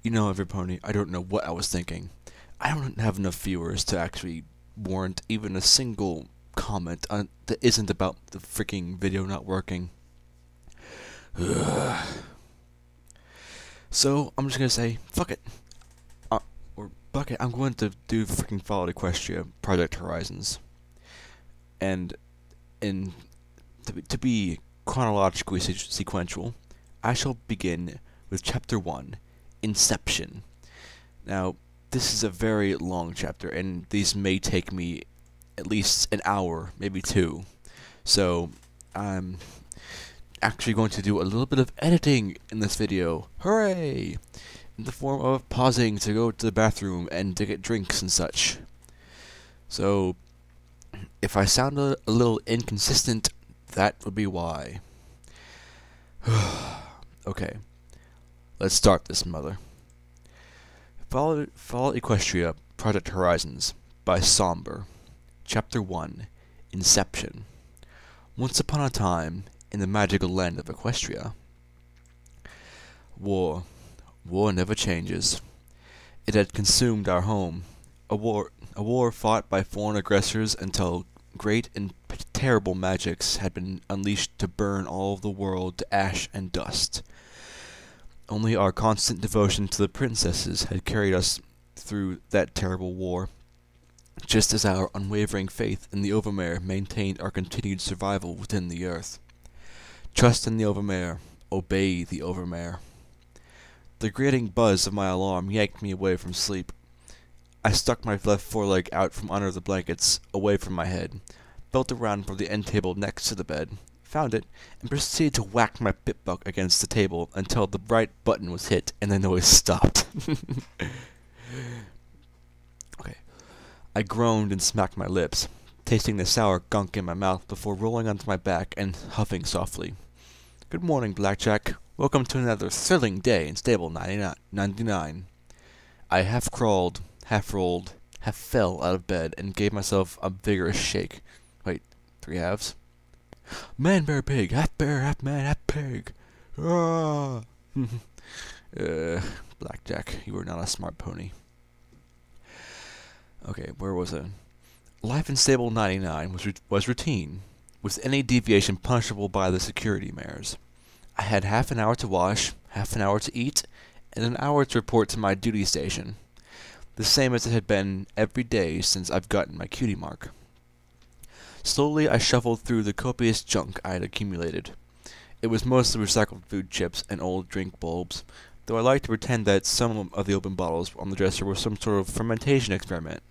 You know, every pony, I don't know what I was thinking. I don't have enough viewers to actually warrant even a single comment that isn't about the freaking video not working. So, I'm just gonna say, fuck it. Or fuck it, I'm going to do freaking Fallout Equestria Project Horizons. And, to be chronologically sequential, I shall begin with Chapter 1, Inception. Now, this is a very long chapter, and these may take me at least an hour, maybe two. So, I'm actually going to do a little bit of editing in this video. Hooray! In the form of pausing to go to the bathroom and to get drinks and such. So, if I sound a little inconsistent, that would be why. Okay, let's start this mother. Fallout Equestria Project Horizons by Somber. Chapter 1, Inception. Once upon a time, in the magical land of Equestria. War never changes. It had consumed our home. A war fought by foreign aggressors until great and terrible magics had been unleashed to burn all of the world to ash and dust. Only our constant devotion to the princesses had carried us through that terrible war, just as our unwavering faith in the Overmare maintained our continued survival within the earth. Trust in the Overmare. Obey the Overmare. The grating buzz of my alarm yanked me away from sleep. I stuck my left foreleg out from under the blankets, away from my head, felt around for the end table next to the bed, found it, and proceeded to whack my bitbuck against the table until the right button was hit and the noise stopped. Okay. I groaned and smacked my lips, tasting the sour gunk in my mouth before rolling onto my back and huffing softly. Good morning, Blackjack. Welcome to another thrilling day in Stable 99. I half crawled, half rolled, half fell out of bed and gave myself a vigorous shake. Wait, 3 halves? Man, bear, pig, half bear, half man, half pig. Ah! Blackjack, you were not a smart pony. Okay, where was I? Life in Stable 99 was routine, with any deviation punishable by the security mares. I had half an hour to wash, half an hour to eat, and an hour to report to my duty station. The same as it had been every day since I've gotten my cutie mark. Slowly I shuffled through the copious junk I had accumulated. It was mostly recycled food chips and old drink bulbs, though I liked to pretend that some of the open bottles on the dresser were some sort of fermentation experiment.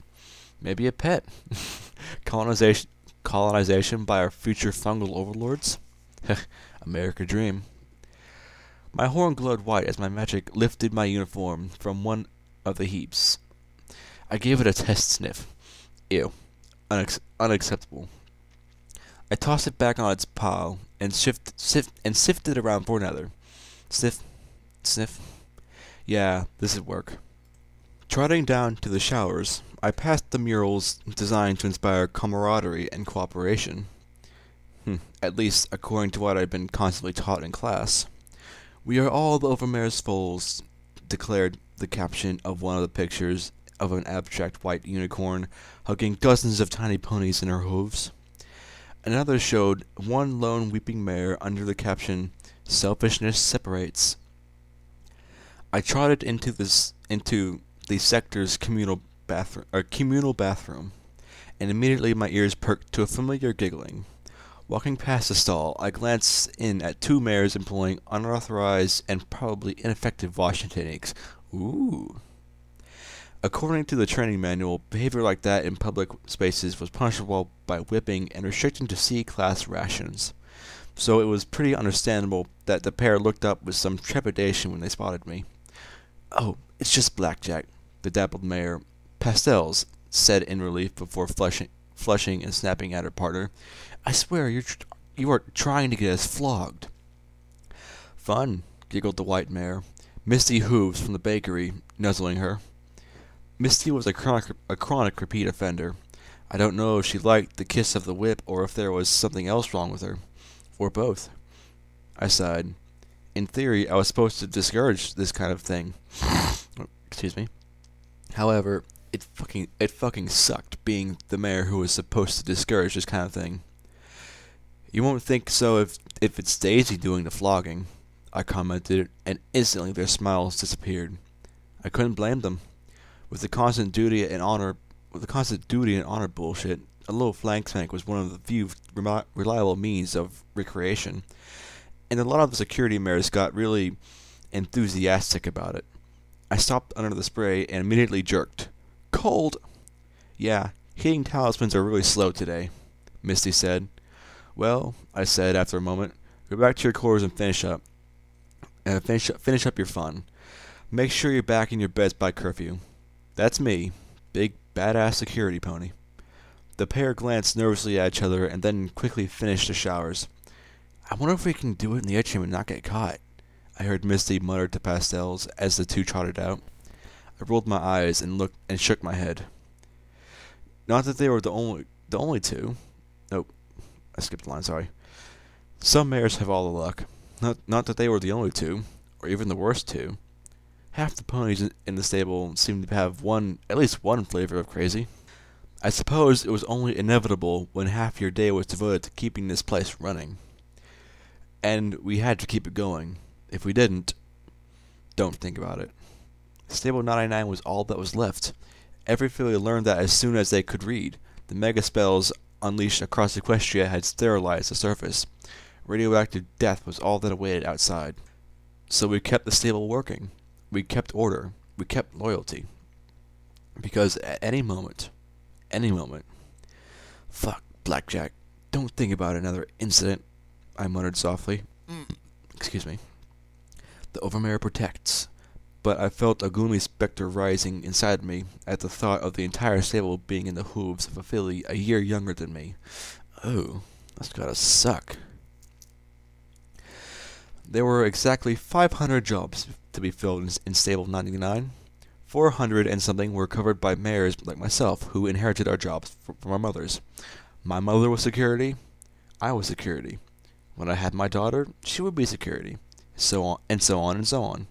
Maybe a pet. Colonization by our future fungal overlords? America dream. My horn glowed white as my magic lifted my uniform from one of the heaps. I gave it a test sniff. Ew. Unacceptable. I tossed it back on its pile and sifted around for another. Sniff. Yeah, this would work. Trotting down to the showers, I passed the murals designed to inspire camaraderie and cooperation. At least according to what I'd been constantly taught in class. We are all the Overmare's foals, declared the caption of one of the pictures of an abstract white unicorn hugging dozens of tiny ponies in her hooves. Another showed one lone weeping mare under the caption, "Selfishness separates." I trotted into the sector's communal bathroom, and immediately my ears perked to a familiar giggling. Walking past the stall, I glanced in at 2 mares employing unauthorized and probably ineffective washing techniques. Ooh. According to the training manual, behavior like that in public spaces was punishable by whipping and restricted to C-class rations. So it was pretty understandable that the pair looked up with some trepidation when they spotted me. Oh, it's just Blackjack, the dappled mare. Pastels, said in relief before flushing and snapping at her partner. I swear, you are trying to get us flogged. Fun, giggled the white mare. Misty hooves from the bakery, nuzzling her. Misty was a chronic repeat offender. I don't know if she liked the kiss of the whip or if there was something else wrong with her. Or both. I sighed. In theory, I was supposed to discourage this kind of thing. Excuse me. However, it fucking sucked being the mayor who was supposed to discourage this kind of thing. You won't think so if it's Daisy doing the flogging, I commented, and instantly their smiles disappeared. I couldn't blame them. With the constant duty and honor bullshit, a little flank spank was one of the few reliable means of recreation, and a lot of the security mayors got really enthusiastic about it. I stopped under the spray and immediately jerked. Cold! Yeah, heating talismans are really slow today, Misty said. Well, I said after a moment, go back to your quarters and finish up your fun. Make sure you're back in your beds by curfew. That's me, big badass security pony. The pair glanced nervously at each other and then quickly finished the showers. I wonder if we can do it in the atrium and not get caught, I heard Misty mutter to Pastels as the two trotted out. I rolled my eyes and looked and shook my head. Not that they were the only two. Nope, I skipped the line, sorry. Some mayors have all the luck. Not that they were the only two, or even the worst two. Half the ponies in the stable seemed to have at least one flavor of crazy. I suppose it was only inevitable when half your day was devoted to keeping this place running. And we had to keep it going. If we didn't, don't think about it. Stable 99 was all that was left. Every filly learned that as soon as they could read. The mega spells unleashed across Equestria had sterilized the surface. Radioactive death was all that awaited outside. So we kept the stable working. We kept order. We kept loyalty. Because at any moment... Fuck, Blackjack. Don't think about another incident, I muttered softly. Excuse me. The Overmare protects. But I felt a gloomy specter rising inside me at the thought of the entire stable being in the hooves of a filly a year younger than me. Oh, that's gotta suck. There were exactly 500 jobs to be filled in Stable 99. 400 and something were covered by mayors like myself, who inherited our jobs from our mothers. My mother was security. I was security. When I had my daughter, she would be security. So on and so on and so on.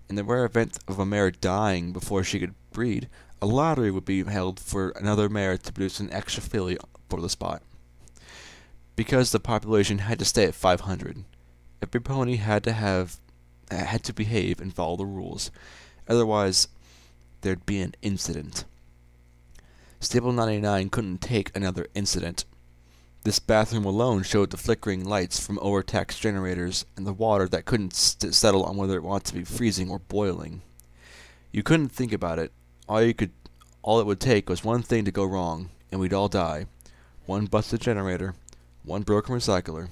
In the rare event of a mare dying before she could breed, a lottery would be held for another mare to produce an extra filly for the spot. Because the population had to stay at 500, every pony had to behave and follow the rules. Otherwise, there'd be an incident. Stable 99 couldn't take another incident. This bathroom alone showed the flickering lights from overtaxed generators and the water that couldn't settle on whether it wanted to be freezing or boiling. You couldn't think about it. All it would take was one thing to go wrong, and we'd all die. One busted generator, one broken recycler,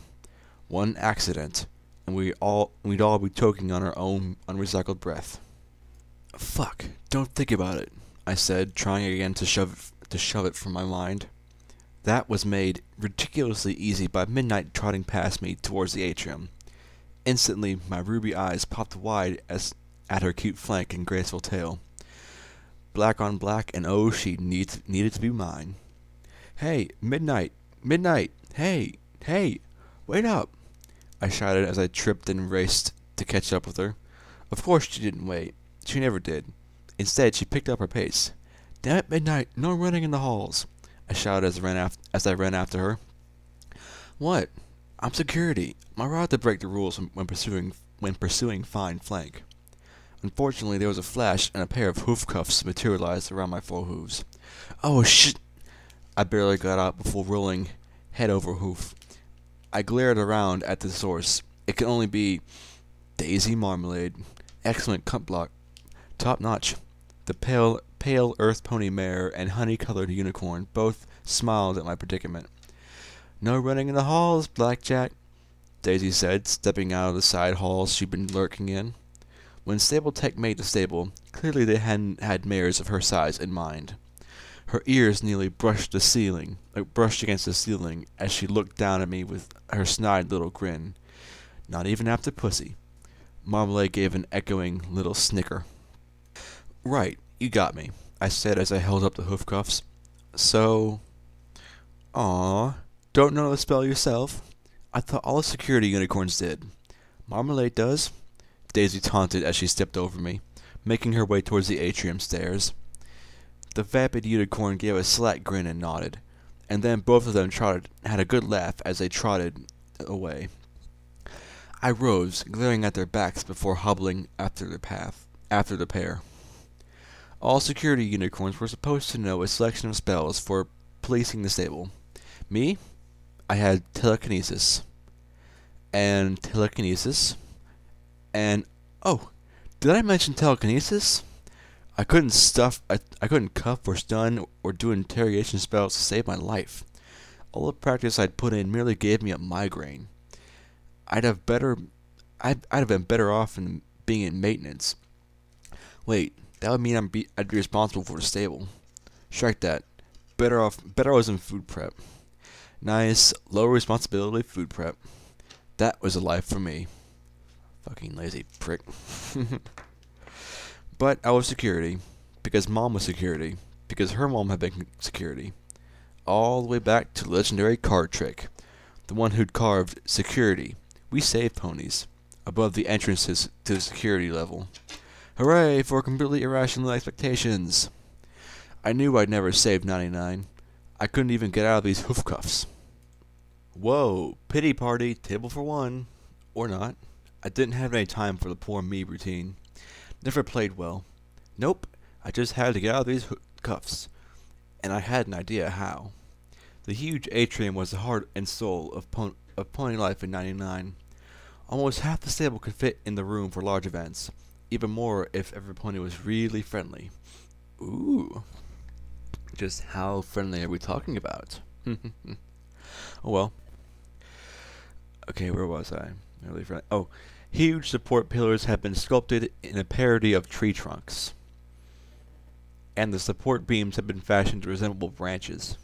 one accident, and we'd all be choking on our own unrecycled breath. Fuck, don't think about it, I said, trying again to shove it from my mind. That was made ridiculously easy by Midnight trotting past me towards the atrium. Instantly, my ruby eyes popped wide at her cute flank and graceful tail. Black on black, and oh, she needed to be mine. Hey, Midnight! Midnight! Hey! Hey! Wait up! I shouted as I tripped and raced to catch up with her. Of course she didn't wait. She never did. Instead, she picked up her pace. Damn it, Midnight! No running in the halls! I shouted as I ran after her. What? I'm security. I'm allowed to break the rules when pursuing fine flank. Unfortunately, there was a flash and a pair of hoof cuffs materialized around my forehooves. Oh shit! I barely got out before rolling head over hoof. I glared around at the source. It could only be Daisy Marmalade. Excellent cut block. Top notch. The pale earth pony mare and honey-colored unicorn both smiled at my predicament. No running in the halls, Blackjack, Daisy said, stepping out of the side halls she'd been lurking in. When Stable Tech made the stable, clearly they hadn't had mares of her size in mind. Her ears nearly brushed against the ceiling as she looked down at me with her snide little grin. Not even after Pussy. Marmalade gave an echoing little snicker. Right, you got me, I said as I held up the hoof cuffs. So... Aw, don't know the spell yourself? I thought all the security unicorns did. Marmalade does? Daisy taunted as she stepped over me. making her way towards the atrium stairs. The vapid unicorn gave a slight grin and nodded, and then both of them had a good laugh as they trotted away. I rose, glaring at their backs before hobbling after the pair. All security unicorns were supposed to know a selection of spells for policing the stable. Me? I had telekinesis. And telekinesis. And, oh, did I mention telekinesis? I couldn't cuff or stun or do interrogation spells to save my life. All the practice I'd put in merely gave me a migraine. I'd have been better off in being in maintenance. Wait, that would mean I'd be responsible for the stable. Strike that. Better I was in food prep. Nice, low responsibility food prep. That was a life for me. Fucking lazy prick. But I was security, because Mom was security, because her mom had been security. All the way back to legendary card trick. The one who'd carved security. We save ponies. Above the entrances to the security level. Hooray for completely irrational expectations. I knew I'd never save 99. I couldn't even get out of these hoof cuffs. Whoa, pity party, table for one. Or not. I didn't have any time for the poor me routine. Never played well. Nope, I just had to get out of these cuffs. And I had an idea how. The huge atrium was the heart and soul of pony life in 99. Almost half the stable could fit in the room for large events. Even more if every pony was really friendly. Ooh. Just how friendly are we talking about? Oh well. Okay, where was I? Really friendly. Oh, huge support pillars have been sculpted in a parody of tree trunks. And the support beams have been fashioned to resemble branches.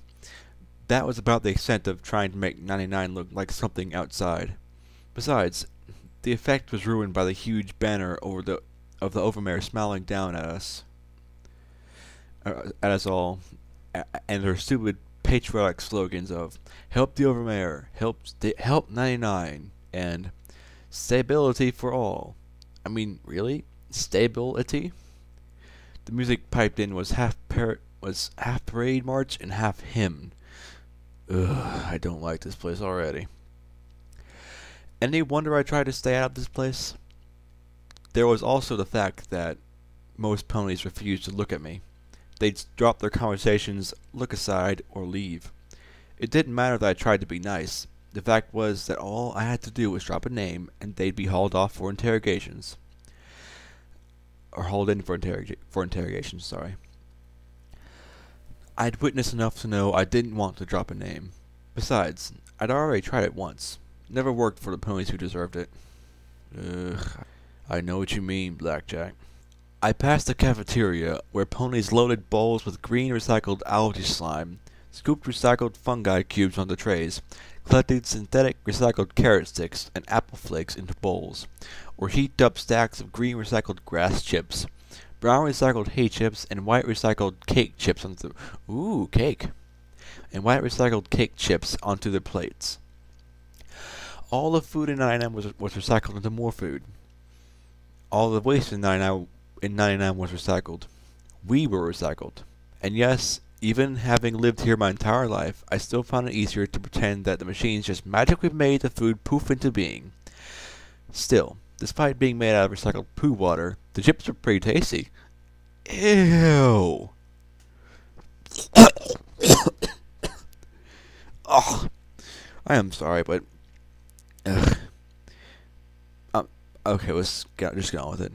That was about the extent of trying to make 99 look like something outside. Besides, the effect was ruined by the huge banner of the Overmare smiling down at us all, and her stupid patriotic slogans of "Help the Overmare," "Help 99," and "Stability for all." I mean, really? Stability? The music piped in was half parade march and half hymn. Ugh, I don't like this place already. Any wonder I tried to stay out of this place? There was also the fact that most ponies refused to look at me. They'd drop their conversations, look aside, or leave. It didn't matter that I tried to be nice. The fact was that all I had to do was drop a name, and they'd be hauled off for interrogations. Or hauled in for interrogations, sorry. I'd witnessed enough to know I didn't want to drop a name. Besides, I'd already tried it once. Never worked for the ponies who deserved it. Ugh, I know what you mean, Blackjack. I passed the cafeteria, where ponies loaded bowls with green recycled algae slime, scooped recycled fungi cubes onto trays, collected synthetic recycled carrot sticks and apple flakes into bowls, or heaped up stacks of green recycled grass chips, brown recycled hay chips, and white recycled cake chips onto cake. And white recycled cake chips onto their plates. All the food in 99 was recycled into more food. All the waste in 99 was recycled. We were recycled. And yes, even having lived here my entire life, I still found it easier to pretend that the machines just magically made the food poof into being. Still, despite being made out of recycled poo water, the chips were pretty tasty. Ew. Oh, I am sorry, but okay, let's just get on with it.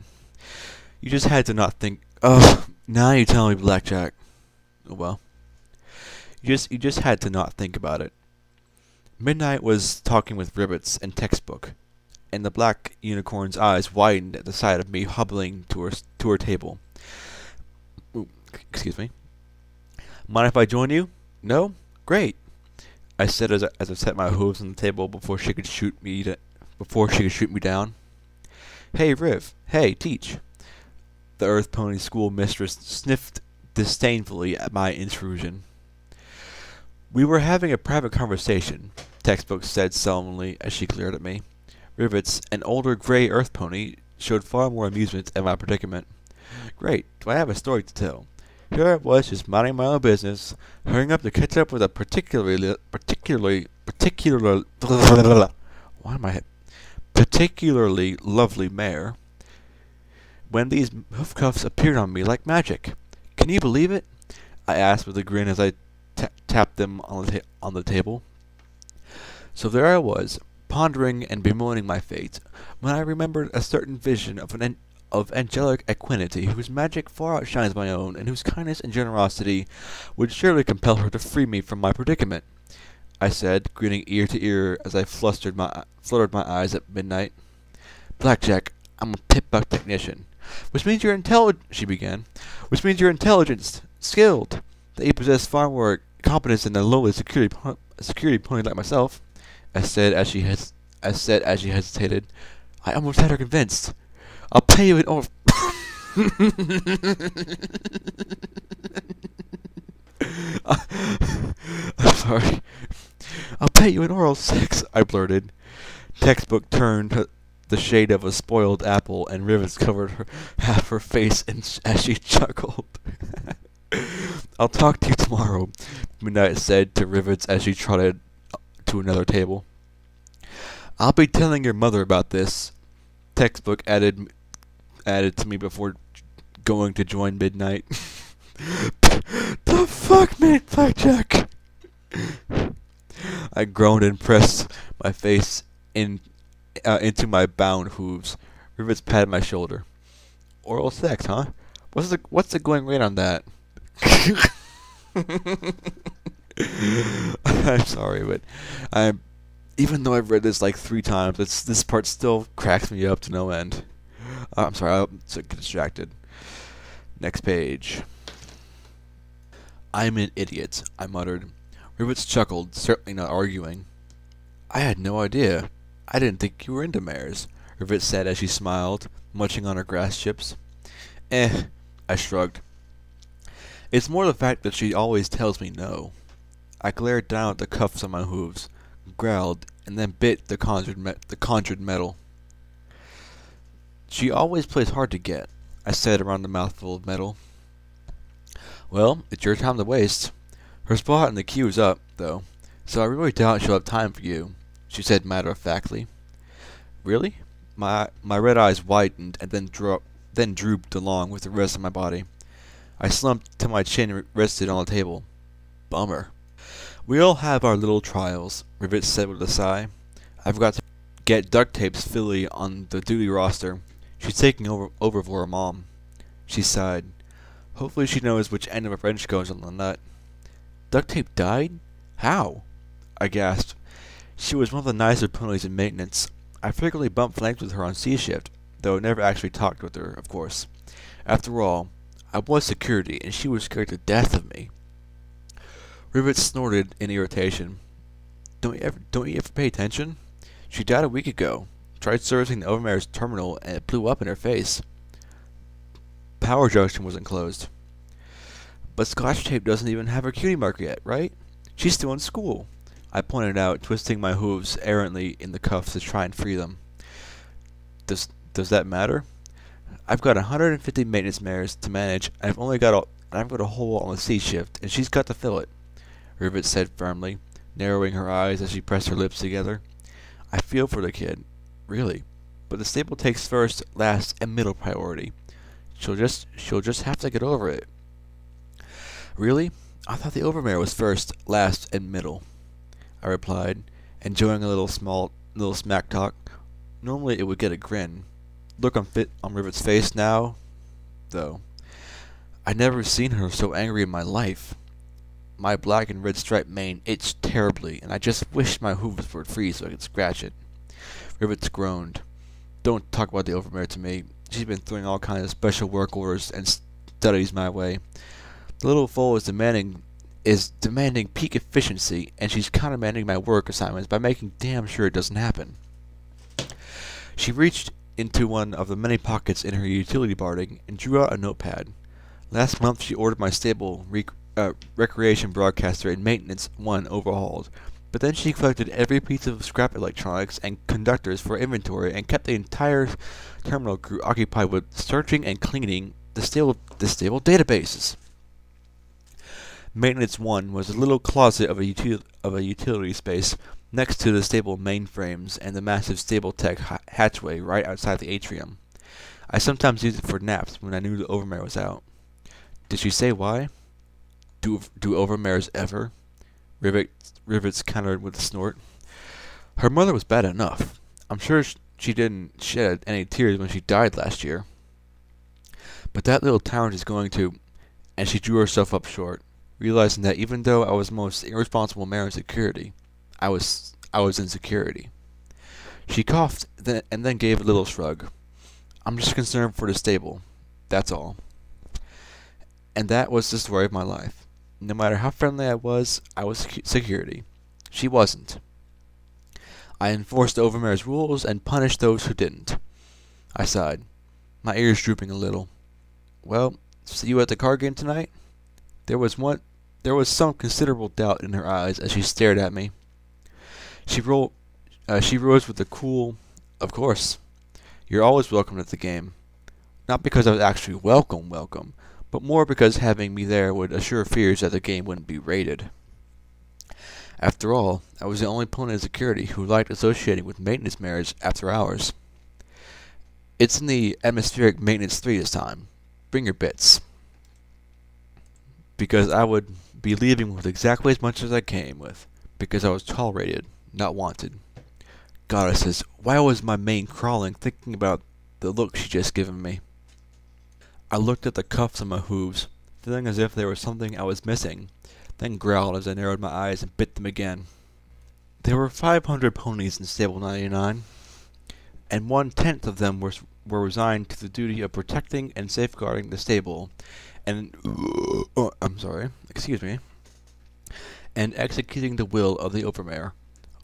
You just had to not think. Oh, now you tell me, Blackjack. Oh well. You just had to not think about it. Midnight was talking with Ribbits and Textbook, and the black unicorn's eyes widened at the sight of me hobbling to her table. Ooh, excuse me. Mind if I join you? No? Great. I said as I set my hooves on the table before she could shoot me down. Hey, Riv. Hey, Teach. The Earth Pony School mistress sniffed disdainfully at my intrusion. We were having a private conversation, Textbook said solemnly as she glared at me. Rivets, an older gray Earth Pony, showed far more amusement at my predicament. Great, do I have a story to tell? Here I was just minding my own business, hurrying up to catch up with a particularly lovely mare, when these hoof cuffs appeared on me like magic. Can you believe it? I asked with a grin as I tapped them on the table. So there I was, pondering and bemoaning my fate, when I remembered a certain vision of angelic equanimity whose magic far outshines my own, and whose kindness and generosity would surely compel her to free me from my predicament. I said, grinning ear to ear as I fluttered my eyes at midnight. Blackjack, I'm a pit-buck technician. Which means you're she began. Which means you're intelligent, skilled, that you possess far more competence than a lowly security pony like myself. I said as she hesitated. I almost had her convinced. I'll pay you in oral. I'm sorry. I'll pay you in oral sex, I blurted. Textbook turned the shade of a spoiled apple, and rivets covered half her face as she chuckled. I'll talk to you tomorrow, Midnight said to Rivets as she trotted to another table. I'll be telling your mother about this, Textbook added to me before going to join Midnight. The fuck, man, Blackjack? I groaned and pressed my face into my bound hooves. Rivets patted my shoulder. Oral sex, huh? What's the going rate on that? I'm sorry, but even though I've read this like 3 times, this part still cracks me up to no end. I'm sorry, I'm so distracted. Next page. I'm an idiot, I muttered. Rivets chuckled, certainly not arguing. I had no idea. I didn't think you were into mares, Rivets said as she smiled, munching on her grass chips. I shrugged. It's more the fact that she always tells me no. I glared down at the cuffs on my hooves, growled, and then bit the conjured metal. She always plays hard to get, I said around the mouthful of metal. Well, it's your time to waste. Her spot in the queue is up, though, so I really doubt she'll have time for you, she said matter-of-factly. Really? My red eyes widened and then drooped along with the rest of my body. I slumped till my chin rested on the table. Bummer. We all have our little trials, Rivets said with a sigh. I forgot to get duct tape's filly on the duty roster. She's taking over for her mom. She sighed. Hopefully she knows which end of a wrench goes on the nut. Duct tape died? How? I gasped. She was one of the nicer ponies in maintenance. I frequently bumped flanks with her on C shift, though I never actually talked with her, of course. After all, I was security, and she was scared to death of me. Rivets snorted in irritation. Don't you ever pay attention? She died a week ago. Tried servicing the Overmare's terminal, and it blew up in her face. Power junction wasn't closed. But Scotch tape doesn't even have her cutie marker yet, right? She's still in school, I pointed out, twisting my hooves errantly in the cuffs to try and free them. Does that matter? I've got 150 maintenance mares to manage, and I've got a hole on the C shift, and she's got to fill it, Rivets said firmly, narrowing her eyes as she pressed her lips together. I feel for the kid, really, but the stable takes first, last, and middle priority. She'll just have to get over it. Really? I thought the Overmare was first, last, and middle, I replied, enjoying a little smack talk. Normally it would get a grin. Look on Rivets' face now, though. I'd never seen her so angry in my life. My black and red striped mane itched terribly, and I just wished my hooves were free so I could scratch it. Rivets groaned. Don't talk about the Overmare to me. She's been throwing all kinds of special work orders and studies my way. The little foal is demanding peak efficiency, and she's countermanding my work assignments by making damn sure it doesn't happen. She reached into one of the many pockets in her utility barding and drew out a notepad. Last month she ordered my stable recreation broadcaster and maintenance 1 overhauled, but then she collected every piece of scrap electronics and conductors for inventory and kept the entire terminal crew occupied with searching and cleaning the stable databases. Maintenance 1 was a little closet of a utility space next to the stable mainframes and the massive stable tech hatchway right outside the atrium. I sometimes used it for naps when I knew the overmare was out. Did she say why? Do overmares ever? Rivets countered with a snort. Her mother was bad enough. I'm sure she didn't shed any tears when she died last year. But that little tyrant is going to... And she drew herself up short, realizing that even though I was the most irresponsible mare in security, I was in security. She coughed and then gave a little shrug. I'm just concerned for the stable. That's all. And that was the story of my life. No matter how friendly I was security. She wasn't. I enforced the overmare's rules and punished those who didn't. I sighed, my ears drooping a little. Well, see you at the card game tonight? There was some considerable doubt in her eyes as she stared at me. She rose with a cool, "Of course. You're always welcome at the game." Not because I was actually welcome, but more because having me there would assure fears that the game wouldn't be raided. After all, I was the only pony in security who liked associating with maintenance mares after hours. It's in the atmospheric maintenance 3 this time. Bring your bits. Because I would be leaving with exactly as much as I came with. Because I was tolerated, not wanted. Goddesses, why was my mane crawling thinking about the look she'd just given me? I looked at the cuffs on my hooves, feeling as if there was something I was missing, then growled as I narrowed my eyes and bit them again. There were 500 ponies in Stable 99, and 1/10 of them were resigned to the duty of protecting and safeguarding the stable, and and executing the will of the overmare.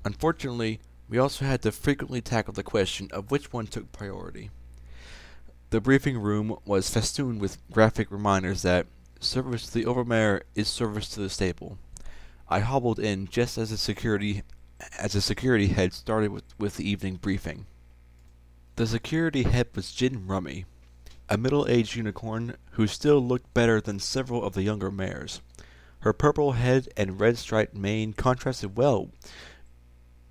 Unfortunately, we also had to frequently tackle the question of which one took priority. The briefing room was festooned with graphic reminders that service to the overmare is service to the stable. I hobbled in just as the security head started with the evening briefing. The security head was Gin Rummy, a middle-aged unicorn who still looked better than several of the younger mares. Her purple head and red striped mane contrasted well,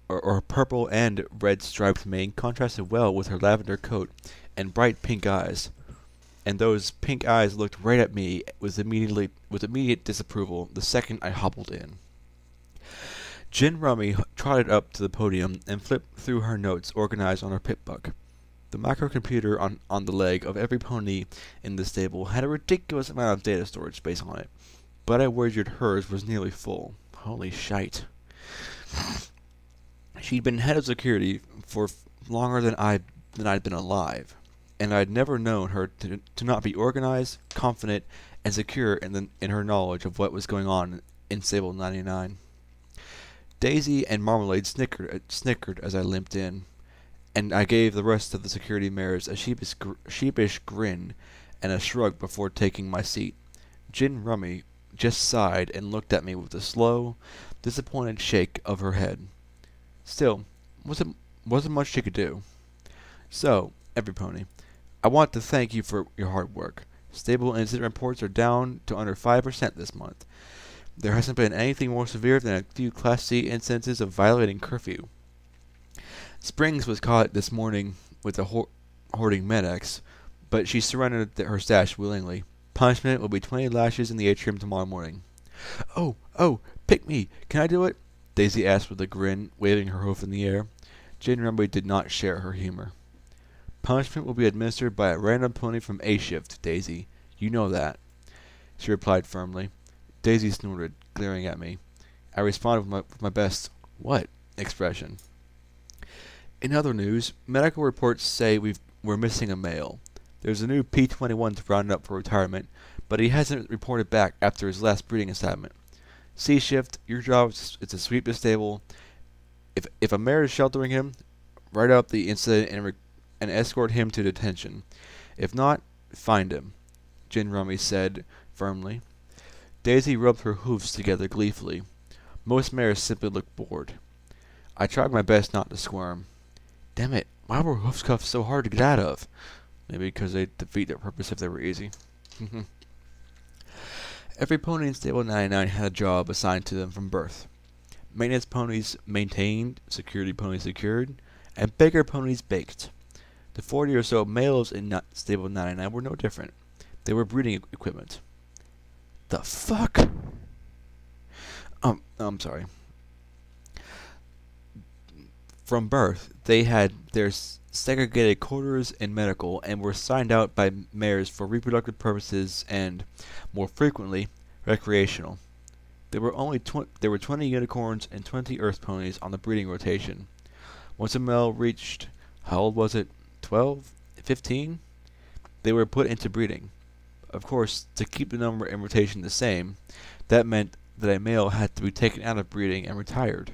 or purple and red striped mane contrasted well with her lavender coat and bright pink eyes. And those pink eyes looked right at me with immediate disapproval the second I hobbled in. Gin Rummy trotted up to the podium and flipped through her notes organized on her pit book. The microcomputer on the leg of every pony in the stable had a ridiculous amount of data storage space on it, but I wagered hers was nearly full. Holy shite. She'd been head of security for longer than I'd been alive, and I'd never known her to not be organized, confident, and secure in her knowledge of what was going on in Stable 99. Daisy and Marmalade snickered as I limped in, and I gave the rest of the security mares a sheepish grin and a shrug before taking my seat. Gin Rummy just sighed and looked at me with a slow, disappointed shake of her head. Still, wasn't much she could do. So, every pony, I want to thank you for your hard work. Stable incident reports are down to under 5% this month. There hasn't been anything more severe than a few Class C instances of violating curfew. Springs was caught this morning with a hoarding Medex, but she surrendered her stash willingly. Punishment will be 20 lashes in the atrium tomorrow morning. Oh, pick me. Can I do it? Daisy asked with a grin, waving her hoof in the air. Gin Rumby did not share her humor. Punishment will be administered by a random pony from A shift, Daisy. You know that, she replied firmly. Daisy snorted, glaring at me. I responded with my best, "What?" expression. In other news, medical reports say we're missing a male. There's a new P21 to round up for retirement, but he hasn't reported back after his last breeding assignment. C shift, your job is to sweep the stable. If a mare is sheltering him, write up the incident and escort him to detention. If not, find him, Gin Rummy said firmly. Daisy rubbed her hoofs together gleefully. Most mares simply looked bored. I tried my best not to squirm. Damn it, why were hoof cuffs so hard to get out of? Maybe because they defeat their purpose if they were easy. Every pony in Stable 99 had a job assigned to them from birth. Maintenance ponies maintained, security ponies secured, and baker ponies baked. The 40 or so males in Stable 99 were no different. They were breeding equipment. The fuck? I'm sorry. From birth, they had their segregated quarters in medical and were signed out by mares for reproductive purposes and, more frequently, recreational. There were 20 unicorns and 20 earth ponies on the breeding rotation. Once a male reached, how old was it, 12, 15? They were put into breeding. Of course, to keep the number in rotation the same, that meant that a male had to be taken out of breeding and retired.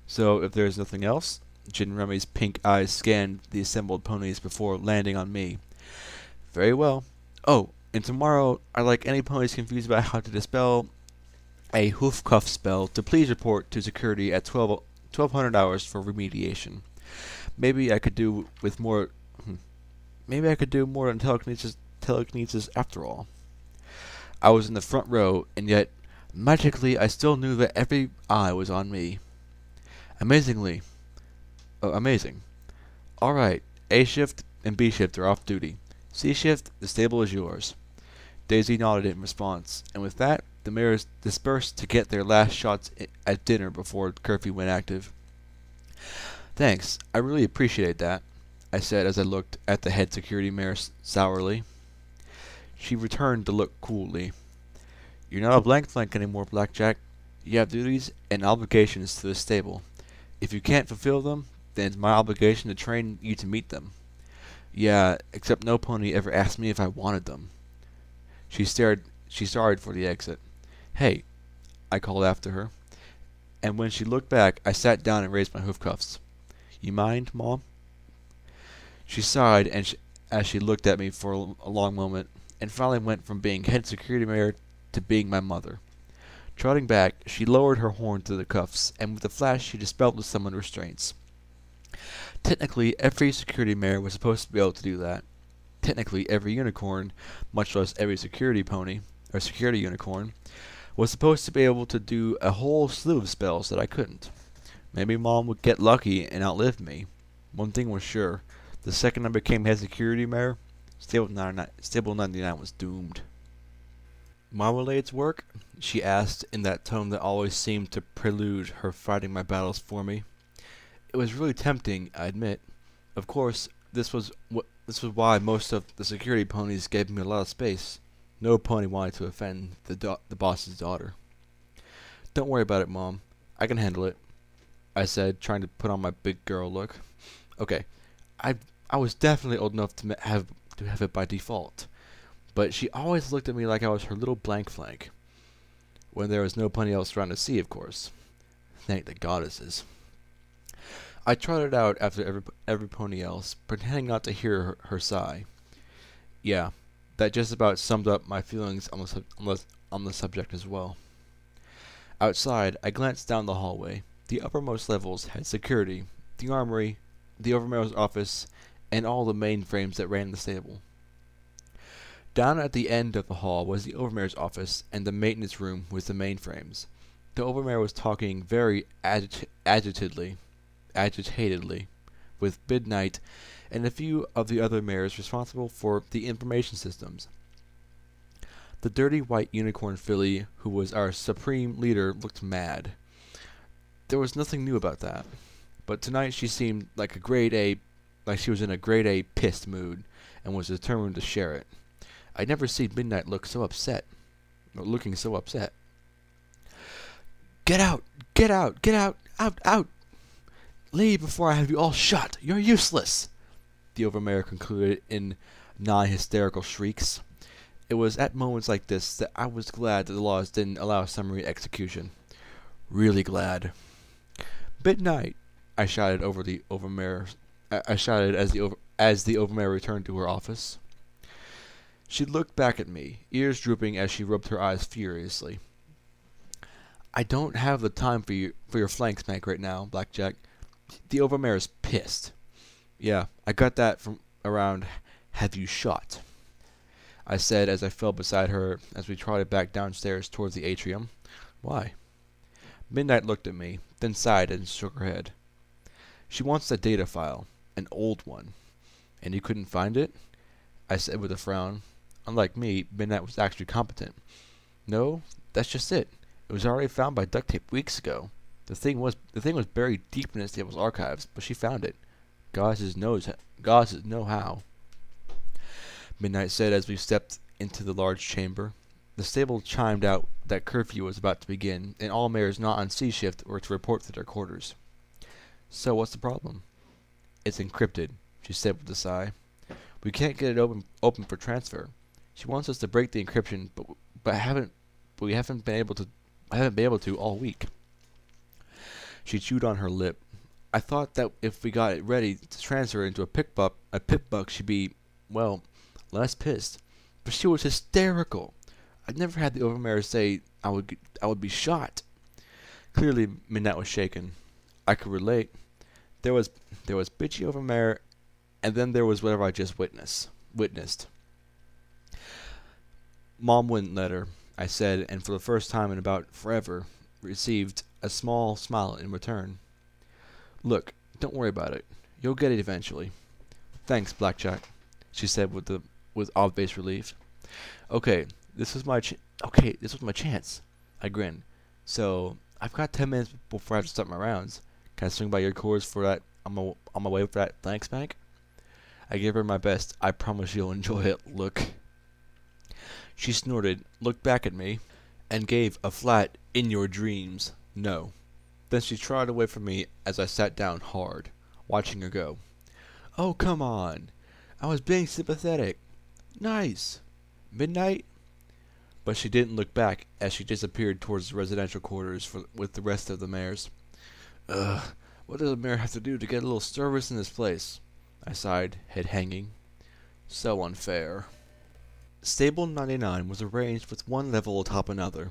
So, if there is nothing else, Jin Remy's pink eyes scanned the assembled ponies before landing on me. Very well. Oh, and tomorrow, I'd like any ponies confused about how to dispel a hoof cuff spell to please report to security at 1200 hours for remediation. Maybe I could do more than telekinesis after all. I was in the front row, and yet, magically, I still knew that every eye was on me. Amazing. Alright, A shift and B shift are off duty. C shift, the stable is yours. Daisy nodded in response, and with that, the mares dispersed to get their last shots at dinner before curfew went active. Thanks, I really appreciate that, I said as I looked at the head security mare sourly. She returned the look coolly. You're not a blank flank anymore, Blackjack. You have duties and obligations to the stable. If you can't fulfill them, then it's my obligation to train you to meet them. Yeah, except no pony ever asked me if I wanted them. She started for the exit. Hey, I called after her. And when she looked back, I sat down and raised my hoof cuffs. You mind, Mom? She sighed as she looked at me for a long moment, and finally went from being head security mare to being my mother. Trotting back, she lowered her horn to the cuffs, and with a flash she dispelled the summoned restraints. Technically, every security mare was supposed to be able to do that. Technically, every unicorn, much less every security pony, or security unicorn, was supposed to be able to do a whole slew of spells that I couldn't. Maybe Mom would get lucky and outlive me. One thing was sure. The second I became head security mare, Stable 99 was doomed. Marmalade's work? She asked in that tone that always seemed to prelude her fighting my battles for me. It was really tempting, I admit. Of course, this was why most of the security ponies gave me a lot of space. No pony wanted to offend the boss's daughter. Don't worry about it, Mom. I can handle it, I said, trying to put on my big girl look. Okay, I was definitely old enough to have it by default. But she always looked at me like I was her little blank flank. When there was no pony else around to see, of course. Thank the goddesses. I trotted out after every pony else, pretending not to hear her sigh. Yeah, that just about summed up my feelings on the subject as well. Outside, I glanced down the hallway. The uppermost levels had security, the armory, the overmare's office, and all the mainframes that ran the stable. Down at the end of the hall was the overmare's office, and the maintenance room was the mainframes. The overmare was talking very agitatedly with Midnight and a few of the other mares responsible for the information systems. The dirty white unicorn filly, who was our supreme leader, looked mad. There was nothing new about that, but tonight she seemed like she was in a grade A pissed mood, and was determined to share it. I'd never seen Midnight looking so upset. Get out! Get out! Get out! Out! Leave before I have you all shot! You're useless! The overmare concluded in nigh-hysterical shrieks. It was at moments like this that I was glad that the laws didn't allow summary execution. Really glad. Midnight! I shouted over the overmare. I shouted as the overmare returned to her office. She looked back at me, ears drooping as she rubbed her eyes furiously. I don't have the time for your flank smack right now, Blackjack. The overmare is pissed. Yeah, I got that from around have you shot. I said as I fell beside her as we trotted back downstairs towards the atrium. Why? Midnight looked at me, then sighed and shook her head. She wants the data file, an old one. And you couldn't find it? I said with a frown. Unlike me, Midnight was actually competent. No, that's just it. It was already found by duct tape weeks ago. The thing was buried deep in the stable's archives, but she found it. God knows how. Midnight said as we stepped into the large chamber. The stable chimed out that curfew was about to begin, and all mares not on C shift were to report to their quarters. So what's the problem? It's encrypted, she said with a sigh. We can't get it open for transfer. She wants us to break the encryption, but we haven't been able to all week. She chewed on her lip. I thought that if we got it ready to transfer into a pip buck, she'd be, well, less pissed. But she was hysterical. I'd never had the overmare say I would be shot. Clearly, Midnight was shaken. I could relate. There was bitchy overmare, and then there was whatever I just witnessed. Mom wouldn't let her, I said, and for the first time in about forever, received a small smile in return. Look, don't worry about it. You'll get it eventually. Thanks, Blackjack, she said with obvious relief. Okay, this was my chance. I grinned. So I've got 10 minutes before I have to start my rounds. Can I swing by your quarters for that? On my way for that thanks bank? I gave her my best. I promise you'll enjoy it. Look. She snorted, looked back at me, and gave a flat "in your dreams" no. Then she trotted away from me as I sat down hard, watching her go. Oh, come on. I was being sympathetic. Nice. Midnight? But she didn't look back as she disappeared towards the residential quarters with the rest of the mares. Ugh, what does a mare have to do to get a little service in this place? I sighed, head hanging. So unfair. Stable 99 was arranged with one level atop another.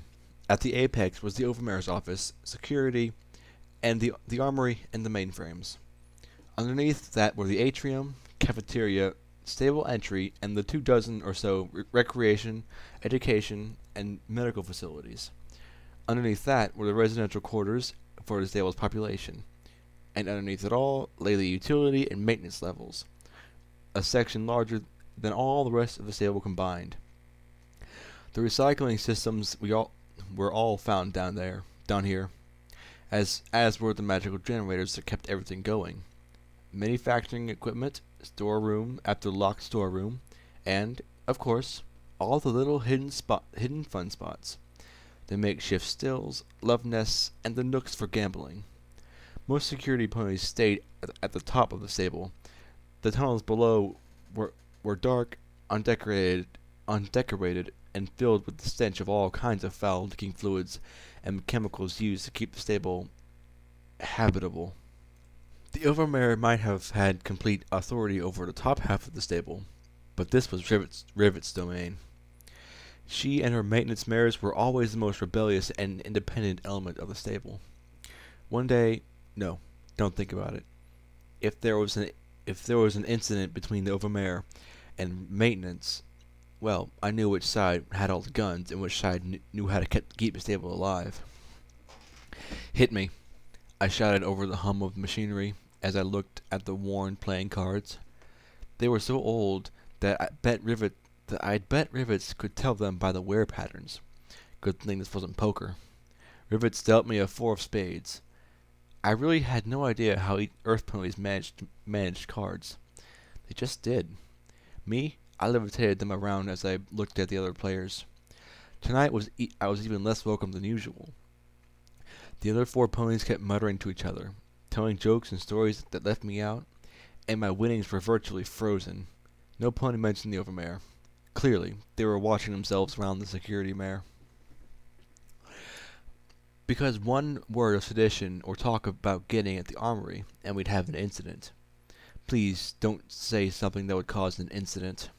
At the apex was the overmare's office, security, and the armory and the mainframes. Underneath that were the atrium, cafeteria, stable entry, and the 24 or so recreation, education, and medical facilities. Underneath that were the residential quarters for the stable's population, and underneath it all lay the utility and maintenance levels, a section larger than all the rest of the stable combined. The recycling systems were all found down here, as were the magical generators that kept everything going. Manufacturing equipment, storeroom after locked storeroom, and, of course, all the little hidden fun spots. The makeshift stills, love nests, and the nooks for gambling. Most security ponies stayed at the top of the stable. The tunnels below were dark, undecorated, and filled with the stench of all kinds of foul-leaking fluids and chemicals used to keep the stable habitable. The overmare might have had complete authority over the top half of the stable, but this was Rivet's domain. She and her maintenance mares were always the most rebellious and independent element of the stable. One day, no, don't think about it. If there was an incident between the overmare and maintenance, well, I knew which side had all the guns and which side knew how to keep the stable alive. Hit me, I shouted over the hum of machinery as I looked at the worn playing cards. They were so old that I'd bet Rivets could tell them by the wear patterns. Good thing this wasn't poker. Rivets dealt me a 4 of spades. I really had no idea how Earth ponies managed cards. They just did. Me, I levitated them around as I looked at the other players. Tonight I was even less welcome than usual. The other 4 ponies kept muttering to each other, telling jokes and stories that left me out, and my winnings were virtually frozen. No pony mentioned the overmare. Clearly, they were watching themselves around the security mare. Because one word of sedition or talk about getting at the armory, and we'd have an incident. Please don't say something that would cause an incident.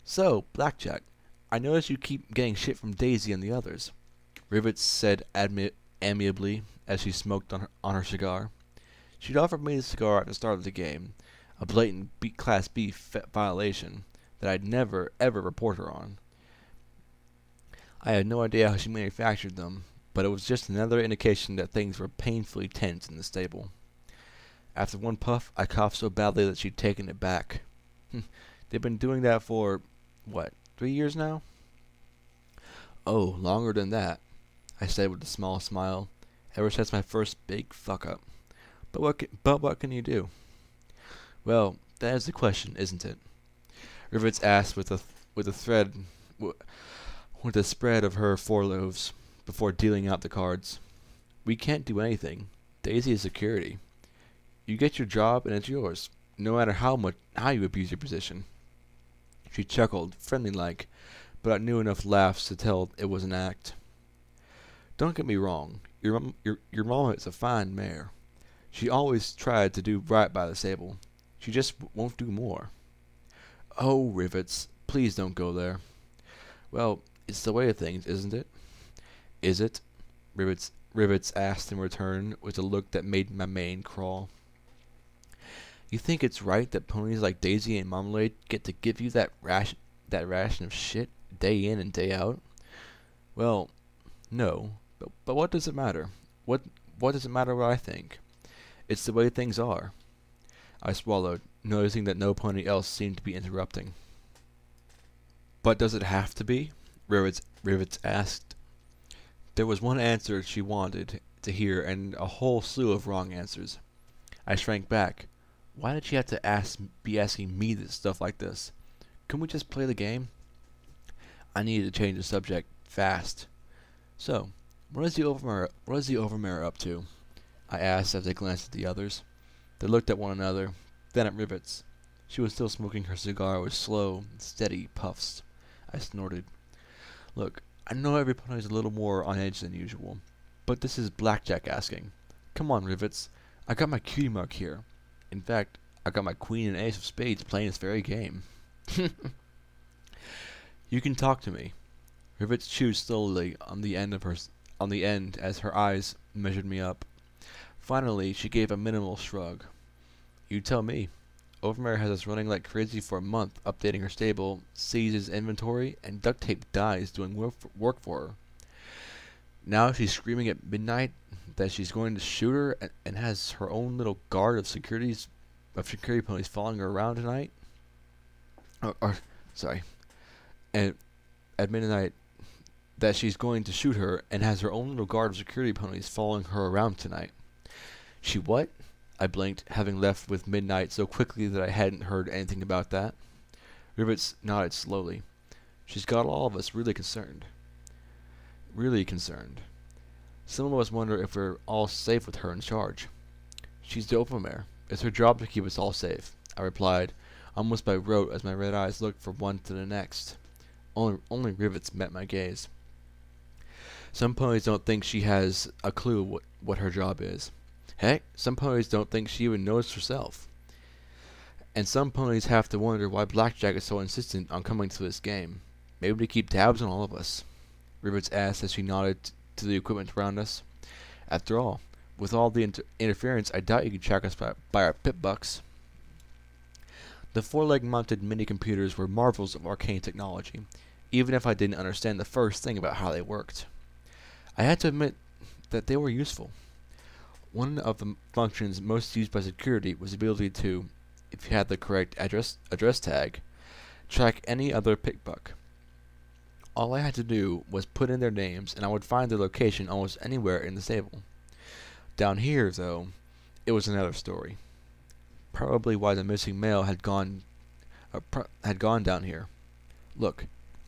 So, Blackjack, I notice you keep getting shit from Daisy and the others, Rivets said amiably as she smoked on her cigar. She'd offered me the cigar at the start of the game, a blatant Class B violation, that I'd never, ever report her on. I had no idea how she manufactured them, but it was just another indication that things were painfully tense in the stable. After one puff, I coughed so badly that she'd taken it back. They've been doing that for, what, 3 years now? Oh, longer than that, I said with a small smile, ever since my first big fuck-up. But what can you do? Well, that is the question, isn't it? Rivets asked with a spread of her forelobes, before dealing out the cards. We can't do anything. Daisy is security. You get your job and it's yours, no matter how you abuse your position. She chuckled, friendly-like, but I knew enough laughs to tell it was an act. Don't get me wrong. Your mama is a fine mare. She always tried to do right by the stable. She just won't do more. Oh, Rivets, please don't go there. Well, it's the way of things, isn't it? Is it? Rivets asked in return, with a look that made my mane crawl. You think it's right that ponies like Daisy and Marmalade get to give you that ration of shit day in and day out? Well, no, but what does it matter? What does it matter what I think? It's the way things are. I swallowed, noticing that no pony else seemed to be interrupting. But does it have to be? Rivets asked. There was one answer she wanted to hear and a whole slew of wrong answers. I shrank back. Why did she have to be asking me this stuff like this? Couldn't we just play the game? I needed to change the subject fast. So, what is the Overmare up to? I asked as I glanced at the others. They looked at one another, then at Rivets. She was still smoking her cigar with slow, steady puffs. I snorted. Look, I know every pony's a little more on edge than usual, but this is Blackjack asking. Come on, Rivets. I got my cutie mark here. In fact, I got my queen and ace of spades playing this very game. You can talk to me. Rivets chewed slowly on the end as her eyes measured me up. Finally, she gave a minimal shrug. You tell me. Overmare has us running like crazy for a month, updating her stable, seizes inventory, and duct tape dies doing work for her. Now she's screaming at midnight that she's going to shoot her and has her own little guard of security ponies following her around tonight. And at midnight that she's going to shoot her and has her own little guard of security ponies following her around tonight. She what? I blinked, having left with midnight so quickly that I hadn't heard anything about that. Rivets nodded slowly. She's got all of us really concerned. Really concerned. Some of us wonder if we're all safe with her in charge. She's the Overmare. It's her job to keep us all safe, I replied, almost by rote as my red eyes looked from one to the next. Only Rivets met my gaze. Some ponies don't think she has a clue what her job is. Heck, some ponies don't think she even knows herself. And some ponies have to wonder why Blackjack is so insistent on coming to this game. Maybe to keep tabs on all of us. Rivets asked as she nodded to the equipment around us. After all, with all the interference, I doubt you could track us by our pip bucks. The four-leg-mounted mini-computers were marvels of arcane technology, even if I didn't understand the first thing about how they worked. I had to admit that they were useful. One of the functions most used by security was the ability to, if you had the correct address tag, track any other pickbuck. All I had to do was put in their names, and I would find their location almost anywhere in the stable. Down here, though, it was another story. Probably why the missing male had gone down here. Look,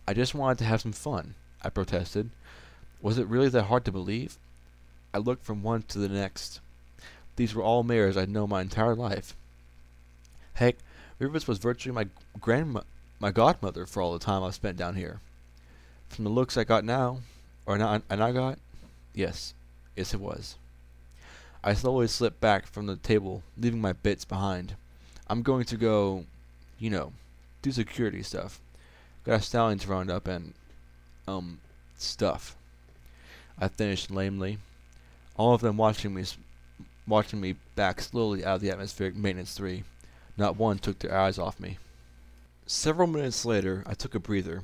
I just wanted to have some fun, I protested. Was it really that hard to believe? I looked from one to the next. These were all mares I'd known my entire life. Heck, Rivets was virtually my godmother for all the time I've spent down here. From the looks I got now, yes it was. I slowly slipped back from the table, leaving my bits behind. I'm going to go, do security stuff. Got a stallion to round up and, stuff. I finished lamely. All of them watching me back slowly out of the atmospheric maintenance 3. Not one took their eyes off me. Several minutes later, I took a breather.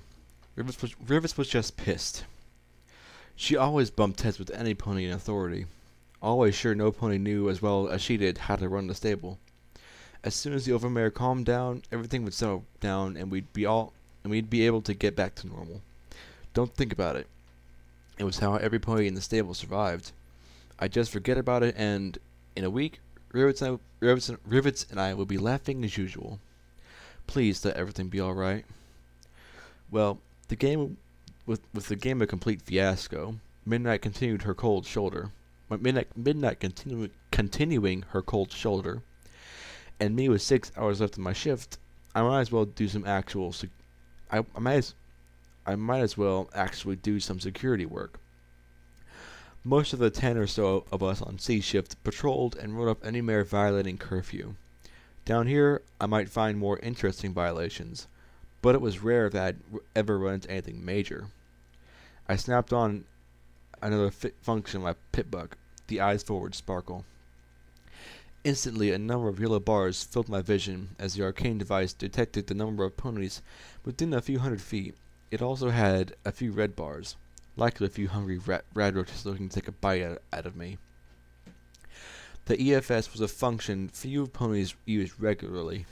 Rivets was just pissed. She always bumped heads with any pony in authority, always sure no pony knew as well as she did how to run the stable. As soon as the overmare calmed down, everything would settle down, and we'd be able to get back to normal. Don't think about it. It was how every pony in the stable survived. I'd just forget about it, and in a week, Rivets and I would be laughing as usual. Please let everything be all right. Well, the game with the game a complete fiasco, Midnight continued her cold shoulder. Midnight continuing her cold shoulder, and me with 6 hours left in my shift, I might as well do some actual. I might as well actually do some security work. Most of the 10 or so of us on C shift patrolled and wrote up any mare violating curfew. Down here, I might find more interesting violations, but it was rare that I'd ever run into anything major. I snapped on another function of my pit buck, the eyes forward sparkle. Instantly, a number of yellow bars filled my vision as the arcane device detected the number of ponies within a few hundred feet. It also had a few red bars, likely a few hungry rad roaches looking to take a bite out of me. The EFS was a function few ponies used regularly.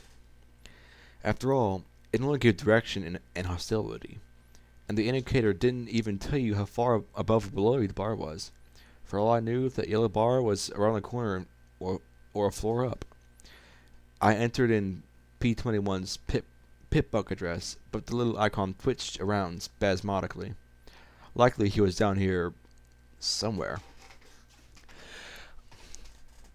After all, it only gave direction and hostility, and the indicator didn't even tell you how far above or below the bar was. For all I knew, that yellow bar was around the corner or a floor up. I entered in P21's pit buck address, but the little icon twitched around spasmodically. Likely he was down here somewhere.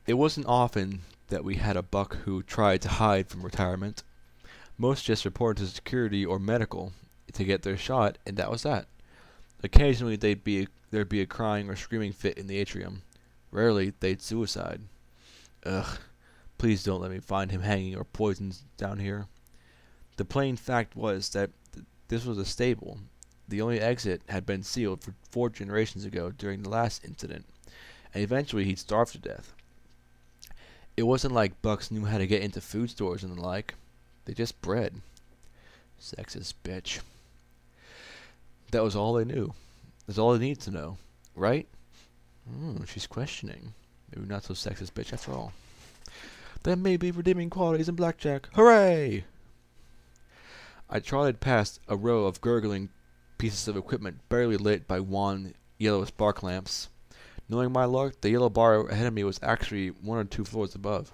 It wasn't often that we had a buck who tried to hide from retirement. Most just reported to security or medical to get their shot, and that was that. Occasionally there'd be a crying or screaming fit in the atrium. Rarely they'd suicide. Ugh, please don't let me find him hanging or poisoned down here. The plain fact was that this was a stable. The only exit had been sealed for 4 generations ago during the last incident, and eventually he'd starve to death. It wasn't like bucks knew how to get into food stores and the like. They just bred. Sexist bitch. That was all they knew. That's all they needed to know, right? She's questioning. Maybe not so sexist bitch after all. There may be redeeming qualities in Blackjack. Hooray! I trotted past a row of gurgling pieces of equipment barely lit by wan yellow spark lamps. Knowing my luck, the yellow bar ahead of me was actually 1 or 2 floors above.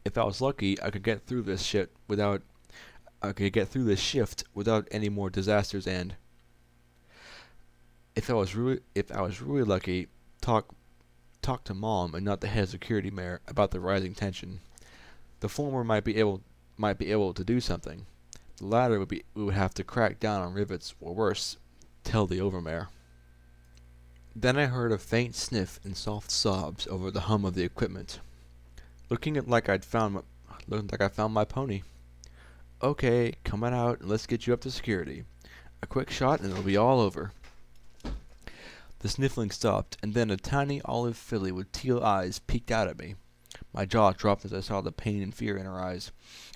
If I was lucky, I could get through this shift without any more disasters, and if I was really lucky, talk to Mom and not the head security mare about the rising tension. The former might be able to do something. The latter we would have to crack down on rivets, or worse, tell the overmare. Then I heard a faint sniff and soft sobs over the hum of the equipment. Looking like I found my pony. Okay, come on out and let's get you up to security. A quick shot and it'll be all over. The sniffling stopped, and then a tiny olive filly with teal eyes peeked out at me. My jaw dropped as I saw the pain and fear in her eyes.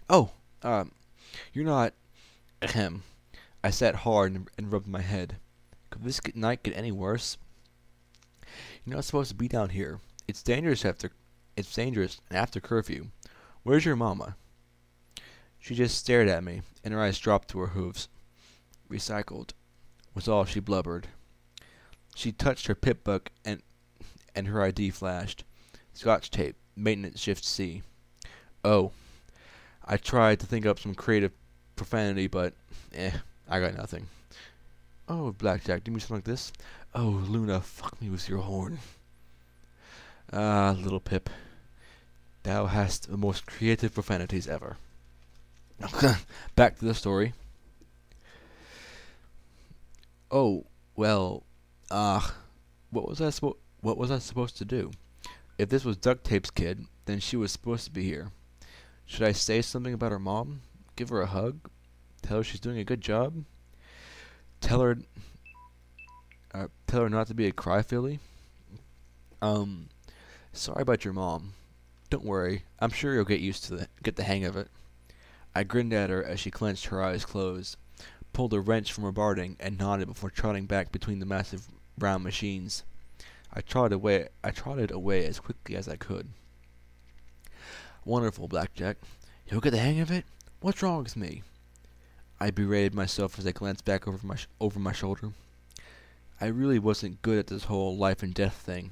Oh, you're not... Ahem. I sat hard and rubbed my head. Could this night get any worse? You're not supposed to be down here. It's dangerous after curfew. Where's your mama? She just stared at me, and her eyes dropped to her hooves. Recycled, was all she blubbered. She touched her pit book, and her ID flashed. Scotch tape, maintenance shift C. Oh. I tried to think up some creative profanity, but, I got nothing. Oh, Blackjack, do me something like this? Oh, Luna, fuck me with your horn. Ah, little Pip. Thou hast the most creative profanities ever. Back to the story. Oh, well, what was I supposed to do? If this was Duct Tape's kid, then she was supposed to be here. Should I say something about her mom? Give her a hug? Tell her she's doing a good job? Tell her not to be a cryfilly? Sorry about your mom. Don't worry, I'm sure you'll get the hang of it. I grinned at her as she clenched her eyes closed, pulled a wrench from her barding, and nodded before trotting back between the massive brown machines. I trotted away as quickly as I could. Wonderful, Blackjack. You'll get the hang of it? What's wrong with me? I berated myself as I glanced back over my shoulder. I really wasn't good at this whole life and death thing.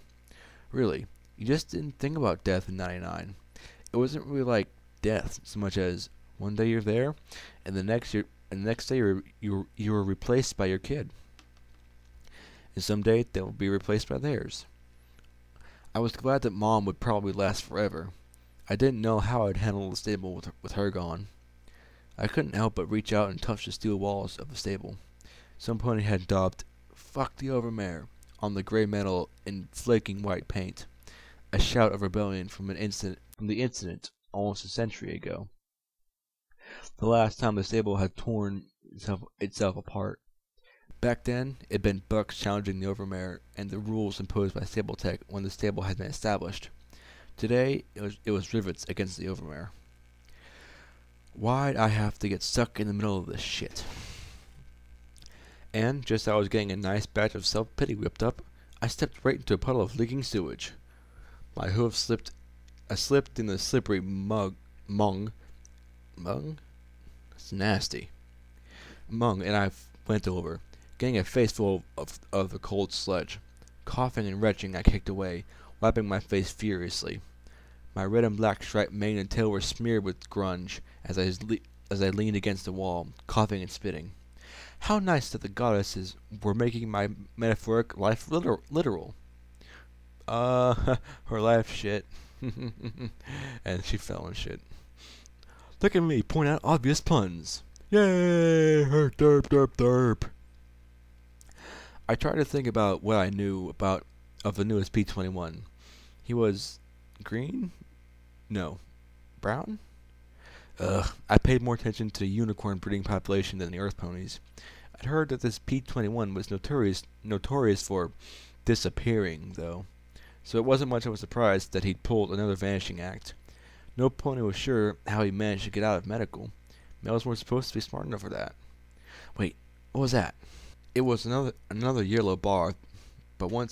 Really, you just didn't think about death in '99. It wasn't really like death so much as one day you're there, and the next day you were replaced by your kid, and someday they'll be replaced by theirs. I was glad that Mom would probably last forever. I didn't know how I'd handle the stable with her gone. I couldn't help but reach out and touch the steel walls of the stable. Some pony had daubed "Fuck the Overmare" on the gray metal in flaking white paint, a shout of rebellion from the incident almost a century ago. The last time the stable had torn itself apart. Back then, it'd been bucks challenging the Overmare and the rules imposed by stable tech when the stable had been established. Today, it was rivets against the Overmare. Why'd I have to get stuck in the middle of this shit? And, just as I was getting a nice batch of self-pity whipped up, I stepped right into a puddle of leaking sewage. My hoof slipped in the slippery mung? That's nasty. Mung, and I went over, getting a face full of the cold sludge. Coughing and retching, I kicked away, wiping my face furiously. My red and black striped mane and tail were smeared with grunge as I leaned against the wall, coughing and spitting. How nice that the goddesses were making my metaphoric life literal. Her life shit. And she fell in shit. Look at me point out obvious puns. Yay! Derp, derp, derp. I tried to think about what I knew of the newest P-21. He was green? No. Brown? I paid more attention to the unicorn breeding population than the Earth ponies. I'd heard that this P-21 was notorious for disappearing, though, so it wasn't much of a surprise that he'd pulled another vanishing act. No pony was sure how he managed to get out of medical. Males weren't supposed to be smart enough for that. Wait, what was that? It was another yellow bar, but one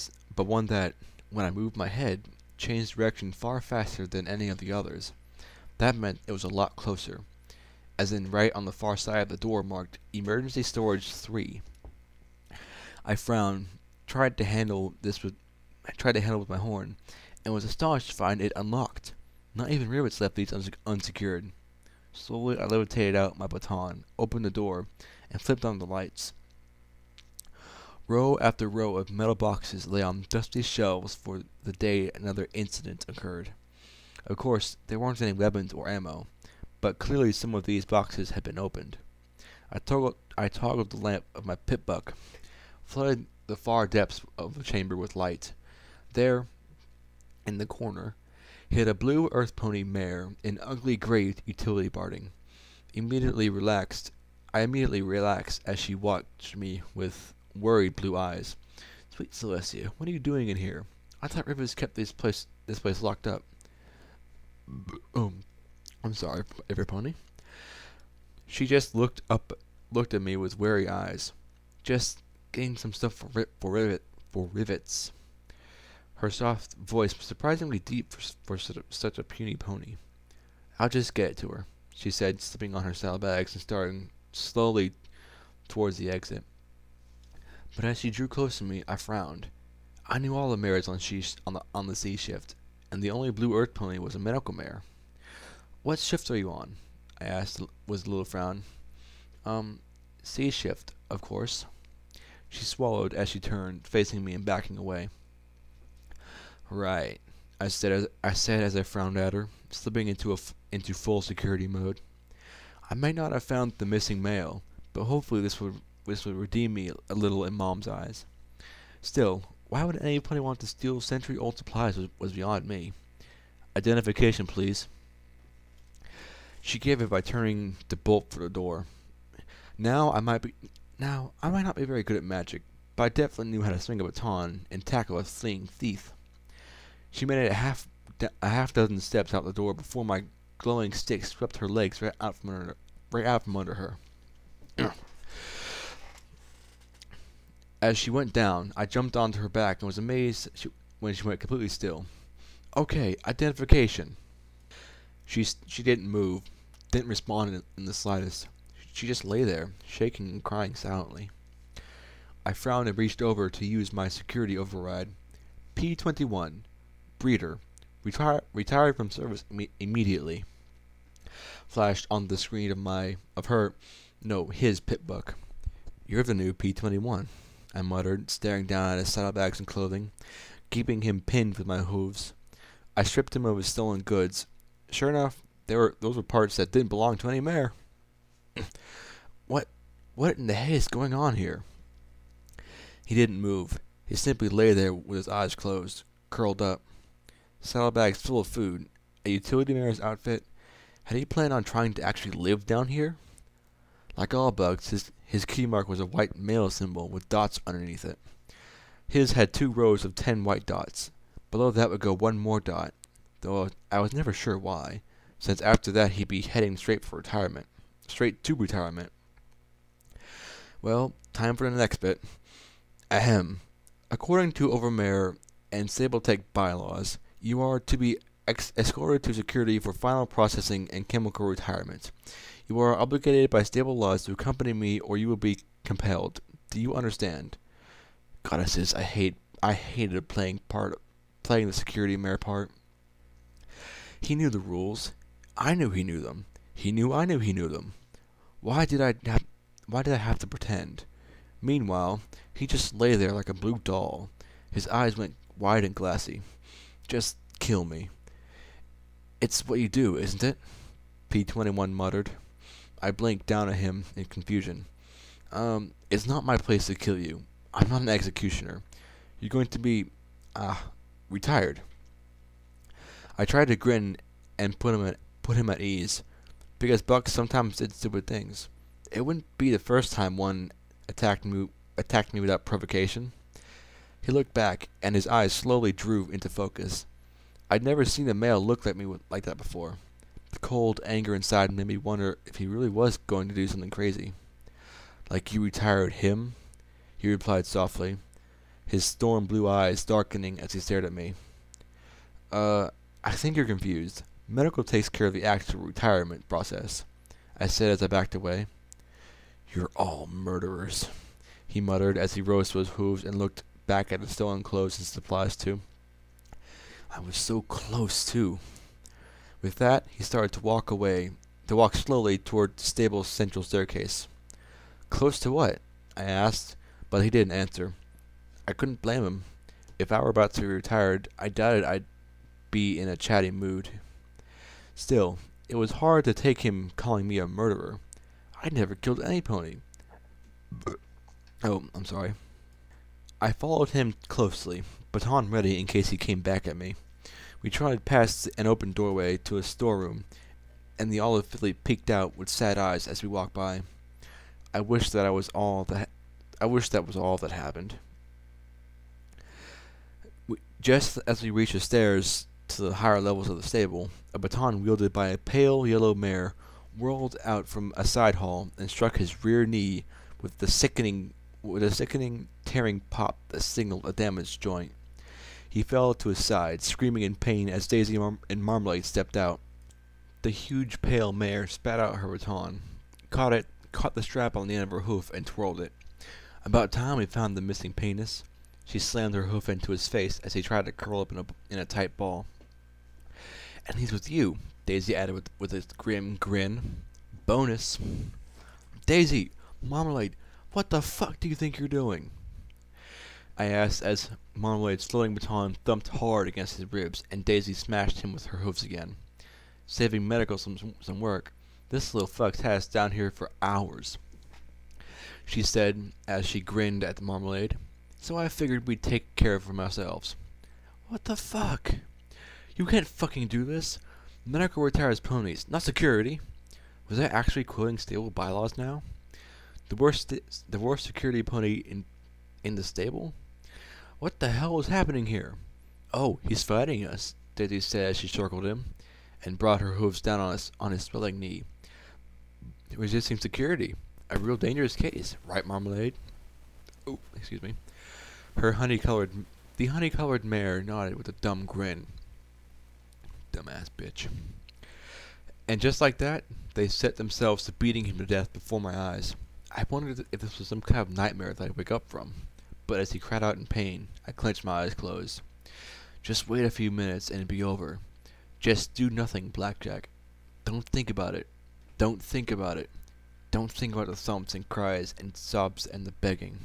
that, when I moved my head, changed direction far faster than any of the others. That meant it was a lot closer, as in right on the far side of the door marked Emergency Storage 3. I frowned, tried to handle with my horn, and was astonished to find it unlocked. Not even rivets left these unsecured. Slowly I levitated out my baton, opened the door, and flipped on the lights. Row after row of metal boxes lay on dusty shelves for the day another incident occurred. Of course, there weren't any weapons or ammo, but clearly some of these boxes had been opened. I toggled the lamp of my pit buck, flooded the far depths of the chamber with light. There, in the corner, hid a blue earth pony mare in ugly gray utility barding. I immediately relaxed as she watched me with worried blue eyes. Sweet Celestia, what are you doing in here? I thought Rivers kept this place locked up. I'm sorry, every pony. She just looked at me with wary eyes. Just getting some stuff for rivets. Her soft voice was surprisingly deep for such a puny pony. I'll just get it to her, she said, slipping on her saddlebags and starting slowly towards the exit. But as she drew close to me, I frowned. I knew all the mares on the C shift, and the only blue earth pony was a medical mare. What shift are you on? I asked with a little frown. C shift, of course. She swallowed as she turned, facing me and backing away. Right, I said as I frowned at her, slipping into full security mode. I might not have found the missing male, but hopefully this would redeem me a little in Mom's eyes. Still, why would anybody want to steal century-old supplies was beyond me. Identification, please. She gave it by turning the bolt for the door. Now I might not be very good at magic, but I definitely knew how to swing a baton and tackle a fleeing thief. She made it a half dozen steps out the door before my glowing stick swept her legs right out from under her. As she went down, I jumped onto her back and was amazed when she went completely still. Okay, identification. She didn't move, didn't respond in the slightest. She just lay there, shaking and crying silently. I frowned and reached over to use my security override. P-21, breeder, retired from service immediately. Flashed on the screen of his pit book. You're the new P-21, I muttered, staring down at his saddlebags and clothing, keeping him pinned with my hooves. I stripped him of his stolen goods. Sure enough, those were parts that didn't belong to any mare. What in the heck is going on here? He didn't move. He simply lay there with his eyes closed, curled up. Saddlebags full of food, a utility mare's outfit. Had he planned on trying to actually live down here? Like all bugs, his key mark was a white male symbol with dots underneath it. His had 2 rows of 10 white dots. Below that would go 1 more dot, though I was never sure why, since after that he'd be heading straight to retirement. Well, time for the next bit. Ahem. According to Overmare and Sabletech bylaws, you are to be escorted to security for final processing and chemical retirement. You are obligated by stable laws to accompany me, or you will be compelled. Do you understand? Goddesses, I hated playing the security mare part. He knew the rules. I knew he knew them. He knew I knew he knew them. Why did I have to pretend? Meanwhile, he just lay there like a blue doll. His eyes went wide and glassy. Just kill me. It's what you do, isn't it? P-21 muttered. I blinked down at him in confusion. It's not my place to kill you. I'm not an executioner. You're going to be, retired. I tried to grin and put him at ease, because bucks sometimes did stupid things. It wouldn't be the first time one attacked me without provocation. He looked back, and his eyes slowly drew into focus. I'd never seen a male look at me like that before. The cold anger inside made me wonder if he really was going to do something crazy. Like you retired him? He replied softly, his storm blue eyes darkening as he stared at me. I think you're confused. Medical takes care of the actual retirement process, I said as I backed away. You're all murderers, he muttered as he rose to his hooves and looked back at the stolen clothes and supplies too. I was so close too. With that, he started to walk slowly toward the stable's central staircase. Close to what? I asked, but he didn't answer. I couldn't blame him. If I were about to be retired, I doubted I'd be in a chatty mood. Still, it was hard to take him calling me a murderer. I'd never killed any pony. Oh, I'm sorry. I followed him closely, baton ready in case he came back at me. We trotted past an open doorway to a storeroom, and the olive filly peeked out with sad eyes as we walked by. I wish that was all that happened. Just as we reached the stairs to the higher levels of the stable, a baton wielded by a pale yellow mare whirled out from a side hall and struck his rear knee with a sickening tearing pop that signaled a damaged joint. He fell to his side, screaming in pain as Daisy and Marmalade stepped out. The huge pale mare spat out her baton, caught the strap on the end of her hoof, and twirled it. About time we found the missing penis. She slammed her hoof into his face as he tried to curl up in a tight ball. And he's with you, Daisy added with a grim grin. Bonus. Daisy! Marmalade! What the fuck do you think you're doing? I asked as Marmalade's floating baton thumped hard against his ribs and Daisy smashed him with her hoofs again. Saving medical some work. This little fuck's had us down here for hours, she said as she grinned at the Marmalade. So I figured we'd take care of him ourselves. What the fuck? You can't fucking do this. Medical retires ponies, not security. Was I actually quoting stable bylaws now? The worst security pony in the stable? What the hell is happening here? Oh, he's fighting us, Daisy said as she circled him. and brought her hooves down on his swelling knee. Resisting security. A real dangerous case, right, Marmalade? Oh, excuse me. The honey-colored mare nodded with a dumb grin. Dumbass bitch. And just like that, they set themselves to beating him to death before my eyes. I wondered if this was some kind of nightmare that I'd wake up from, but as he cried out in pain, I clenched my eyes closed. Just wait a few minutes and it'd be over. Just do nothing, Blackjack. Don't think about it. Don't think about it. Don't think about the thumps and cries and sobs and the begging.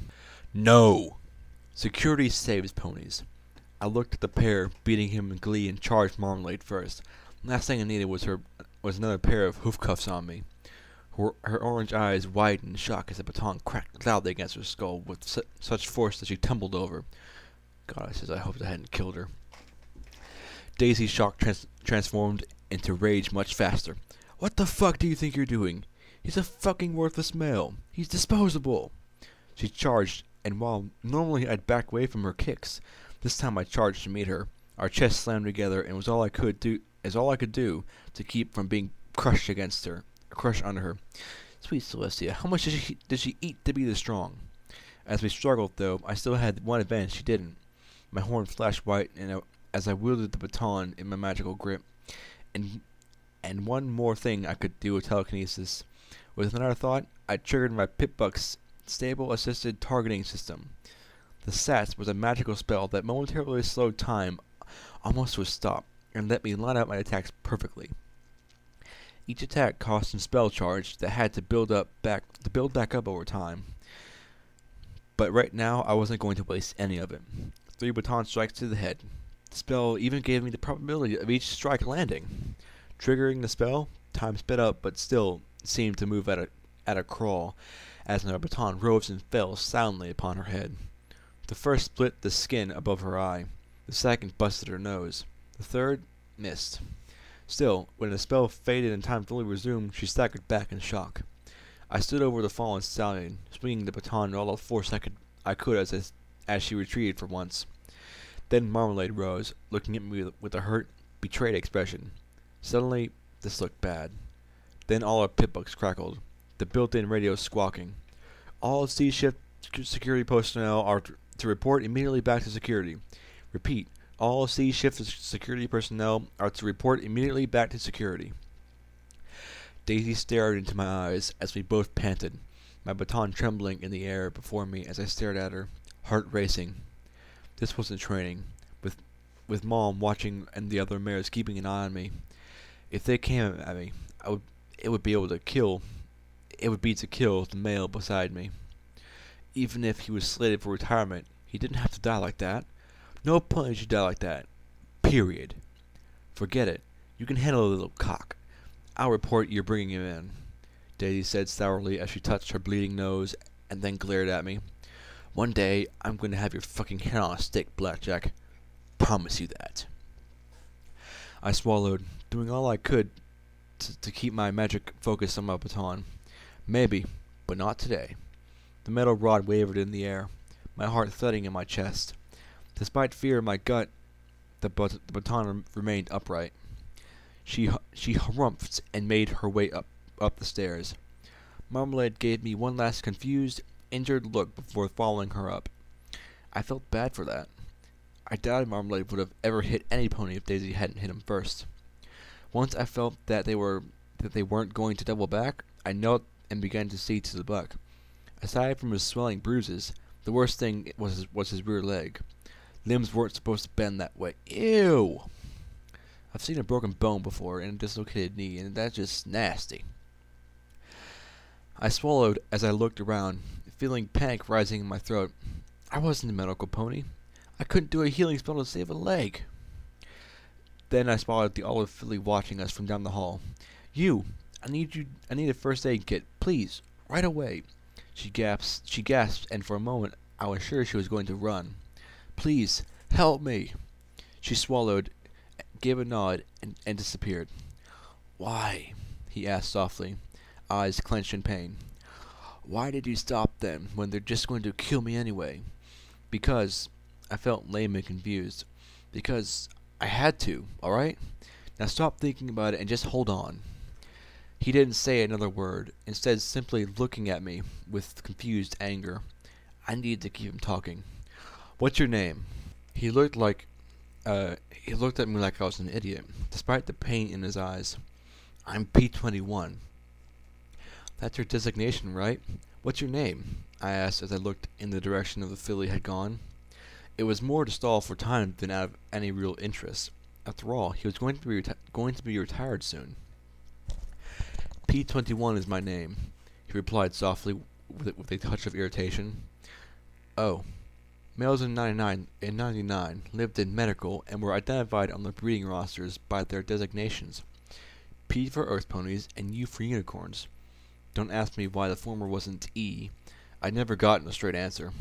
No! Security saves ponies. I looked at the pair beating him in glee and charged Marmalade first. Last thing I needed was another pair of hoof cuffs on me. Her orange eyes widened in shock as the baton cracked loudly against her skull with such force that she tumbled over. God, I hoped I hadn't killed her. Daisy's shock transformed into rage much faster. What the fuck do you think you're doing? He's a fucking worthless male. He's disposable. She charged, and while normally I'd back away from her kicks, this time I charged to meet her. Our chests slammed together, and was all I could do to keep from being crushed under her. Sweet Celestia, how much did she eat to be this strong? As we struggled, though, I still had one advantage she didn't. My horn flashed white, and as I wielded the baton in my magical grip, and one more thing I could do with telekinesis. With another thought, I triggered my Pip-Buck's stable-assisted targeting system. The SATS was a magical spell that momentarily slowed time almost to a stop, and let me line out my attacks perfectly. Each attack cost some spell charge that had to build back up over time. But right now, I wasn't going to waste any of it. 3 baton strikes to the head. The spell even gave me the probability of each strike landing. Triggering the spell, time sped up, but still seemed to move at a crawl, as my baton rose and fell soundly upon her head. The first split the skin above her eye. The second busted her nose. The third missed. Still, when the spell faded and time fully resumed, she staggered back in shock. I stood over the fallen stallion, swinging the baton all the force I could as she retreated for once. Then Marmalade rose, looking at me with a hurt, betrayed expression. Suddenly, this looked bad. Then all our Pip-Bucks crackled, the built-in radio squawking. All C-shift security personnel are to report immediately back to security. Repeat, all C-shift security personnel are to report immediately back to security. Daisy stared into my eyes as we both panted, my baton trembling in the air before me as I stared at her, heart racing. This wasn't training, with Mom watching and the other mares keeping an eye on me. If they came at me, it would be to kill the male beside me. Even if he was slated for retirement, he didn't have to die like that. No pony should die like that. Period. Forget it. You can handle a little cock. I'll report you're bringing him in, Daisy said sourly as she touched her bleeding nose and then glared at me. One day, I'm going to have your fucking head on a stick, Blackjack. Promise you that. I swallowed, doing all I could to keep my magic focused on my baton. Maybe, but not today. The metal rod wavered in the air, my heart thudding in my chest. Despite fear in my gut, the baton remained upright. She harumphed and made her way up the stairs. Marmalade gave me one last confused, injured look before following her up. I felt bad for that. I doubted Marmalade would have ever hit any pony if Daisy hadn't hit him first. Once I felt that they weren't going to double back, I knelt and began to see to the buck. Aside from his swelling bruises, the worst thing was his rear leg. Limbs weren't supposed to bend that way. Ew! I've seen a broken bone before and a dislocated knee, and that's just nasty. I swallowed as I looked around, feeling panic rising in my throat. I wasn't a medical pony. I couldn't do a healing spell to save a leg. Then I spotted the olive filly watching us from down the hall. You! I need a first aid kit, please, right away. She gasped, and for a moment I was sure she was going to run. Please, help me. She swallowed, gave a nod, and disappeared. Why? He asked softly, eyes clenched in pain. Why did you stop them when they're just going to kill me anyway? Because I felt lame and confused. Because I had to, alright? Now stop thinking about it and just hold on. He didn't say another word, instead simply looking at me with confused anger. I needed to keep him talking. What's your name? He looked at me like I was an idiot, despite the pain in his eyes. I'm P21. That's your designation, right? What's your name? I asked as I looked in the direction of the filly had gone. It was more to stall for time than out of any real interest. After all, he was going to be retired soon. P21 is my name, he replied softly with a touch of irritation. Oh. Males in 99 lived in medical and were identified on the breeding rosters by their designations. P for earth ponies and U for unicorns. Don't ask me why the former wasn't E. I'd never gotten a straight answer.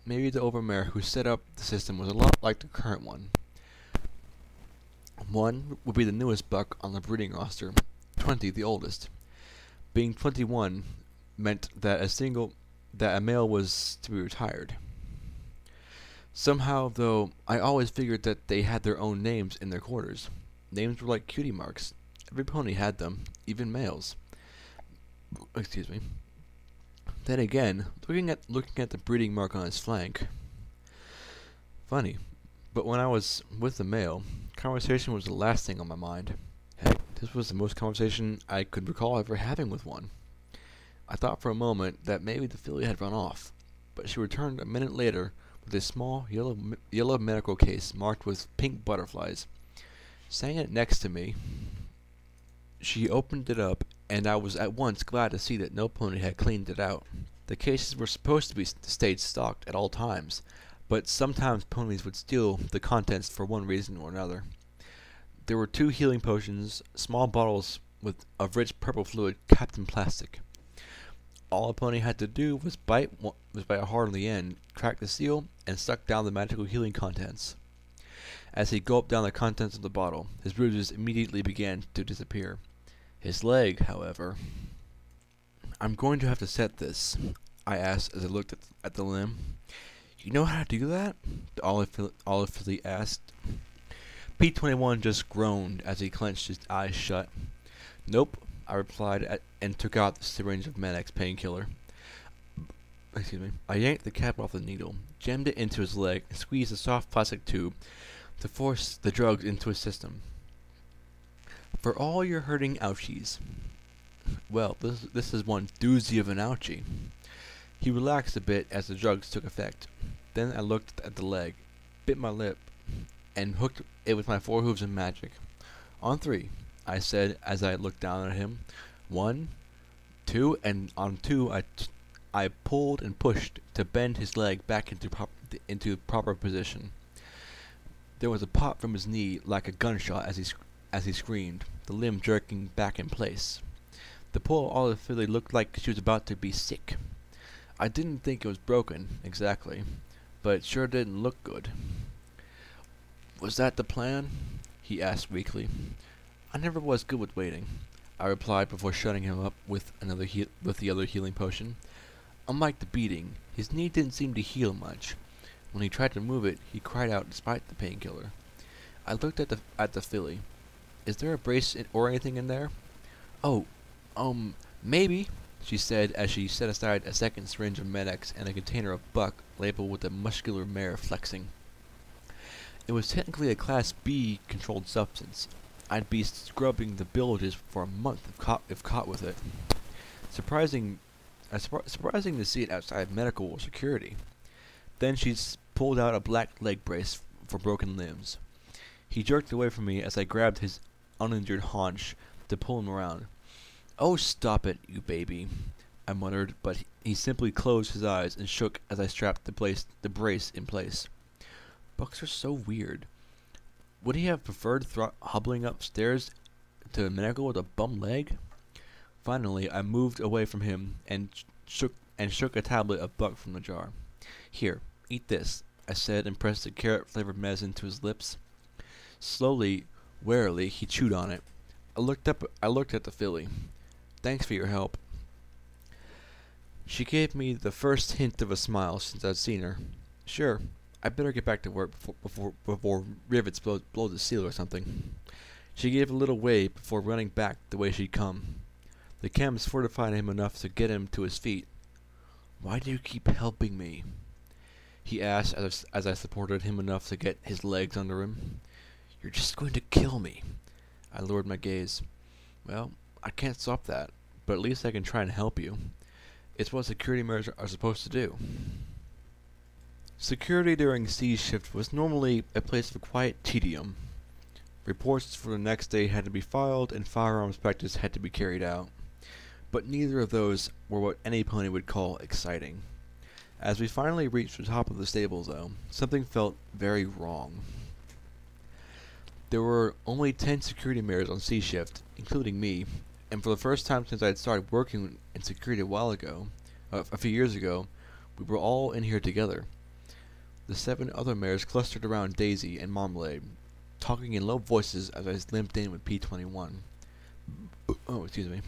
Maybe the overmare who set up the system was a lot like the current one. 1 would be the newest buck on the breeding roster, 20 the oldest. Being 21 meant that a male was to be retired. Somehow, though, I always figured that they had their own names in their quarters. Names were like cutie marks. Every pony had them, even males. Excuse me. Then again, looking at the breeding mark on his flank. Funny, but when I was with the male, conversation was the last thing on my mind. Heck, this was the most conversation I could recall ever having with one. I thought for a moment that maybe the filly had run off, but she returned a minute later with a small yellow medical case marked with pink butterflies. Setting it next to me, she opened it up, and I was at once glad to see that no pony had cleaned it out. The cases were supposed to be stayed stocked at all times, but sometimes ponies would steal the contents for one reason or another. There were 2 healing potions, small bottles of rich purple fluid capped in plastic. All a pony had to do was bite hard on the end, crack the seal, and suck down the magical healing contents. As he gulped down the contents of the bottle, his bruises immediately began to disappear. His leg, however... I'm going to have to set this, I asked as I looked at the limb. You know how to do that? The olive filly asked. P21 just groaned as he clenched his eyes shut. Nope, I replied and took out the syringe of Manax painkiller. Excuse me. I yanked the cap off the needle, jammed it into his leg, and squeezed the soft plastic tube to force the drugs into his system. For all your hurting ouchies. Well, this is one doozy of an ouchie. He relaxed a bit as the drugs took effect. Then I looked at the leg, bit my lip, and hooked it with my 4 hooves of magic. On 3, I said as I looked down at him. 1, 2, and on 2 I pulled and pushed to bend his leg back into proper position. There was a pop from his knee like a gunshot as he screamed, the limb jerking back in place. The poor olive filly looked like she was about to be sick. I didn't think it was broken, exactly, but it sure didn't look good. Was that the plan? He asked weakly. I never was good with waiting, I replied before shutting him up with the other healing potion. Unlike the beating, his knee didn't seem to heal much. When he tried to move it, he cried out despite the painkiller. I looked at the filly. Is there a brace or anything in there? Oh, maybe, she said as she set aside a second syringe of Medex and a container of buck labeled with a muscular mare flexing. It was technically a Class B controlled substance. I'd be scrubbing the billages for a month if caught with it. Surprising to see it outside medical or security. Then she pulled out a black leg brace for broken limbs. He jerked away from me as I grabbed his uninjured haunch to pull him around. Oh, stop it, you baby, I muttered, but he simply closed his eyes and shook as I strapped the brace in place. Bucks are so weird. Would he have preferred hobbling upstairs to medical with a bum leg? Finally, I moved away from him and shook a tablet of buck from the jar. Here, eat this, I said and pressed the carrot-flavored medicine to his lips. Slowly, warily, he chewed on it. I looked at the filly. Thanks for your help. She gave me the first hint of a smile since I'd seen her. Sure, I'd better get back to work before rivets blow the seal or something. She gave a little wave before running back the way she'd come. The chems fortified him enough to get him to his feet. "Why do you keep helping me?" he asked as I supported him enough to get his legs under him. "You're just going to kill me." I lowered my gaze. "Well, I can't stop that, but at least I can try and help you. It's what security mares are supposed to do." Security during siege shift was normally a place of quiet tedium. Reports for the next day had to be filed and firearms practice had to be carried out. But neither of those were what any pony would call exciting. As we finally reached the top of the stable, though, something felt very wrong. There were only 10 security mares on C shift, including me, and for the first time since I had started working in security a few years ago, we were all in here together. The 7 other mares clustered around Daisy and Marmalade, talking in low voices as I limped in with P21. Oh, excuse me.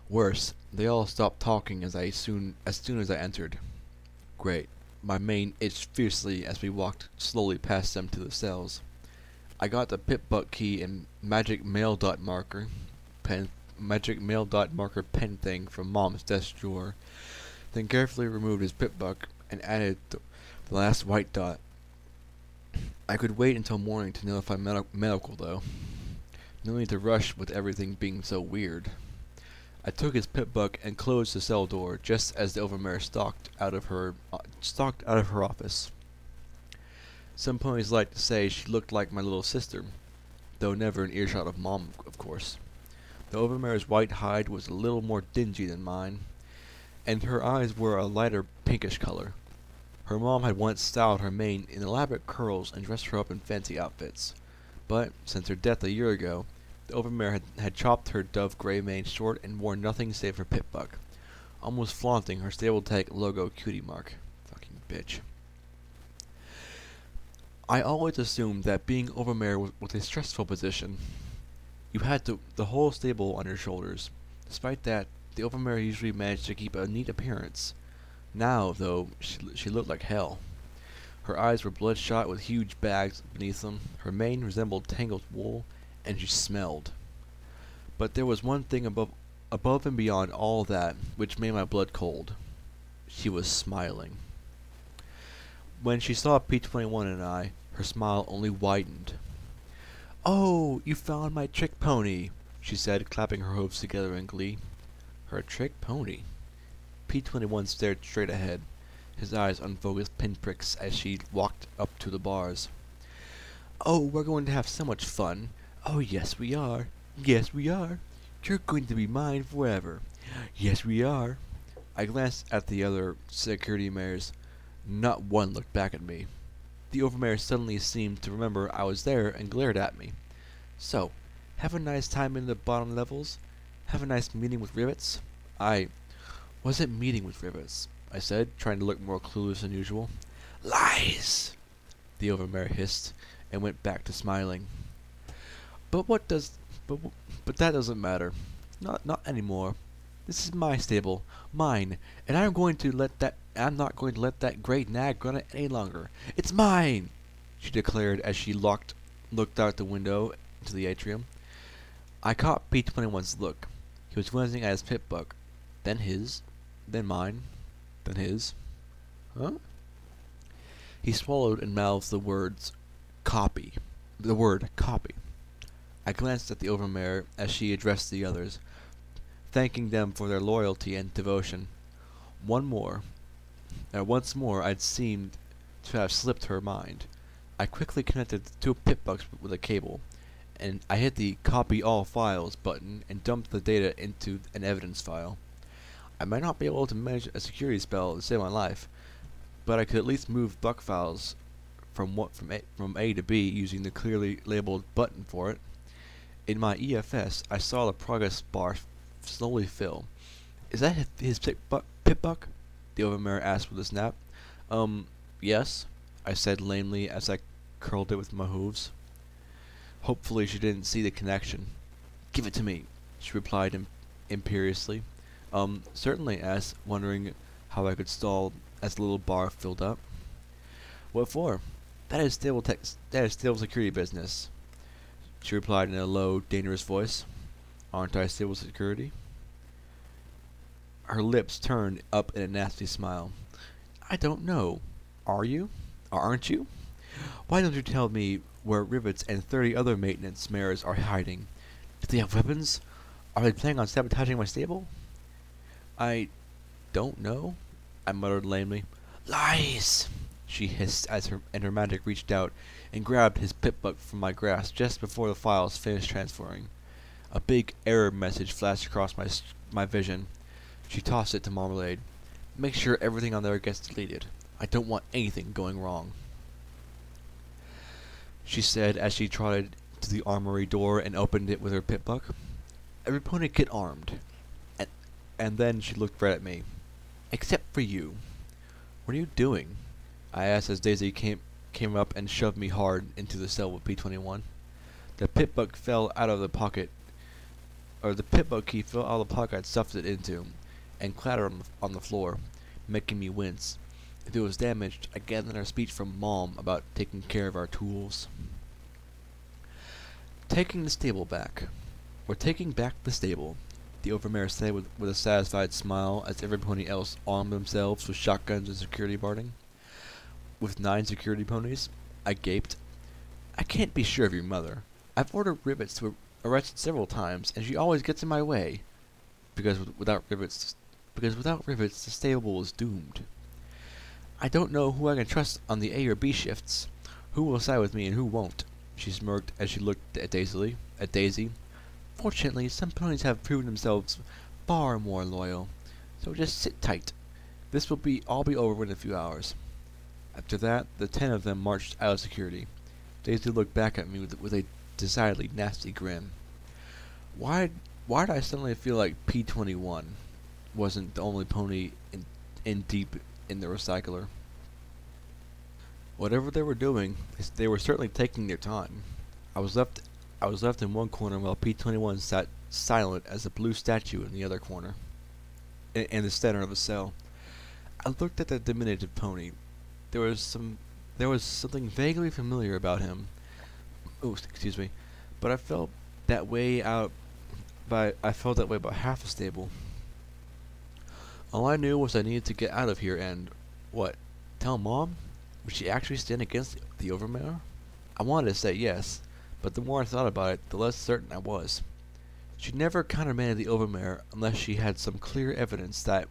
Worse, they all stopped talking as soon as I entered. Great. My mane itched fiercely as we walked slowly past them to the cells. I got the pip-buck key and magic mail dot marker pen thing from Mom's desk drawer, then carefully removed his pip-buck and added the last white dot. I could wait until morning to notify medical, though. No need to rush with everything being so weird. I took his pip-buck and closed the cell door just as the overmare stalked out of her office. Some ponies like to say she looked like my little sister, though never in earshot of Mom, of course. The overmare's white hide was a little more dingy than mine, and her eyes were a lighter pinkish color. Her mom had once styled her mane in elaborate curls and dressed her up in fancy outfits, but since her death a year ago, the overmare had chopped her dove gray mane short and wore nothing save her pip-buck, almost flaunting her stable tag logo cutie mark. Fucking bitch. I always assumed that being overmare was a stressful position. You had the whole stable on your shoulders. Despite that, the overmare usually managed to keep a neat appearance. Now, though, she looked like hell. Her eyes were bloodshot with huge bags beneath them, her mane resembled tangled wool, and she smelled. But there was one thing above and beyond all that which made my blood cold. She was smiling. When she saw P21 and I, her smile only widened. "Oh, you found my trick pony," she said, clapping her hooves together in glee. Her trick pony? P21 stared straight ahead, his eyes unfocused pinpricks as she walked up to the bars. "Oh, we're going to have so much fun. Oh, yes we are. Yes we are. You're going to be mine forever. Yes we are." I glanced at the other security mares. Not one looked back at me. The overmare suddenly seemed to remember I was there and glared at me. "So, have a nice time in the bottom levels? Have a nice meeting with Rivets?" "I wasn't meeting with Rivets," I said, trying to look more clueless than usual. "Lies!" the overmare hissed, and went back to smiling. But that doesn't matter. Not anymore. This is my stable, mine, and I'm not going to let that great nag run it any longer. It's mine, she declared as she looked out the window into the atrium. I caught P21's look. He was glancing at his pip-buck, then his, then mine, then his. Huh? He swallowed and mouthed the word copy. I glanced at the overmare as she addressed the others, thanking them for their loyalty and devotion. Once more I'd seemed to have slipped her mind. I quickly connected the 2 pip-bucks with a cable, and I hit the Copy All Files button and dumped the data into an evidence file. I might not be able to manage a security spell to save my life, but I could at least move buck files from A to B using the clearly labeled button for it. In my EFS, I saw the progress bar slowly fill. "Is that his pip-buck?" the overmare asked with a snap. Yes," I said lamely as I curled it with my hooves. Hopefully she didn't see the connection. "Give it to me," she replied imperiously. Certainly," I asked, wondering how I could stall as the little bar filled up. "What for?" That is stable security business." she replied in a low, dangerous voice. Aren't I stable security? Her lips turned up in a nasty smile. I don't know. Are you? Or aren't you? Why don't you tell me where Rivets and 30 other maintenance mares are hiding? Do they have weapons? Are they planning on sabotaging my stable? I don't know, I muttered lamely. Lies! She hissed as her magic reached out and grabbed his pip book from my grasp just before the files finished transferring. A big error message flashed across my vision. She tossed it to Marmalade. Make sure everything on there gets deleted. I don't want anything going wrong, she said as she trotted to the armory door and opened it with her pip book. Every pony get armed. And then she looked right at me. Except for you. What are you doing? I asked as Daisy came up and shoved me hard into the cell with P-21. The pip book fell out of the pocket, or the pip book key fell out of the pocket I'd stuffed it into, and clattered on the floor, making me wince. If it was damaged, I gathered our speech from Mom about taking care of our tools. Taking the stable back. We're taking back the stable, the overmare said with a satisfied smile as every pony else armed themselves with shotguns and security barding. With 9 security ponies, I gaped. I can't be sure of your mother. I've ordered Rivets to arrest several times, and she always gets in my way. Because without Rivets, the stable is doomed. I don't know who I can trust on the A or B shifts. Who will side with me and who won't? She smirked as she looked at Daisy. Fortunately, some ponies have proven themselves far more loyal. So just sit tight. This will all be over in a few hours. After that, the 10 of them marched out of security. Daisy looked back at me with a decidedly nasty grin. Why did I suddenly feel like P-21 wasn't the only pony in deep in the recycler? Whatever they were doing, they were certainly taking their time. I was left in one corner while P-21 sat silent as a blue statue in the other corner, in the center of the cell. I looked at the diminutive pony. There was something vaguely familiar about him. Oh, excuse me. But I felt that way about half the stable. All I knew was I needed to get out of here and, tell Mom? Would she actually stand against the Overmare? I wanted to say yes, but the more I thought about it, the less certain I was. She never countermanded the Overmare unless she had some clear evidence that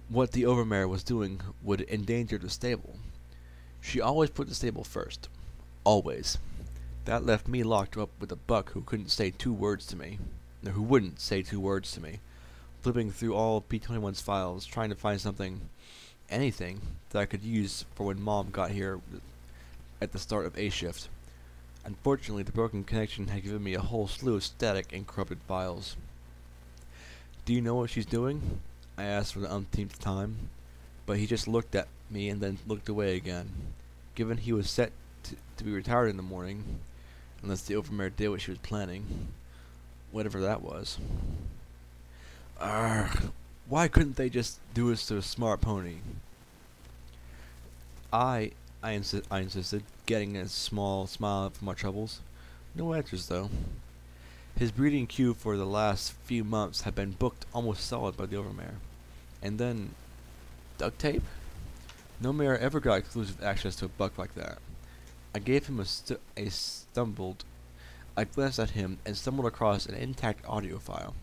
what the Overmare was doing would endanger the stable. She always put the stable first. Always. That left me locked up with a buck who wouldn't say 2 words to me. Flipping through all P-21's files, trying to find anything that I could use for when Mom got here at the start of A shift. Unfortunately, the broken connection had given me a whole slew of static and corrupted files. Do you know what she's doing? I asked for the umpteenth time, but he just looked at me and then looked away again. Given he was set to be retired in the morning, unless the Overmare did what she was planning, whatever that was. Why couldn't they just do this to a smart pony? I insisted, getting a small smile from my troubles. No answers, though. His breeding queue for the last few months had been booked almost solid by the Overmare. And then, duct tape? No mare ever got exclusive access to a buck like that. I gave him I glanced at him and stumbled across an intact audio file.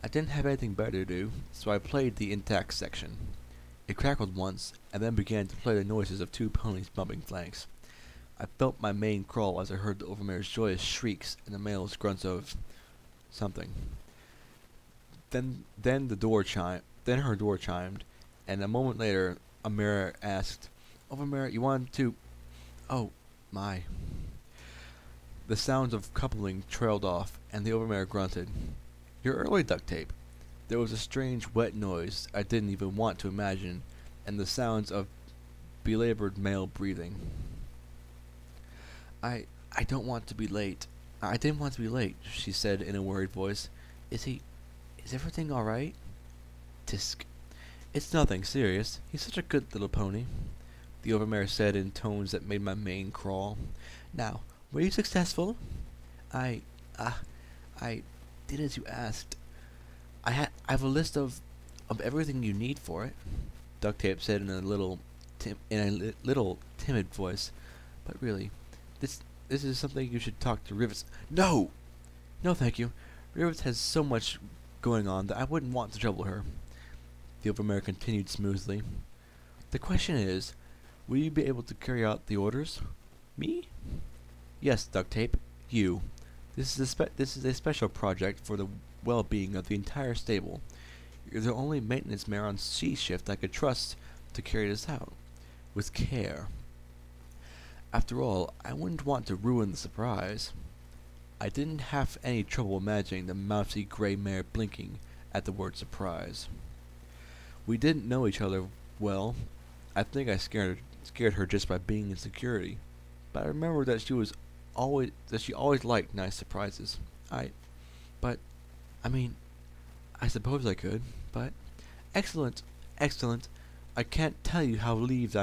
I didn't have anything better to do, so I played the intact section. It crackled once, and then began to play the noises of 2 ponies bumping flanks. I felt my mane crawl as I heard the Overmare's joyous shrieks and the male's grunts of something. Then her door chimed, and a moment later a mare asked, Overmare, you wanted to... Oh, my. The sounds of coupling trailed off, and the Overmare grunted. You're early, duct tape. There was a strange wet noise I didn't even want to imagine, and the sounds of belabored male breathing. I don't want to be late. I didn't want to be late, she said in a worried voice. Is everything alright? Tisk. It's nothing serious. He's such a good little pony, the Overmare said in tones that made my mane crawl. Now, Were you successful? I, uh, I did as you asked. I have a list of everything you need for it. Duct Tape said in a little timid voice. But really, this is something you should talk to Rivets. No, no, thank you. Rivets has so much going on that I wouldn't want to trouble her. The Overmare continued smoothly. The question is, will you be able to carry out the orders? Me? Yes, Duct Tape. You. This is a special project for the well-being of the entire stable. You're the only maintenance mare on C shift I could trust to carry this out. With care. After all, I wouldn't want to ruin the surprise. I didn't have any trouble imagining the mousy gray mare blinking at the word surprise. We didn't know each other well. I think I scared her just by being in security. But I remember that she always liked nice surprises. I suppose I could, but excellent. I can't tell you how relieved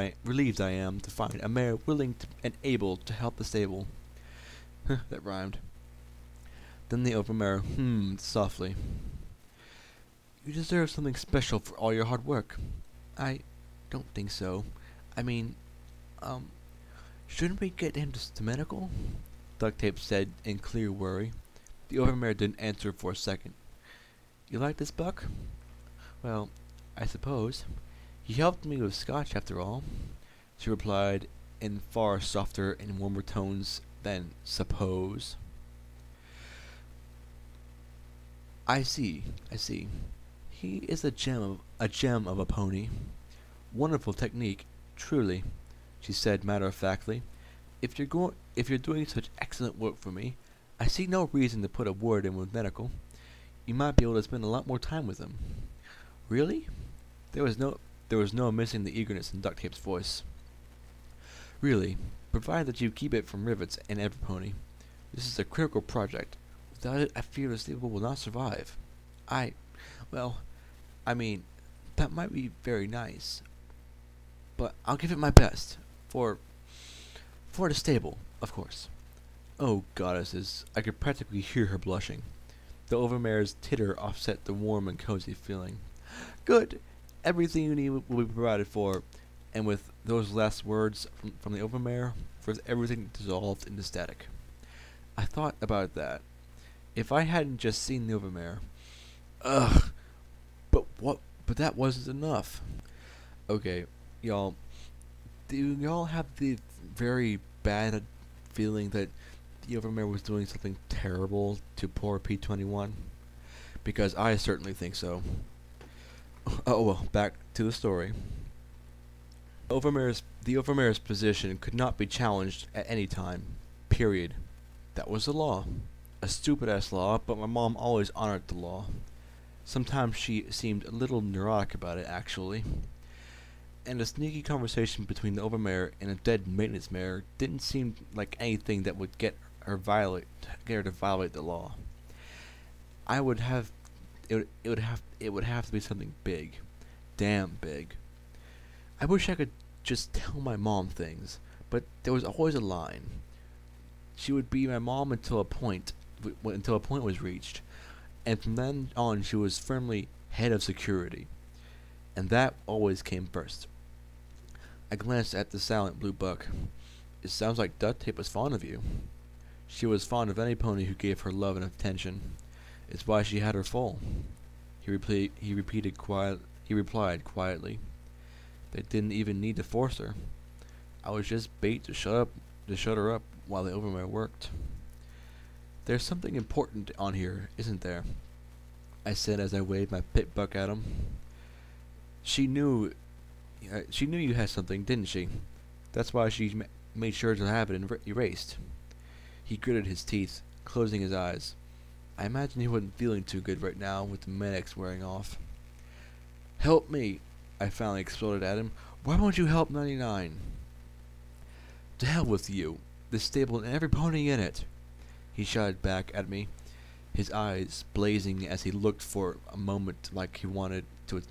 I am to find a mare willing and able to help the stable. That rhymed. Then the Overmare hummed softly. You deserve something special for all your hard work. I don't think so. Shouldn't we get him to medical? Duct Tape said in clear worry. The Overmare didn't answer for a second. You like this buck? Well, I suppose. He helped me with Scotch after all, she replied in far softer and warmer tones than suppose. I see. He is a gem of a pony. Wonderful technique, truly, she said matter-of-factly. If you're doing such excellent work for me, I see no reason to put a word in with medical. You might be able to spend a lot more time with him. Really? There was no missing the eagerness in Duct Tape's voice. Really, provided that you keep it from Rivets and Everpony. This is a critical project. Without it, I fear the stable will not survive. That might be very nice. But I'll give it my best. For the stable, of course. Oh, goddesses, I could practically hear her blushing. The Overmare's titter offset the warm and cozy feeling. Good! Everything you need will be provided for. And with those last words from the Overmare, everything dissolved into static. I thought about that. If I hadn't just seen the Overmare. Ugh! But that wasn't enough. Okay, y'all. Do y'all have the very bad feeling that the Overmare was doing something terrible to poor P21? Because I certainly think so. Oh well, back to the story. The Overmare's position could not be challenged at any time. Period. That was the law. A stupid-ass law, but my mom always honored the law. Sometimes she seemed a little neurotic about it, actually. And a sneaky conversation between the Overmare and a dead maintenance mare didn't seem like anything that would get her to violate the law. It would have to be something big. Damn big. I wish I could just tell my mom things, but there was always a line. She would be my mom until a point was reached, and from then on she was firmly head of security, and that always came first. I glanced at the silent blue buck. It sounds like Duct Tape was fond of you. She was fond of any pony who gave her love and attention. It's why she had her full. He replied quietly. They didn't even need to force her. I was just bait to shut her up while the Overmare worked. There's something important on here, isn't there? I said as I waved my pit buck at him. She knew you had something, didn't she? That's why she made sure to have it erased. He gritted his teeth, closing his eyes. I imagine he wasn't feeling too good right now with the medics wearing off. Help me! I finally exploded at him. Why won't you help 99? To hell with you, this stable and every pony in it! He shouted back at me, his eyes blazing as he looked for a moment like he wanted to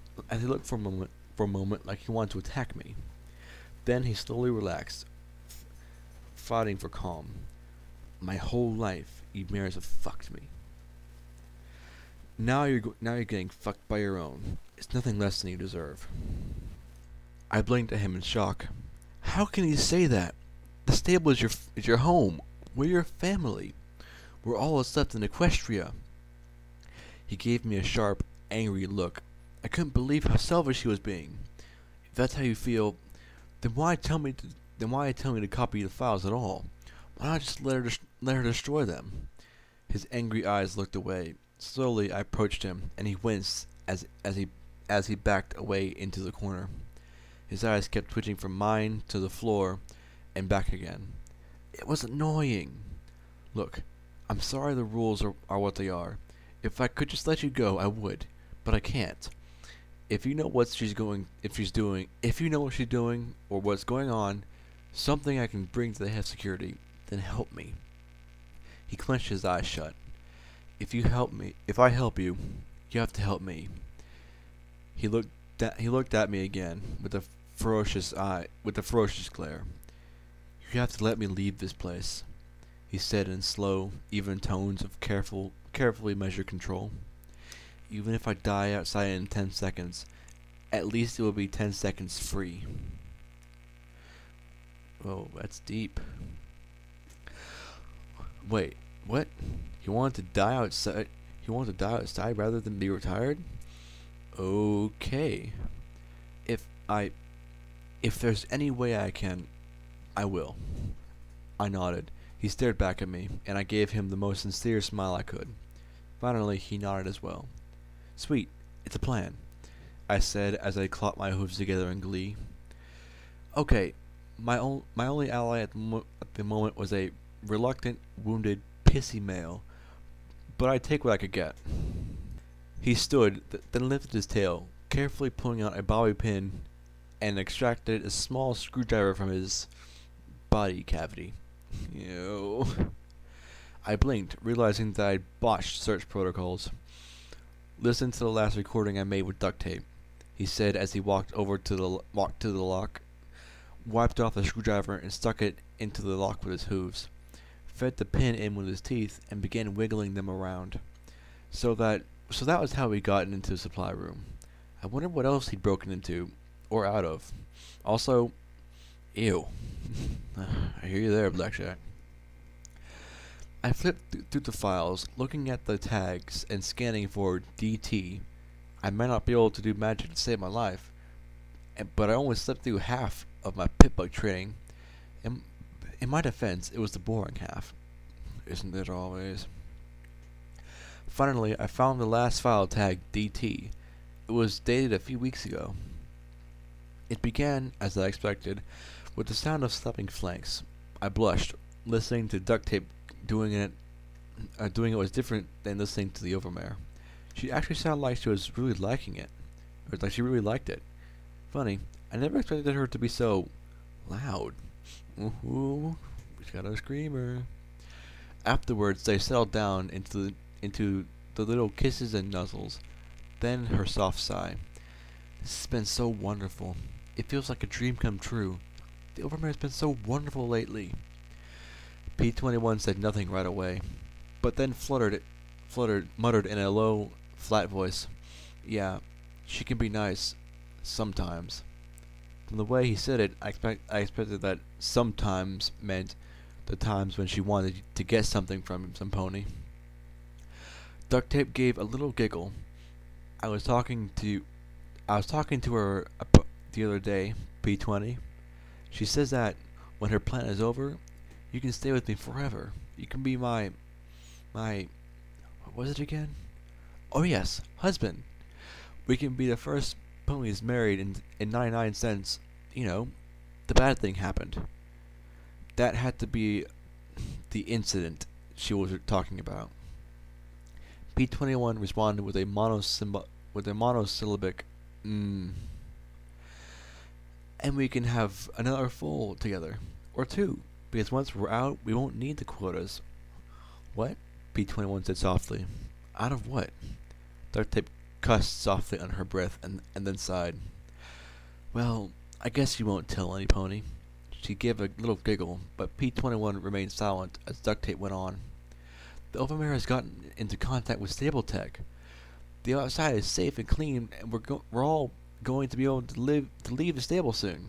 attack me. Then he slowly relaxed, fighting for calm. My whole life, you mares have fucked me. Now you're getting fucked by your own. It's nothing less than you deserve. I blinked at him in shock. How can you say that? The stable is your home. We're your family. We're all that's left in Equestria. He gave me a sharp, angry look. I couldn't believe how selfish he was being. If that's how you feel, then why tell me to copy the files at all? Why not just let her destroy them? His angry eyes looked away. Slowly, I approached him, and he winced as he backed away into the corner. His eyes kept twitching from mine to the floor and back again. It was annoying. Look, I'm sorry the rules are what they are. If I could just let you go, I would, but I can't. If you know what she's doing, or what's going on, something I can bring to the head of security, then help me. He clenched his eyes shut. If I help you, you have to help me. He looked at me again with a ferocious glare. You have to let me leave this place, he said in slow, even tones of carefully measured control. Even if I die outside in 10 seconds, at least it will be 10 seconds free. Oh, that's deep. Wait, what? You wanted to die outside? You wanted to die outside rather than be retired? Okay. If there's any way I can, I will. I nodded. He stared back at me, and I gave him the most sincere smile I could. Finally, he nodded as well. Sweet, it's a plan, I said as I clapped my hooves together in glee. Okay, my only ally at the moment was a reluctant, wounded, pissy male, but I'd take what I could get. He stood, then lifted his tail, carefully pulling out a bobby pin and extracted a small screwdriver from his body cavity. Ew. I blinked, realizing that I'd botched search protocols. Listen to the last recording I made with duct tape, he said as he walked to the lock, wiped off the screwdriver and stuck it into the lock with his hooves, fed the pin in with his teeth and began wiggling them around. So that was how he got into the supply room. I wonder what else he'd broken into, or out of. Also, ew. I hear you there, Blackjack. I flipped through the files, looking at the tags and scanning for DT. I might not be able to do magic to save my life, but I only slept through half of my pitbug training. In my defense, it was the boring half. Isn't it always? Finally, I found the last file tagged DT. It was dated a few weeks ago. It began, as I expected, with the sound of slapping flanks. I blushed, listening to duct tape. Doing it was different than listening to the overmare. She actually sounded like she was really liking it, or like she really liked it. Funny, I never expected her to be so loud. Ooh, we got a screamer. Afterwards, they settled down into the little kisses and nuzzles. Then her soft sigh. This has been so wonderful. It feels like a dream come true. The overmare has been so wonderful lately. P-21 said nothing right away, but then muttered in a low, flat voice, "Yeah, she can be nice, sometimes." From the way he said it, I expected that sometimes meant the times when she wanted to get something from some pony. Duct Tape gave a little giggle. I was talking to her the other day, P-20. She says that when her plan is over, you can stay with me forever. You can be my what was it again? Oh yes, husband. We can be the first ponies married in 99 cents. You know, the bad thing happened. That had to be the incident she was talking about. P-21 responded with a monosyllabic And we can have another full together, or two, because once we're out, we won't need the quotas. What? P-21 said softly. Out of what? Duct Tape cussed softly under her breath and then sighed. Well, I guess you won't tell any pony. She gave a little giggle, but P-21 remained silent as duct tape went on. The Overmare has gotten into contact with stable tech. The outside is safe and clean, and we're all going to be able to leave the stable soon.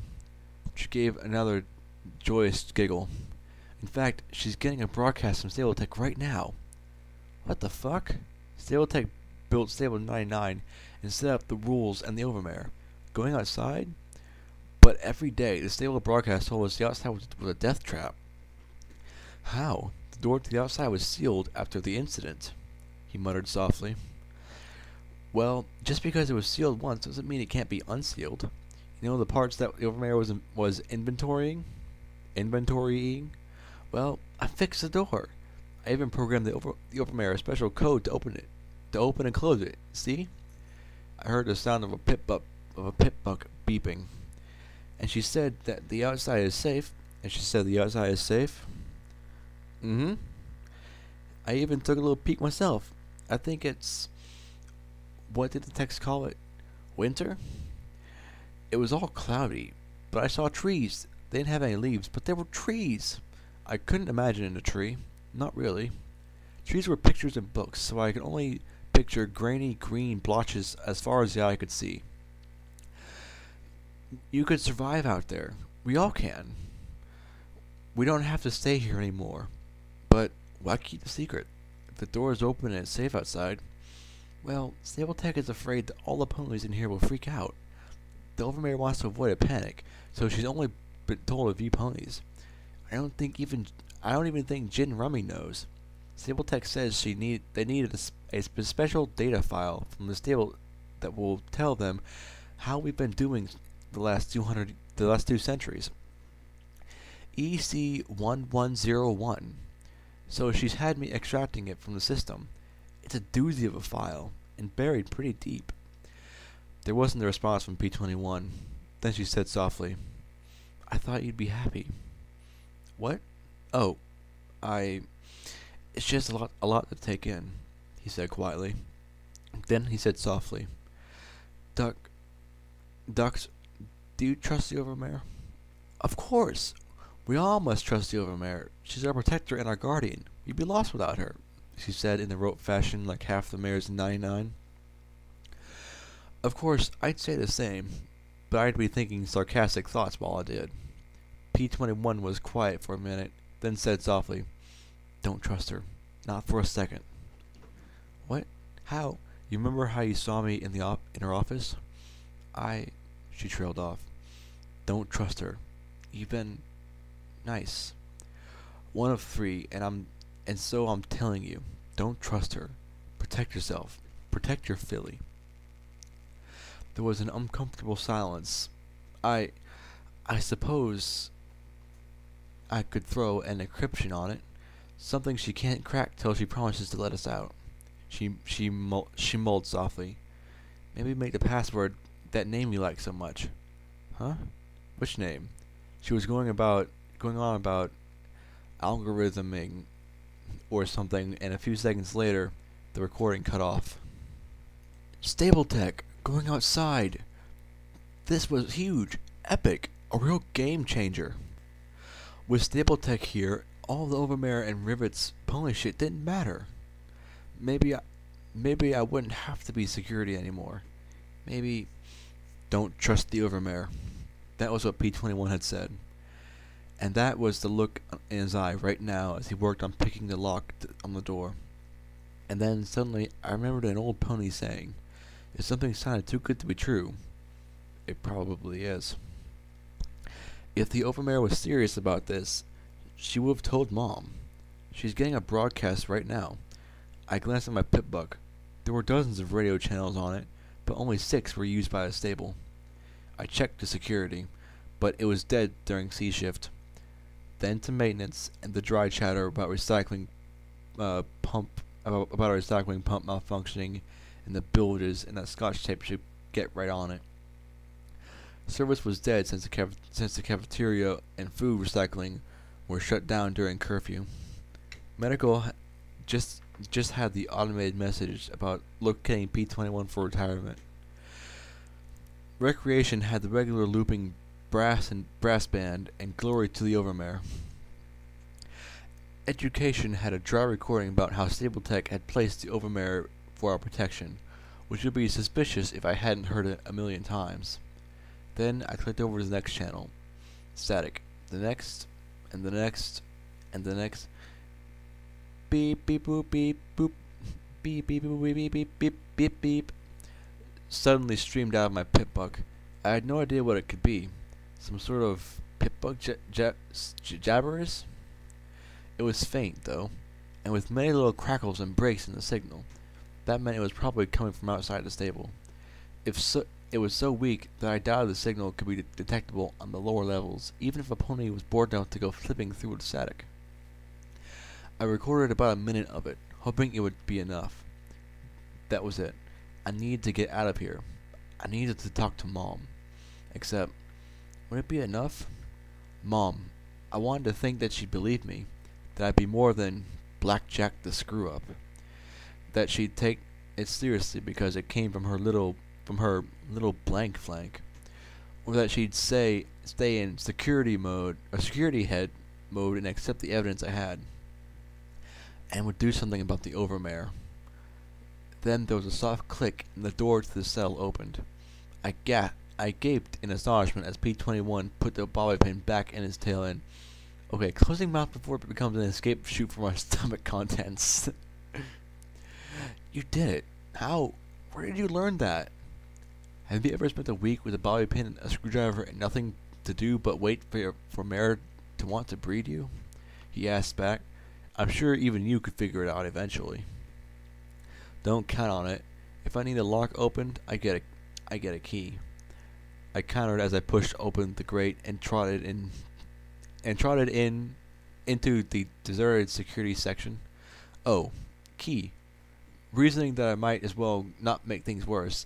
She gave another joyous giggle. In fact, she's getting a broadcast from stable tech right now. What the fuck? Stable tech built Stable 99 and set up the rules and the Overmare. Going outside? But every day, the stable broadcast told us the outside was a death trap. How? The door to the outside was sealed after the incident, he muttered softly. Well, just because it was sealed once doesn't mean it can't be unsealed. You know the parts that the Overmare was inventorying? Well, I fixed the door. I even programmed the Overmare a special code to open and close it. See? I heard the sound of a pip buck beeping. And she said that the outside is safe. Mm-hmm. I even took a little peek myself. I think it's... What did the text call it? Winter? It was all cloudy, but I saw trees. They didn't have any leaves, but there were trees. I couldn't imagine a tree. Not really. Trees were pictures in books, so I could only picture grainy green blotches as far as the eye could see. You could survive out there. We all can. We don't have to stay here anymore. But why keep the secret? If the door is open and it's safe outside, well, Stable Tech is afraid that all the ponies in here will freak out. The Overmare wants to avoid a panic, so she's only been told a few ponies. I don't even think Jin Rummy knows. Stable Tech says they needed a special data file from the stable that will tell them how we've been doing the last 2 centuries. EC1101. So she's had me extracting it from the system. It's a doozy of a file, and buried pretty deep. There wasn't a response from P-21. Then she said softly, I thought you'd be happy. What? Oh, it's just a lot to take in, he said quietly. Then he said softly, Dux, do you trust the Overmare? Of course. We all must trust the Overmare. She's our protector and our guardian. We'd be lost without her, she said in the rote fashion like half the mares in 99. Of course, I'd say the same, but I'd be thinking sarcastic thoughts while I did. P-21 was quiet for a minute, then said softly, Don't trust her. Not for a second. What? How? You remember how you saw me in her office? She trailed off. Don't trust her. You've been nice. One of 3, and so I'm telling you, don't trust her. Protect yourself. Protect your filly. There was an uncomfortable silence. I suppose I could throw an encryption on it. Something she can't crack till she promises to let us out. She mulled softly. Maybe make the password that name you like so much. Huh? Which name? She was going on about algorithming or something, and a few seconds later, the recording cut off. Stable Tech, going outside. This was huge, epic, a real game changer. With Stable Tech here, all the Overmare and Rivet's pony shit didn't matter. Maybe I wouldn't have to be security anymore. Maybe don't trust the Overmare. That was what P-21 had said. And that was the look in his eye right now as he worked on picking the lock on the door. And then suddenly I remembered an old pony saying, if something sounded too good to be true, it probably is. If the Overmare was serious about this, she would have told Mom. She's getting a broadcast right now. I glanced at my pip book. There were dozens of radio channels on it, but only 6 were used by the stable. I checked the security, but it was dead during C shift. Then to maintenance and the dry chatter about a recycling pump malfunctioning and the bilges and that Scotch tape should get right on it. Service was dead since the cafeteria and food recycling were shut down during curfew. Medical just had the automated message about locating P-21 for retirement. Recreation had the regular looping brass band, and glory to the Overmare. Education had a dry recording about how Stapletech had placed the Overmare for our protection, which would be suspicious if I hadn't heard it a million times. Then I clicked over to the next channel. Static. The next, and the next, and the next. Beep beep boop beep boop. Beep beep boop beep beep beep beep beep beep. Suddenly streamed out of my pip-bug. I had no idea what it could be. Some sort of pip-bug jabbers? It was faint, though, and with many little crackles and breaks in the signal. That meant it was probably coming from outside the stable. It was so weak that I doubted the signal could be detectable on the lower levels, even if a pony was bored enough to go flipping through the static. I recorded about a minute of it, hoping it would be enough. That was it. I needed to get out of here. I needed to talk to Mom. Except, would it be enough? Mom, I wanted to think that she'd believe me, that I'd be more than Blackjack the screw-up, that she'd take it seriously because it came from her little blank flank, or that she'd stay in security head mode and accept the evidence I had, and would do something about the Overmare. Then there was a soft click and the door to the cell opened. I gaped in astonishment as P-21 put the bobby pin back in his tail end. Okay, closing mouth before it becomes an escape chute from our stomach contents. You did it. How? Where did you learn that? Have you ever spent a week with a bobby pin, a screwdriver, and nothing to do but wait for Mare to want to breed you? He asked back. I'm sure even you could figure it out eventually. Don't count on it. If I need a lock opened, I get a key. I countered as I pushed open the grate and trotted into the deserted security section. Oh, key. Reasoning that I might as well not make things worse,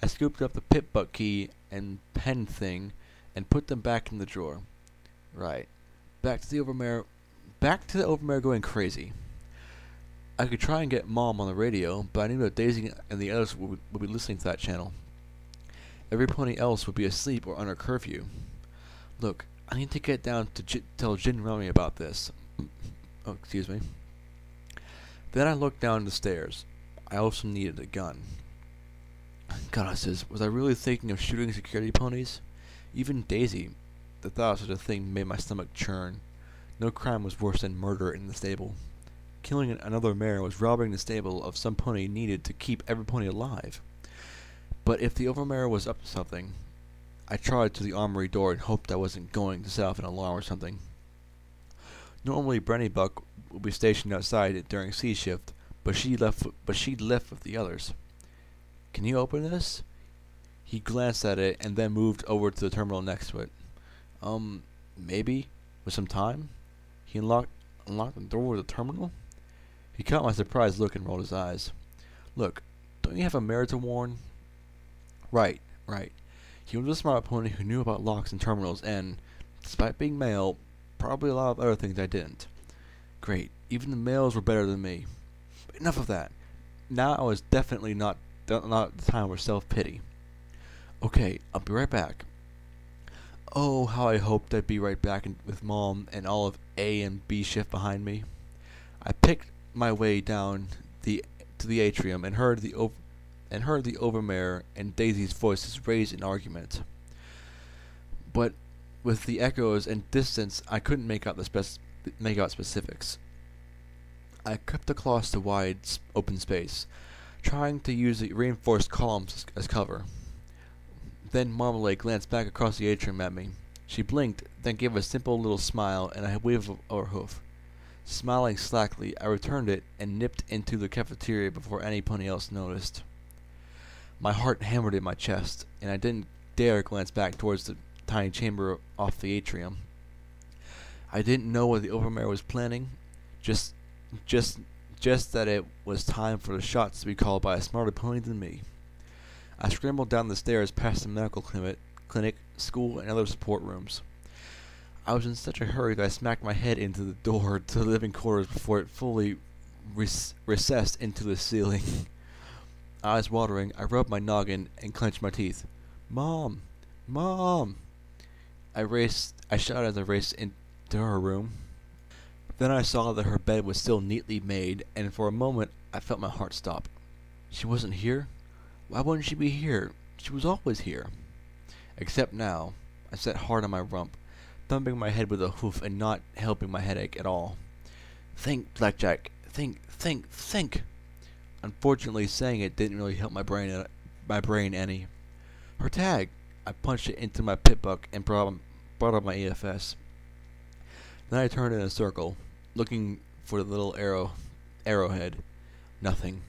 I scooped up the pip-buck key and pen thing and put them back in the drawer. Right. Back to the Overmare going crazy. I could try and get Mom on the radio, but I knew that Daisy and the others would be listening to that channel. Every pony else would be asleep or under curfew. Look, I need to get down to tell Jin Rami about this. Oh, excuse me. Then I looked down the stairs. I also needed a gun. Goddesses, was I really thinking of shooting security ponies? Even Daisy, the thought of such a thing made my stomach churn. No crime was worse than murder in the stable. Killing another mare was robbing the stable of some pony needed to keep every pony alive. But if the Overmare was up to something, I trotted to the armory door and hoped I wasn't going to set off an alarm or something. Normally Brenny Buck would be stationed outside during C shift, but she'd left with the others. Can you open this? He glanced at it and then moved over to the terminal next to it. Maybe? With some time? He unlocked the door of the terminal? He caught my surprised look and rolled his eyes. Look, don't you have a mare to warn? Right. He was a smart pony who knew about locks and terminals and, despite being male, probably a lot of other things I didn't. Great, even the males were better than me. But enough of that. Now I was definitely not the time for self-pity. Okay, I'll be right back. Oh, how I hoped I'd be right back with Mom and all of A and B shift behind me. I picked my way down to the atrium and heard the Overmare and Daisy's voices raised in argument. But with the echoes and distance, I couldn't make out specifics. I crept across the wide open space, trying to use the reinforced columns as cover. Then Marmalade glanced back across the atrium at me. She blinked, then gave a simple little smile and a wave of her hoof. Smiling slackly, I returned it and nipped into the cafeteria before any pony else noticed. My heart hammered in my chest, and I didn't dare glance back towards the tiny chamber off the atrium. I didn't know what the Overmare was planning, just that it was time for the shots to be called by a smarter pony than me. I scrambled down the stairs past the medical clinic, school, and other support rooms. I was in such a hurry that I smacked my head into the door to the living quarters before it fully recessed into the ceiling. Eyes watering, I rubbed my noggin and clenched my teeth. Mom! Mom! I shouted as I raced into her room. Then I saw that her bed was still neatly made, and for a moment I felt my heart stop. She wasn't here? Why wouldn't she be here? She was always here. Except now. I sat hard on my rump, thumping my head with a hoof and not helping my headache at all. Think, Blackjack. Think. Unfortunately, saying it didn't really help my brain any. Her tag. I punched it into my pit buck and brought up my EFS. Then I turned in a circle, looking for the little arrowhead. Nothing.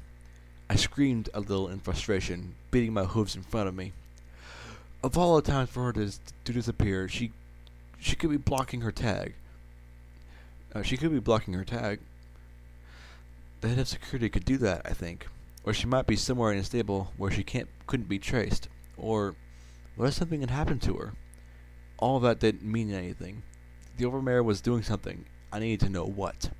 I screamed a little in frustration, beating my hooves in front of me. Of all the times for her to disappear, she could be blocking her tag. The head of security could do that, I think. Or she might be somewhere in a stable where she couldn't be traced. Or what if something had happened to her? All of that didn't mean anything. The overmare was doing something. I needed to know what.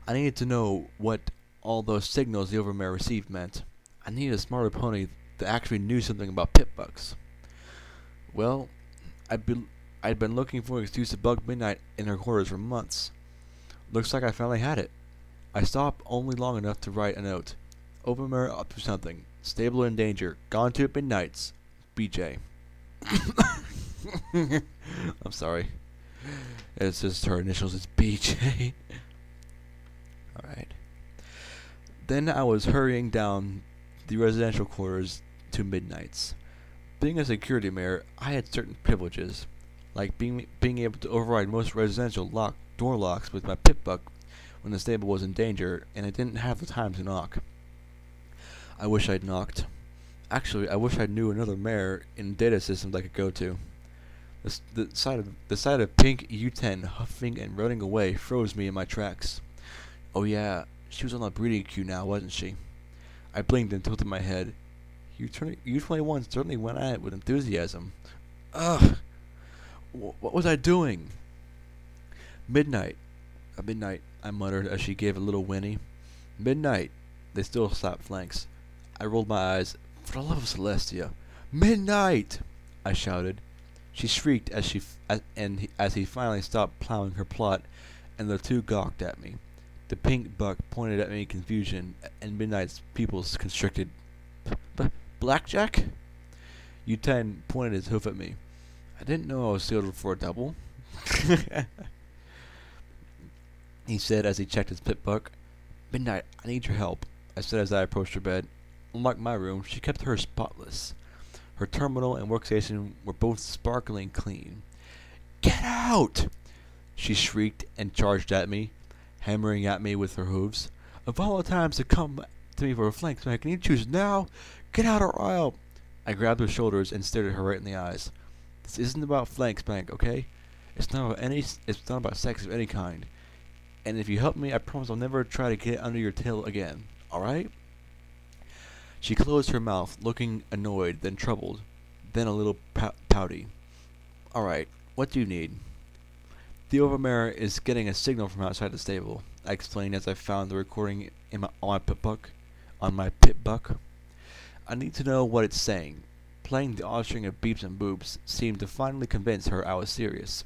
I needed to know what all those signals the overmare received meant. I needed a smarter pony that actually knew something about pit bucks. Well, I'd been looking for an excuse to bug Midnight in her quarters for months. Looks like I finally had it. I stopped only long enough to write a note. Overmare up to something. Stable in danger. Gone to at Midnights. BJ. I'm sorry. It's just her initials. It's BJ. Alright. Then I was hurrying down the residential quarters to Midnights. Being a security mare, I had certain privileges, like being able to override most residential door locks with my pit buck when the stable was in danger, and I didn't have the time to knock. I wish I'd knocked. Actually, I wish I knew another mare in data systems I could go to. The sight of pink U10 huffing and running away froze me in my tracks. Oh yeah, she was on the breeding queue now, wasn't she? I blinked and tilted my head. U21 certainly went at it with enthusiasm. Ugh! What was I doing? Midnight, I muttered as she gave a little whinny. Midnight. They still slapped flanks. I rolled my eyes. For the love of Celestia. Midnight! I shouted. She shrieked as he finally stopped plowing her plot, and the two gawked at me. The pink buck pointed at me in confusion, and Midnight's pupils constricted. Blackjack? U10 pointed his hoof at me. I didn't know I was sealed for a double. He said as he checked his pit buck. Midnight, I need your help, I said as I approached her bed. Unlike my room, she kept hers spotless. Her terminal and workstation were both sparkling clean. Get out! She shrieked and charged at me, hammering at me with her hooves. Of all the times to come to me for a flank smack, can you choose now? Get out or I'll... I grabbed her shoulders and stared at her right in the eyes. This isn't about flank spank, okay? It's not about sex of any kind. And if you help me, I promise I'll never try to get under your tail again. Alright? She closed her mouth, looking annoyed, then troubled, then a little pouty. Alright, what do you need? The overmare is getting a signal from outside the stable, I explained as I found the recording on my pit buck. I need to know what it's saying. Playing the odd string of beeps and boops seemed to finally convince her I was serious.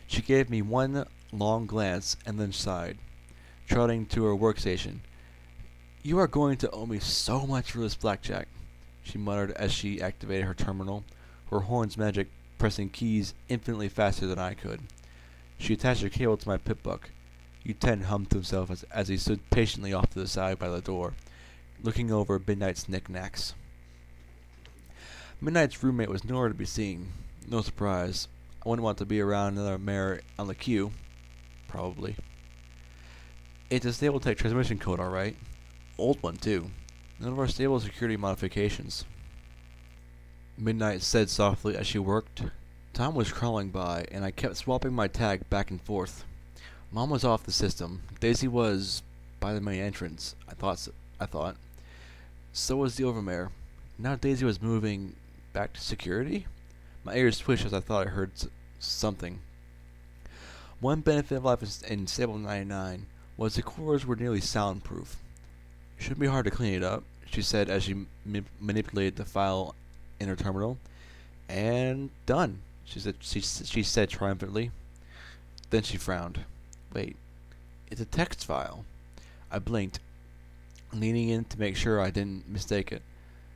She gave me one long glance and then sighed, trotting to her workstation. You are going to owe me so much for this, Blackjack, she muttered as she activated her terminal, her horns magic pressing keys infinitely faster than I could. She attached her cable to my pit buck. U10 hummed to himself as he stood patiently off to the side by the door, looking over Midnight's knickknacks. Midnight's roommate was nowhere to be seen. No surprise. I wouldn't want to be around another mare on the queue. Probably. It's a stable tech transmission code, alright. Old one, too. None of our stable security modifications. Midnight said softly as she worked. Time was crawling by, and I kept swapping my tag back and forth. Mom was off the system. Daisy was by the main entrance. I thought. So was the overmare. Now Daisy was moving back to security? My ears twitched as I thought I heard something. One benefit of life in Stable 99 was the quarters were nearly soundproof. It shouldn't be hard to clean it up, she said as she manipulated the file in her terminal. And done, she said triumphantly. Then she frowned. Wait, it's a text file. I blinked, leaning in to make sure I didn't mistake it.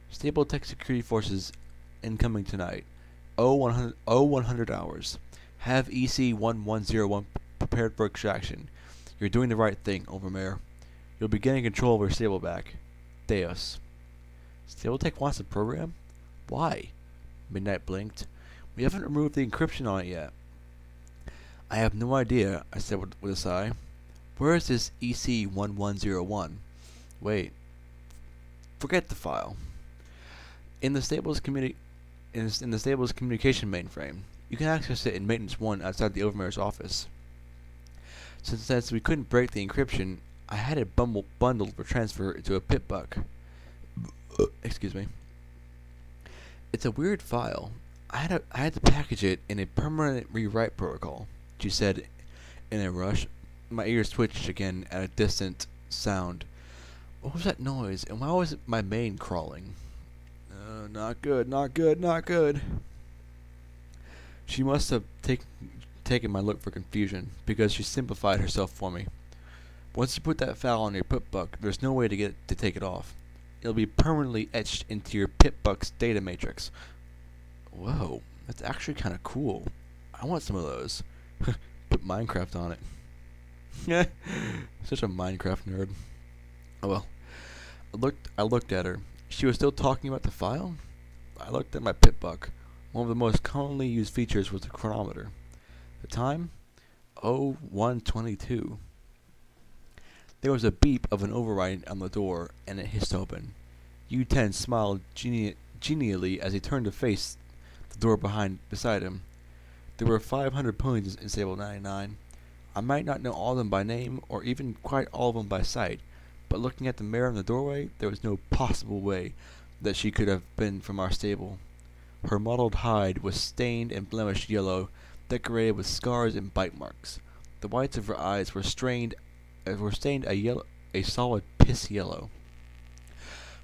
Stable Tech Security Forces incoming tonight. 100 hours. Have EC-1101 prepared for extraction. You're doing the right thing, Overmare. You'll be getting control of your stable back. Deus. Stabletech wants the program? Why? Midnight blinked. We haven't removed the encryption on it yet. I have no idea, I said with a sigh. Where is this EC-1101? Wait. Forget the file. In the stable's in the stable's communication mainframe. You can access it in Maintenance 1 outside the Overmare's office. Since we couldn't break the encryption, I had it bundled for transfer to a pit buck. Excuse me. It's a weird file. I had to package it in a permanent rewrite protocol, she said in a rush. My ears twitched again at a distant sound. What was that noise, and why was my mane crawling? Not good, not good, not good. She must have taken my look for confusion, because she simplified herself for me. Once you put that file on your pit buck, there's no way to take it off. It'll be permanently etched into your pit buck's data matrix. Whoa, that's actually kind of cool. I want some of those. Put Minecraft on it. Such a Minecraft nerd. Oh well. I looked at her. She was still talking about the file? I looked at my pit buck. One of the most commonly used features was the chronometer. The time? 01:22. There was a beep of an override on the door, and it hissed open. U-10 smiled genially as he turned to face the door beside him. There were 500 ponies in Stable 99. I might not know all of them by name, or even quite all of them by sight, but looking at the mare in the doorway, there was no possible way that she could have been from our stable. Her mottled hide was stained and blemished yellow, decorated with scars and bite marks. The whites of her eyes were stained a solid piss yellow.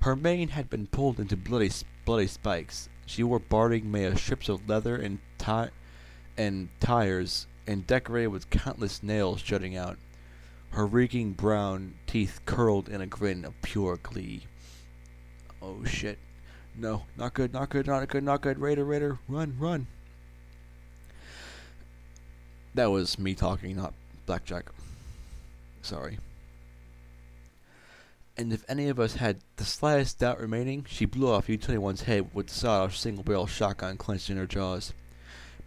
Her mane had been pulled into bloody spikes. She wore barding made of strips of leather and tires, and decorated with countless nails jutting out. Her reeking brown teeth curled in a grin of pure glee. Oh shit. No, not good, not good, not good, not good. Raider, run, run. That was me talking, not Blackjack. Sorry. And if any of us had the slightest doubt remaining, she blew off U-21's head with the sawed-off single-barrel shotgun clenched in her jaws.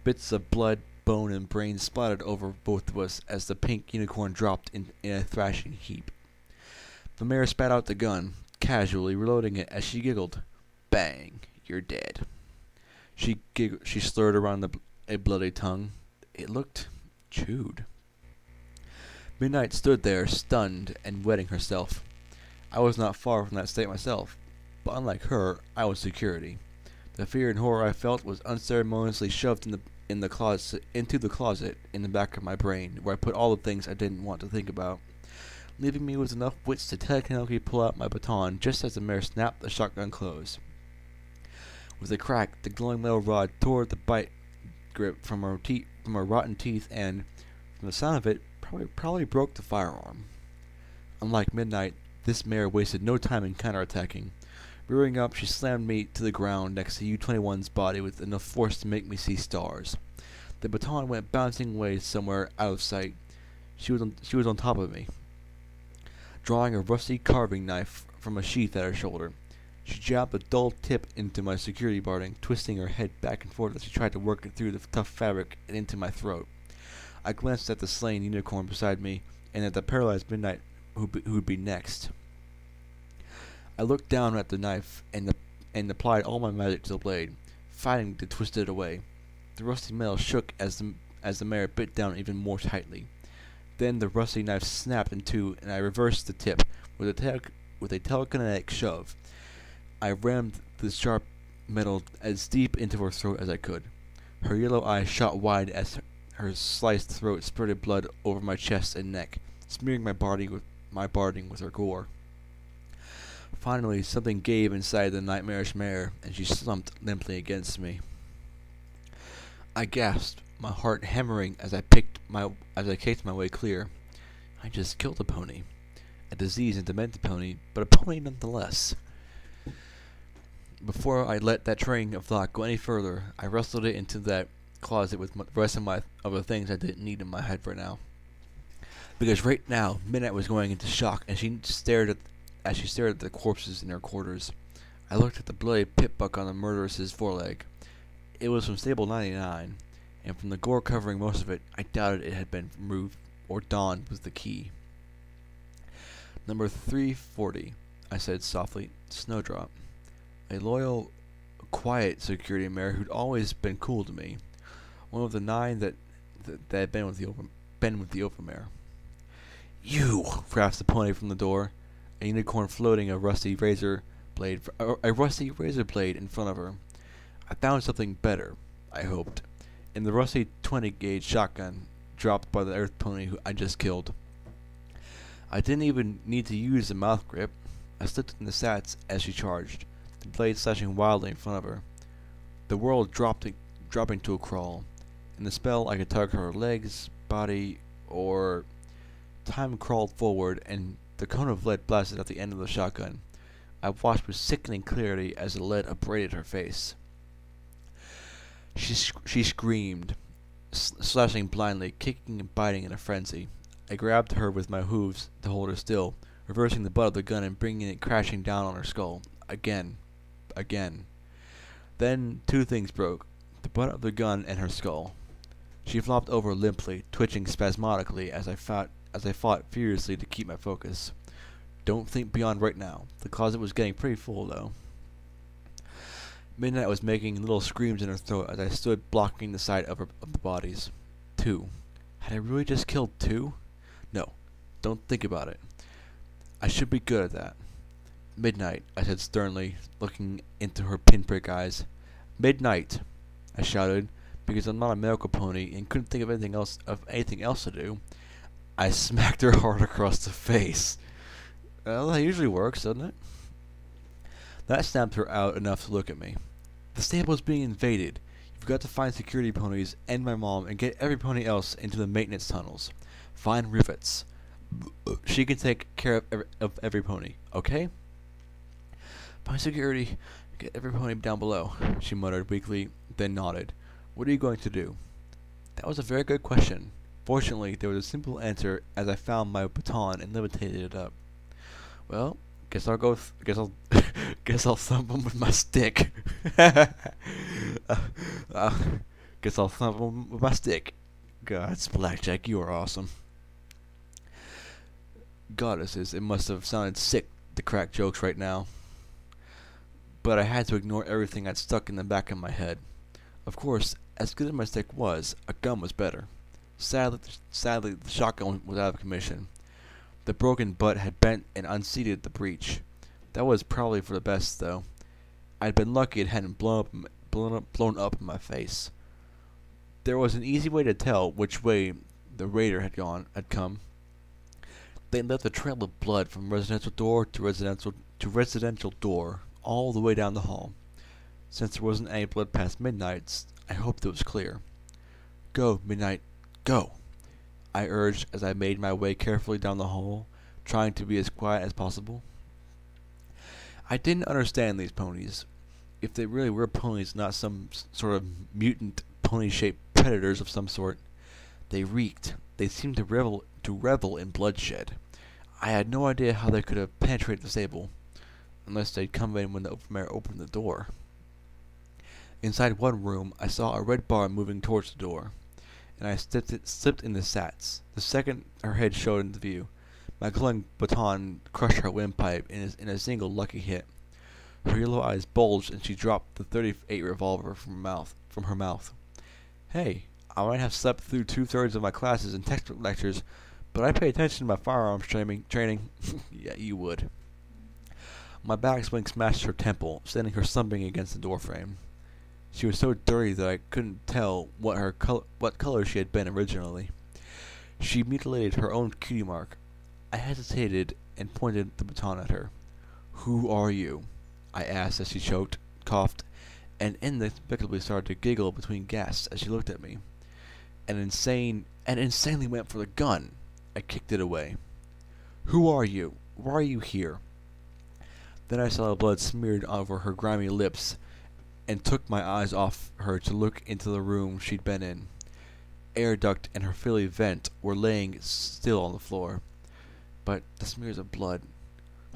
Bits of blood, bone, and brains splattered over both of us as the pink unicorn dropped in a thrashing heap. The mare spat out the gun, casually reloading it as she giggled. Bang! You're dead. She slurred around a bloody tongue. It looked chewed. Midnight stood there, stunned and wetting herself. I was not far from that state myself, but unlike her, I was security. The fear and horror I felt was unceremoniously shoved into the closet in the back of my brain, where I put all the things I didn't want to think about, leaving me with enough wits to telekinetically pull out my baton just as the mare snapped the shotgun close. With a crack, the glowing metal rod tore the bite grip from her rotten teeth, and, from the sound of it, probably broke the firearm. Unlike Midnight, this mare wasted no time in counterattacking. Rearing up, she slammed me to the ground next to U-21's body with enough force to make me see stars. The baton went bouncing away somewhere out of sight. She was on top of me, drawing a rusty carving knife from a sheath at her shoulder. She jabbed a dull tip into my security barding, twisting her head back and forth as she tried to work it through the tough fabric and into my throat. I glanced at the slain unicorn beside me, and at the paralyzed Midnight who would be next. I looked down at the knife and applied all my magic to the blade, fighting to twist it away. The rusty metal shook as the mare bit down even more tightly. Then the rusty knife snapped in two, and I reversed the tip with a telekinetic shove. I rammed the sharp metal as deep into her throat as I could. Her yellow eyes shot wide as her sliced throat spurted blood over my chest and neck, smearing my barding with her gore. Finally, something gave inside the nightmarish mare, and she slumped limply against me. I gasped, my heart hammering as I kicked my way clear. I just killed a pony. A diseased and demented pony, but a pony nonetheless. Before I let that train of thought go any further, I wrestled it into that closet with the rest of my other things I didn't need in my head for now. Because right now, Midnight was going into shock, and she stared at the corpses in her quarters. I looked at the bloody pit buck on the murderess's foreleg. It was from Stable 99, and from the gore covering most of it, I doubted it had been removed or donned with the key. Number 340, I said softly, Snowdrop. A loyal, quiet security mare who'd always been cool to me. One of the 9 that had been with the overmare. You! Rasped the pony from the door, a unicorn floating a rusty razor blade in front of her. I found something better, I hoped, in the rusty 20-gauge shotgun dropped by the earth pony who I just killed. I didn't even need to use the mouth grip. I slipped in the sats as she charged, the blade slashing wildly in front of her. The world dropping to a crawl. In the spell, I could tug her legs, body, or... Time crawled forward, and the cone of lead blasted out the end of the shotgun. I watched with sickening clarity as the lead abraded her face. She screamed, slashing blindly, kicking and biting in a frenzy. I grabbed her with my hooves to hold her still, reversing the butt of the gun and bringing it crashing down on her skull. Again. Then 2 things broke, the butt of the gun and her skull. She flopped over limply, twitching spasmodically as I fought furiously to keep my focus. Don't think beyond right now. The closet was getting pretty full, though. Midnight was making little screams in her throat as I stood blocking the sight of the bodies. 2. Had I really just killed 2? No. Don't think about it. I should be good at that. Midnight, I said sternly, looking into her pinprick eyes. Midnight, I shouted, because I'm not a medical pony and couldn't think of anything else to do. I smacked her hard across the face. Well, that usually works, doesn't it? That snapped her out enough to look at me. The stable is being invaded. You've got to find security ponies and my mom and get every pony else into the maintenance tunnels. Find rivets. She can take care of every pony, okay? Find security, get every pony down below, she muttered weakly, then nodded. What are you going to do? That was a very good question. Fortunately, there was a simple answer as I found my baton and levitated it up. Well, guess I'll thump him with my stick. Guess I'll thump him with my stick. God, Blackjack, you are awesome. Goddesses, it must have sounded sick to crack jokes right now. But I had to ignore everything I'd stuck in the back of my head. Of course, as good as my stick was, a gun was better. Sadly, the shotgun was out of commission. The broken butt had bent and unseated the breech. That was probably for the best, though. I'd been lucky it hadn't blown up in my face. There was an easy way to tell which way the raider had come. They left a trail of blood from residential door to residential door, all the way down the hall. Since there wasn't any blood past Midnight's, I hoped it was clear. Go, Midnight, go! I urged as I made my way carefully down the hall, trying to be as quiet as possible. I didn't understand these ponies. If they really were ponies, not some sort of mutant pony-shaped predators of some sort. They reeked. They seemed to revel in bloodshed. I had no idea how they could have penetrated the stable, unless they'd come in when the overmare opened the door. Inside one room, I saw a red bar moving towards the door, and I slipped in the sats. The second her head showed into view, my glowing baton crushed her windpipe in a single lucky hit. Her yellow eyes bulged, and she dropped the .38 revolver from her mouth. Hey, I might have slept through 2/3 of my classes and textbook lectures, but I pay attention to my firearms training. Yeah, you would. My backswing smashed her temple, sending her slumping against the doorframe. She was so dirty that I couldn't tell what color she had been originally. She mutilated her own cutie mark. I hesitated and pointed the baton at her. Who are you? I asked as she choked, coughed, and inexplicably started to giggle between gasps as she looked at me. And insanely went for the gun. I kicked it away. Who are you? Why are you here? Then I saw the blood smeared over her grimy lips, and took my eyes off her to look into the room she'd been in. Air duct and her Philly vent were laying still on the floor, but the smears of blood,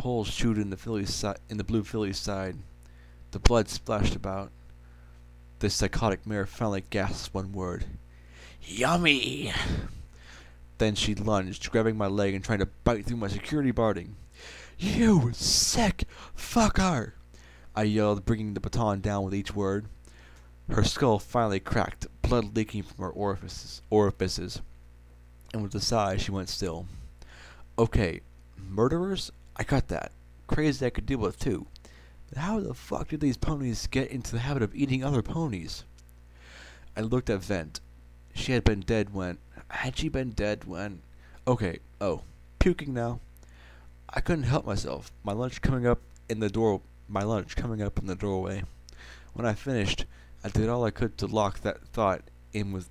holes chewed in the blue Philly's side. The blood splashed about. The psychotic mare finally gasped one word. Yummy! Then she lunged, grabbing my leg and trying to bite through my security barding. You sick fucker! I yelled, bringing the baton down with each word. Her skull finally cracked, blood leaking from her orifices, and with a sigh she went still. Okay, murderers? I got that. Crazy I could deal with too. But how the fuck did these ponies get into the habit of eating other ponies? I looked at Vent. Had she been dead when... Okay, puking now. I couldn't help myself, my lunch coming up in the doorway. When I finished, I did all I could to lock that thought in with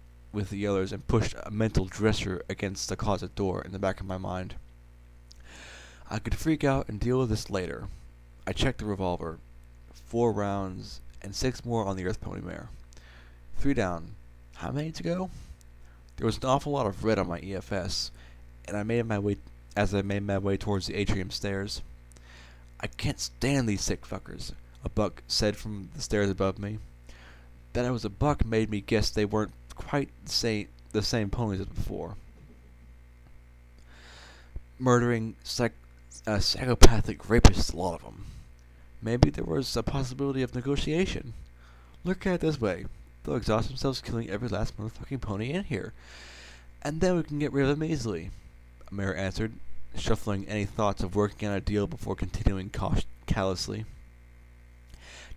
the others and pushed a mental dresser against the closet door in the back of my mind. I could freak out and deal with this later. I checked the revolver. 4 rounds and 6 more on the Earth Pony mare. 3 down. How many to go? There was an awful lot of red on my EFS, and I made my way towards the atrium stairs. I can't stand these sick fuckers, a buck said from the stairs above me. That I was a buck made me guess they weren't quite the same ponies as before. Murdering psychopathic rapists, a lot of them. Maybe there was a possibility of negotiation. Look at it this way. They'll exhaust themselves killing every last motherfucking pony in here. And then we can get rid of them easily, Mare answered, shuffling any thoughts of working out a deal before continuing callously.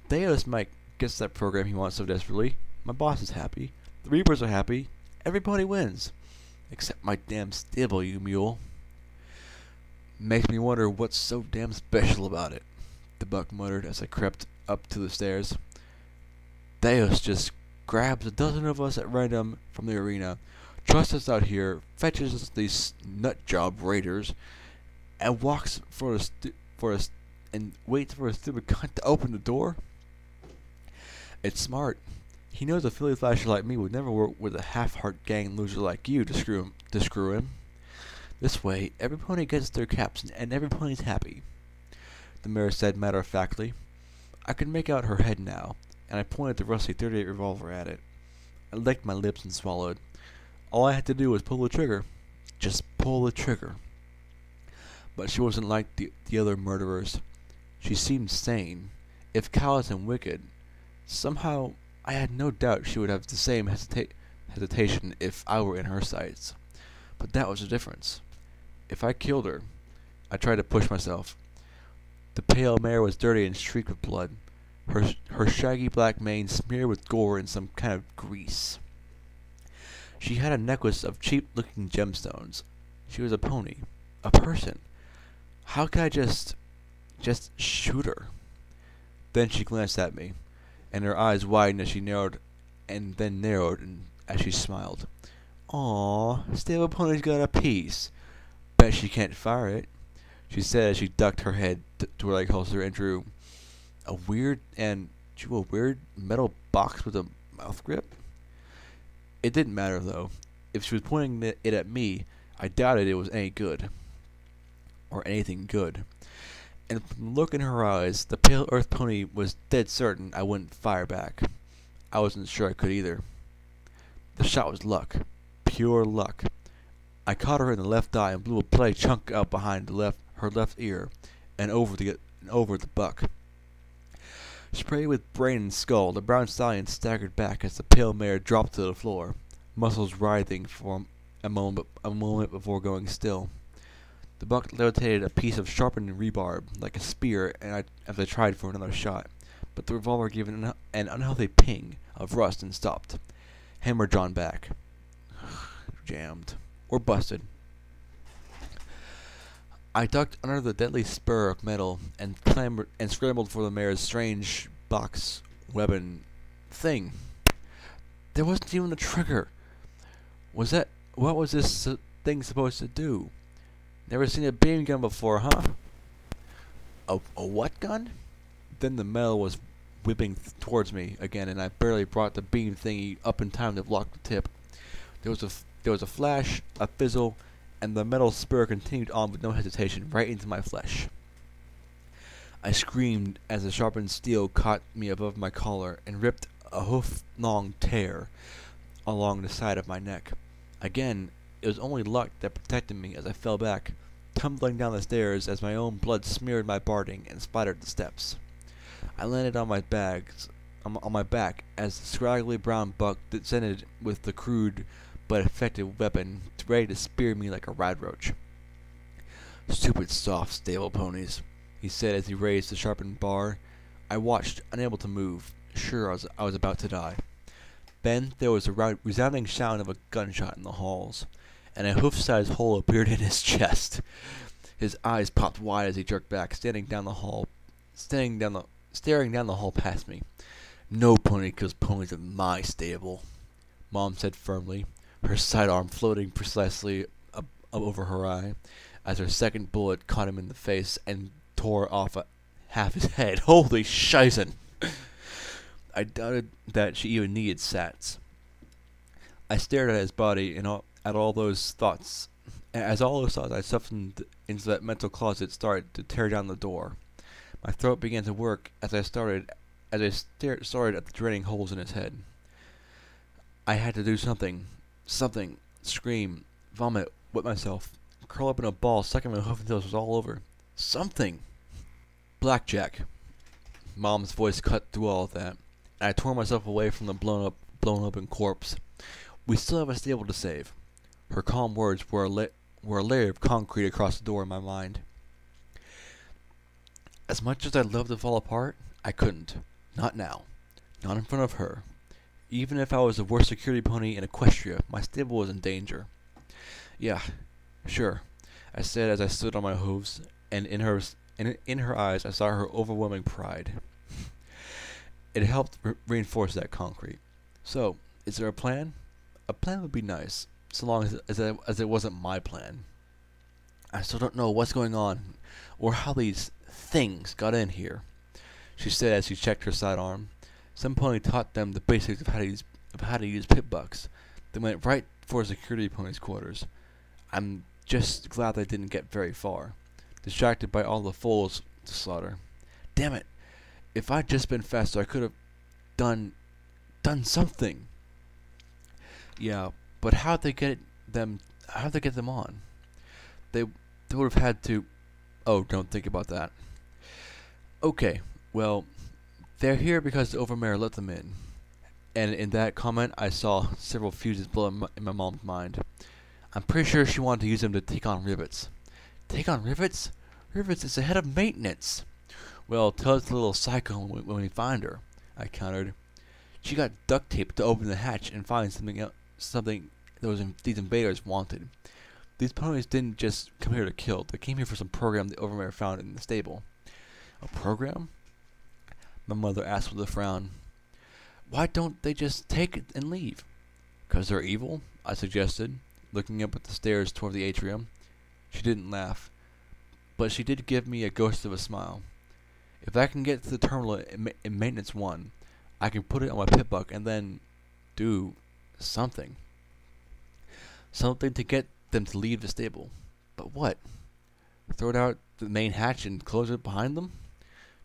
Deus might get that program he wants so desperately. My boss is happy. The Reapers are happy. Every pony wins. Except my damn stable, you mule. Makes me wonder what's so damn special about it, the buck muttered as I crept up to the stairs. Deus just grabs a dozen of us at random from the arena, trusts us out here, fetches us these nutjob raiders, and waits for a stupid cunt to open the door? It's smart. He knows a Philly flasher like me would never work with a half-heart gang loser like you to screw him. This way, every pony gets their caps and every pony's happy, the mare said matter-of-factly. I could make out her head now, and I pointed the rusty .38 revolver at it. I licked my lips and swallowed. All I had to do was pull the trigger. Just pull the trigger. But she wasn't like the other murderers. She seemed sane, if callous and wicked. Somehow, I had no doubt she would have the same hesitation if I were in her sights. But that was the difference. If I killed her, I tried to push myself. The pale mare was dirty and streaked with blood. Her shaggy black mane smeared with gore and some kind of grease. She had a necklace of cheap-looking gemstones. She was a pony. A person. How could I just shoot her? Then she glanced at me, and her eyes widened as she narrowed as she smiled. Aw, stable pony's got a piece. Bet she can't fire it, she said as she ducked her head to her leg holster and drew a weird metal box with a mouth grip. It didn't matter though. If she was pointing it at me, I doubted it was any good. Or anything good. And from the look in her eyes, the pale earth pony was dead certain I wouldn't fire back. I wasn't sure I could either. The shot was luck. Pure luck. I caught her in the left eye and blew a bloody chunk out behind her left ear and over the buck. Sprayed with brain and skull, the brown stallion staggered back as the pale mare dropped to the floor, muscles writhing for a moment before going still. The buck levitated a piece of sharpened rebarb like a spear as I tried for another shot, but the revolver gave an unhealthy ping of rust and stopped. Hammer drawn back. Jammed. Or busted. I ducked under the deadly spur of metal and scrambled for the mare's strange box weapon thing. There wasn't even a trigger. What was this thing supposed to do? Never seen a beam gun before, huh? A what gun? Then the metal was whipping towards me again, and I barely brought the beam thingy up in time to block the tip. There was a flash, a fizzle, and the metal spur continued on with no hesitation, right into my flesh. I screamed as the sharpened steel caught me above my collar and ripped a hoof-long tear along the side of my neck. Again, it was only luck that protected me as I fell back, tumbling down the stairs as my own blood smeared my barding and splattered the steps. I landed on my back as the scraggly brown buck descended with the crude but effective weapon, ready to spear me like a radroach. "Stupid soft stable ponies," he said as he raised the sharpened bar. I watched, unable to move, sure I was about to die. Then there was a resounding sound of a gunshot in the halls, and a hoof-sized hole appeared in his chest. His eyes popped wide as he jerked back, staring down the hall past me. "No pony kills ponies in my stable," Mom said firmly, her sidearm floating precisely over her eye, as her second bullet caught him in the face and tore off half his head. Holy shizen! I doubted that she even needed sats. I stared at his body and at all those thoughts. As all those thoughts I softened into that mental closet started to tear down the door. My throat began to work as I stared at the draining holes in his head. I had to do something, scream, vomit, whip myself, curl up in a ball, sucking my hoof until it was all over. Something! Blackjack. Mom's voice cut through all of that, and I tore myself away from the blown open corpse. "We still have a stable to save." Her calm words were a layer of concrete across the door in my mind. As much as I'd love to fall apart, I couldn't. Not now. Not in front of her. Even if I was the worst security pony in Equestria, my stable was in danger. "Yeah, sure," I said as I stood on my hooves, and in her eyes I saw her overwhelming pride. It helped reinforce that concrete. "So, is there a plan?" "A plan would be nice, so long as it wasn't my plan. I still don't know what's going on, or how these things got in here," she said as she checked her sidearm. "Some pony taught them the basics of how to use pit bucks. They went right for security pony's quarters. I'm just glad they didn't get very far, distracted by all the foals to slaughter. Damn it! If I'd just been faster, I could have done something." "Yeah, but how'd they get them on? They would have had to." "Oh, don't think about that." "Okay, well, they're here because the Overmare let them in." And in that comment, I saw several fuses blow in my mom's mind. "I'm pretty sure she wanted to use them to take on Rivets." "Take on Rivets? Rivets is the head of maintenance." "Well, tell us the little psycho when we find her," I countered. "She got duct tape to open the hatch and find something these invaders wanted. These ponies didn't just come here to kill. They came here for some program the Overmare found in the stable." "A program?" my mother asked with a frown. "Why don't they just take it and leave?" "'Cause they're evil," I suggested, looking up at the stairs toward the atrium. She didn't laugh, but she did give me a ghost of a smile. "If I can get to the terminal in Maintenance 1, I can put it on my pit buck and then do something. Something to get them to leave the stable. But what? Throw it out the main hatch and close it behind them?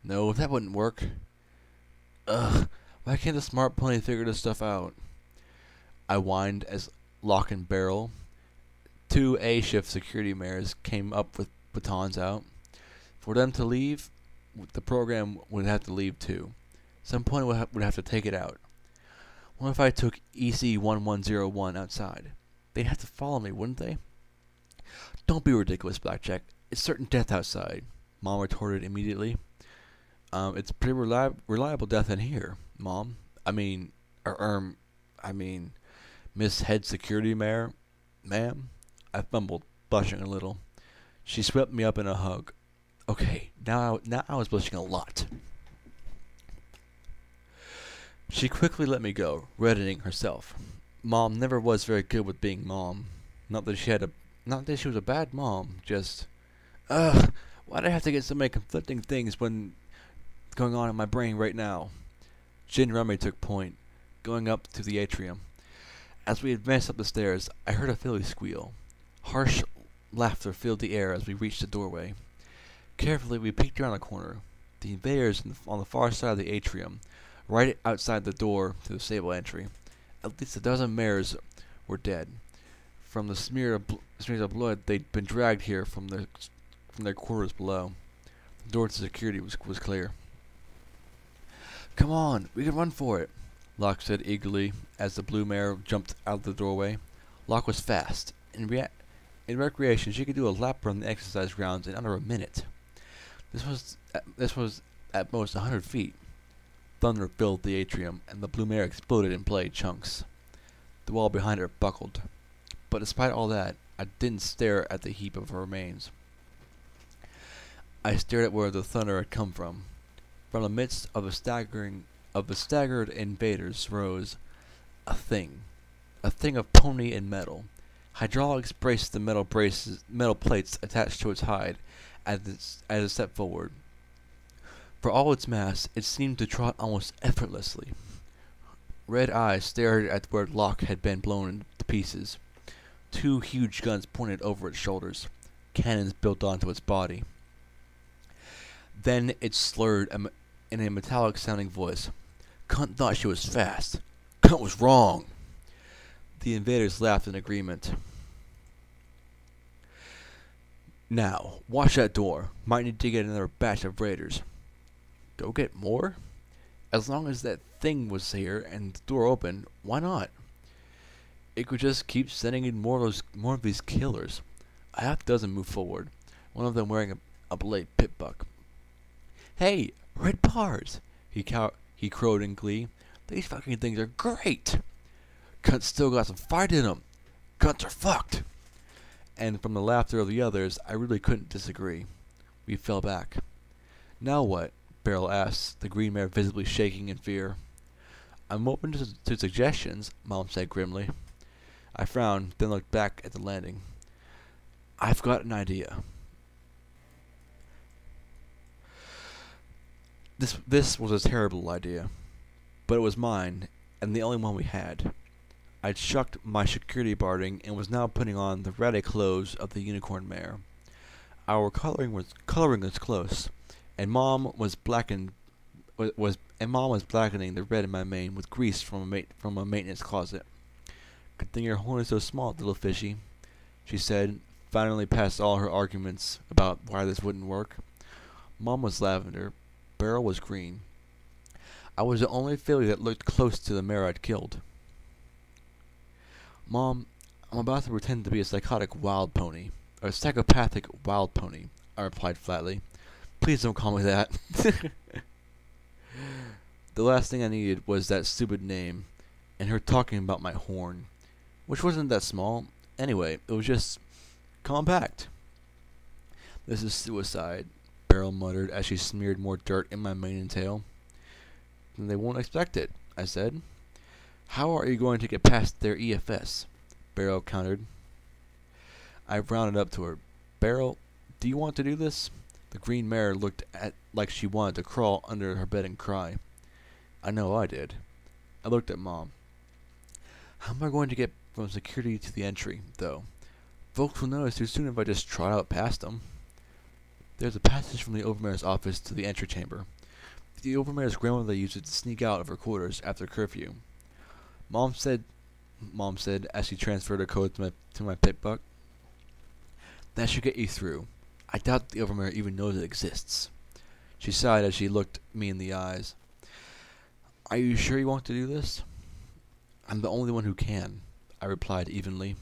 No, that wouldn't work. Ugh, why can't the smart pony figure this stuff out?" I whined as lock and barrel. 2 A-shift security mares came up with batons out. For them to leave, the program would have to leave too. Some pony would have to take it out. What if I took EC1101 outside? They'd have to follow me, wouldn't they? "Don't be ridiculous, Blackjack. It's certain death outside," Mom retorted immediately. It's pretty reliable death in here, Mom. I mean, Miss Head Security Mare, ma'am." I fumbled, blushing a little. She swept me up in a hug. Okay, now I was blushing a lot. She quickly let me go, reddening herself. Mom never was very good with being mom. Not that she was a bad mom, just ugh, why'd I have to get so many conflicting things when going on in my brain right now? Jin Remy took point, going up to the atrium. As we advanced up the stairs, I heard a filly squeal. Harsh laughter filled the air as we reached the doorway. Carefully, we peeked around the corner. The invaders on the far side of the atrium, right outside the door to the stable entry. At least a dozen mares were dead. From the smears of blood, they'd been dragged here from their quarters below. The door to security was clear. "Come on, we can run for it," Locke said eagerly as the blue mare jumped out of the doorway. Locke was fast. In recreation, she could do a lap around the exercise grounds in under a minute. This was at most 100 feet. Thunder filled the atrium, and the blue mare exploded in bloody chunks. The wall behind her buckled. But despite all that, I didn't stare at the heap of her remains. I stared at where the thunder had come from. From the midst of the staggered invaders rose a thing of pony and metal. Hydraulics braced the metal plates attached to its hide as it stepped forward. For all its mass, it seemed to trot almost effortlessly. Red eyes stared at where Locke had been blown to pieces. 2 huge guns pointed over its shoulders, cannons built onto its body. Then it slurred in a metallic-sounding voice. "Cunt thought she was fast. Cunt was wrong." The invaders laughed in agreement. "Now, watch that door. Might need to get another batch of raiders." "Go get more?" "As long as that thing was here and the door open, why not?" "It could just keep sending in more of these killers." A half dozen moved forward, one of them wearing a blade pit buck. "Hey, red bars!" he crowed in glee. "These fucking things are great! Cunts still got some fight in 'em. Cunts are fucked." And from the laughter of the others, I really couldn't disagree. We fell back. "Now what?" Beryl asked, the green mare visibly shaking in fear. "I'm open to suggestions," Mom said grimly. I frowned, then looked back at the landing. "I've got an idea." This was a terrible idea, but it was mine, and the only one we had. I'd shucked my security barding and was now putting on the ratty clothes of the unicorn mare. Our coloring was close, and Mom was blackening the red in my mane with grease from a maintenance closet. "Good thing your horn is so small, little fishy," she said, finally past all her arguments about why this wouldn't work. Mom was lavender, Beryl was green. I was the only filly that looked close to the mare I'd killed. "Mom, I'm about to pretend to be a psychopathic wild pony," I replied flatly. "Please don't call me that." The last thing I needed was that stupid name, and her talking about my horn, which wasn't that small. Anyway, it was just compact. "This is suicide," Beryl muttered as she smeared more dirt in my mane and tail. "Then they won't expect it," I said. "How are you going to get past their EFS?" Beryl countered. I rounded up to her. "Beryl, do you want to do this?" The green mare looked like she wanted to crawl under her bed and cry. I know I did. I looked at Mom. "How am I going to get from security to the entry, though? Folks will notice too soon if I just trot out past them." "There's a passage from the Overmare's office to the entry chamber. The Overmare's grandmother used it to sneak out of her quarters after curfew," Mom said as she transferred her code to my pit buck. "That should get you through. I doubt the Overmare even knows it exists." She sighed as she looked me in the eyes. "Are you sure you want to do this?" "I'm the only one who can," I replied evenly.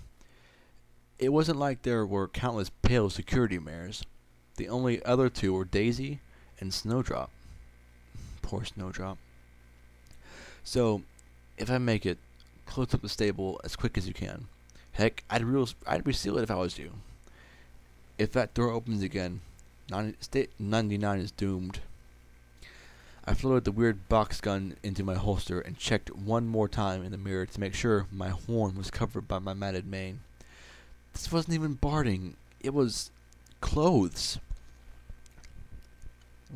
It wasn't like there were countless pale security mares. The only other 2 were Daisy and Snowdrop. Poor Snowdrop. "So, if I make it, close up the stable as quick as you can. Heck, I'd reseal it if I was you. If that door opens again, 99 is doomed." I floated the weird box gun into my holster and checked one more time in the mirror to make sure my horn was covered by my matted mane. This wasn't even barding. It was clothes.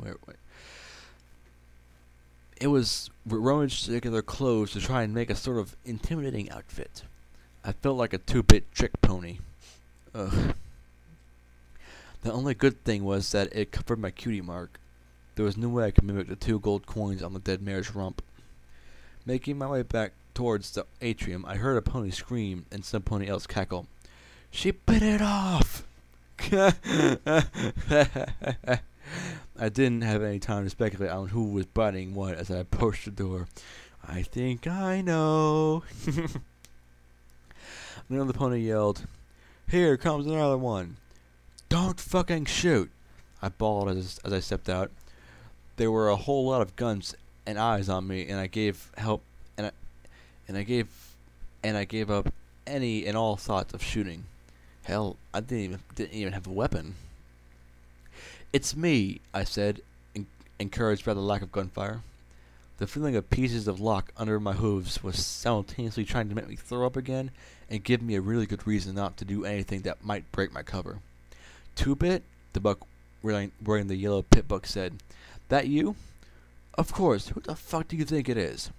Wait. It was rummaged together clothes to try and make a sort of intimidating outfit. I felt like a 2-bit trick pony. Ugh. The only good thing was that it covered my cutie mark. There was no way I could mimic the 2 gold coins on the dead mare's rump. Making my way back towards the atrium, I heard a pony scream and some pony else cackle. She bit it off! I didn't have any time to speculate on who was biting what as I approached the door. I think I know. Then the pony yelled, "Here comes another one. Don't fucking shoot!" I bawled as I stepped out. There were a whole lot of guns and eyes on me, and I gave up any and all thoughts of shooting. Hell, I didn't even have a weapon. "It's me," I said, encouraged by the lack of gunfire. The feeling of pieces of lock under my hooves was simultaneously trying to make me throw up again and give me a really good reason not to do anything that might break my cover. "2-bit?" the buck wearing the yellow pit buck said. "That you?" "Of course. Who the fuck do you think it is?"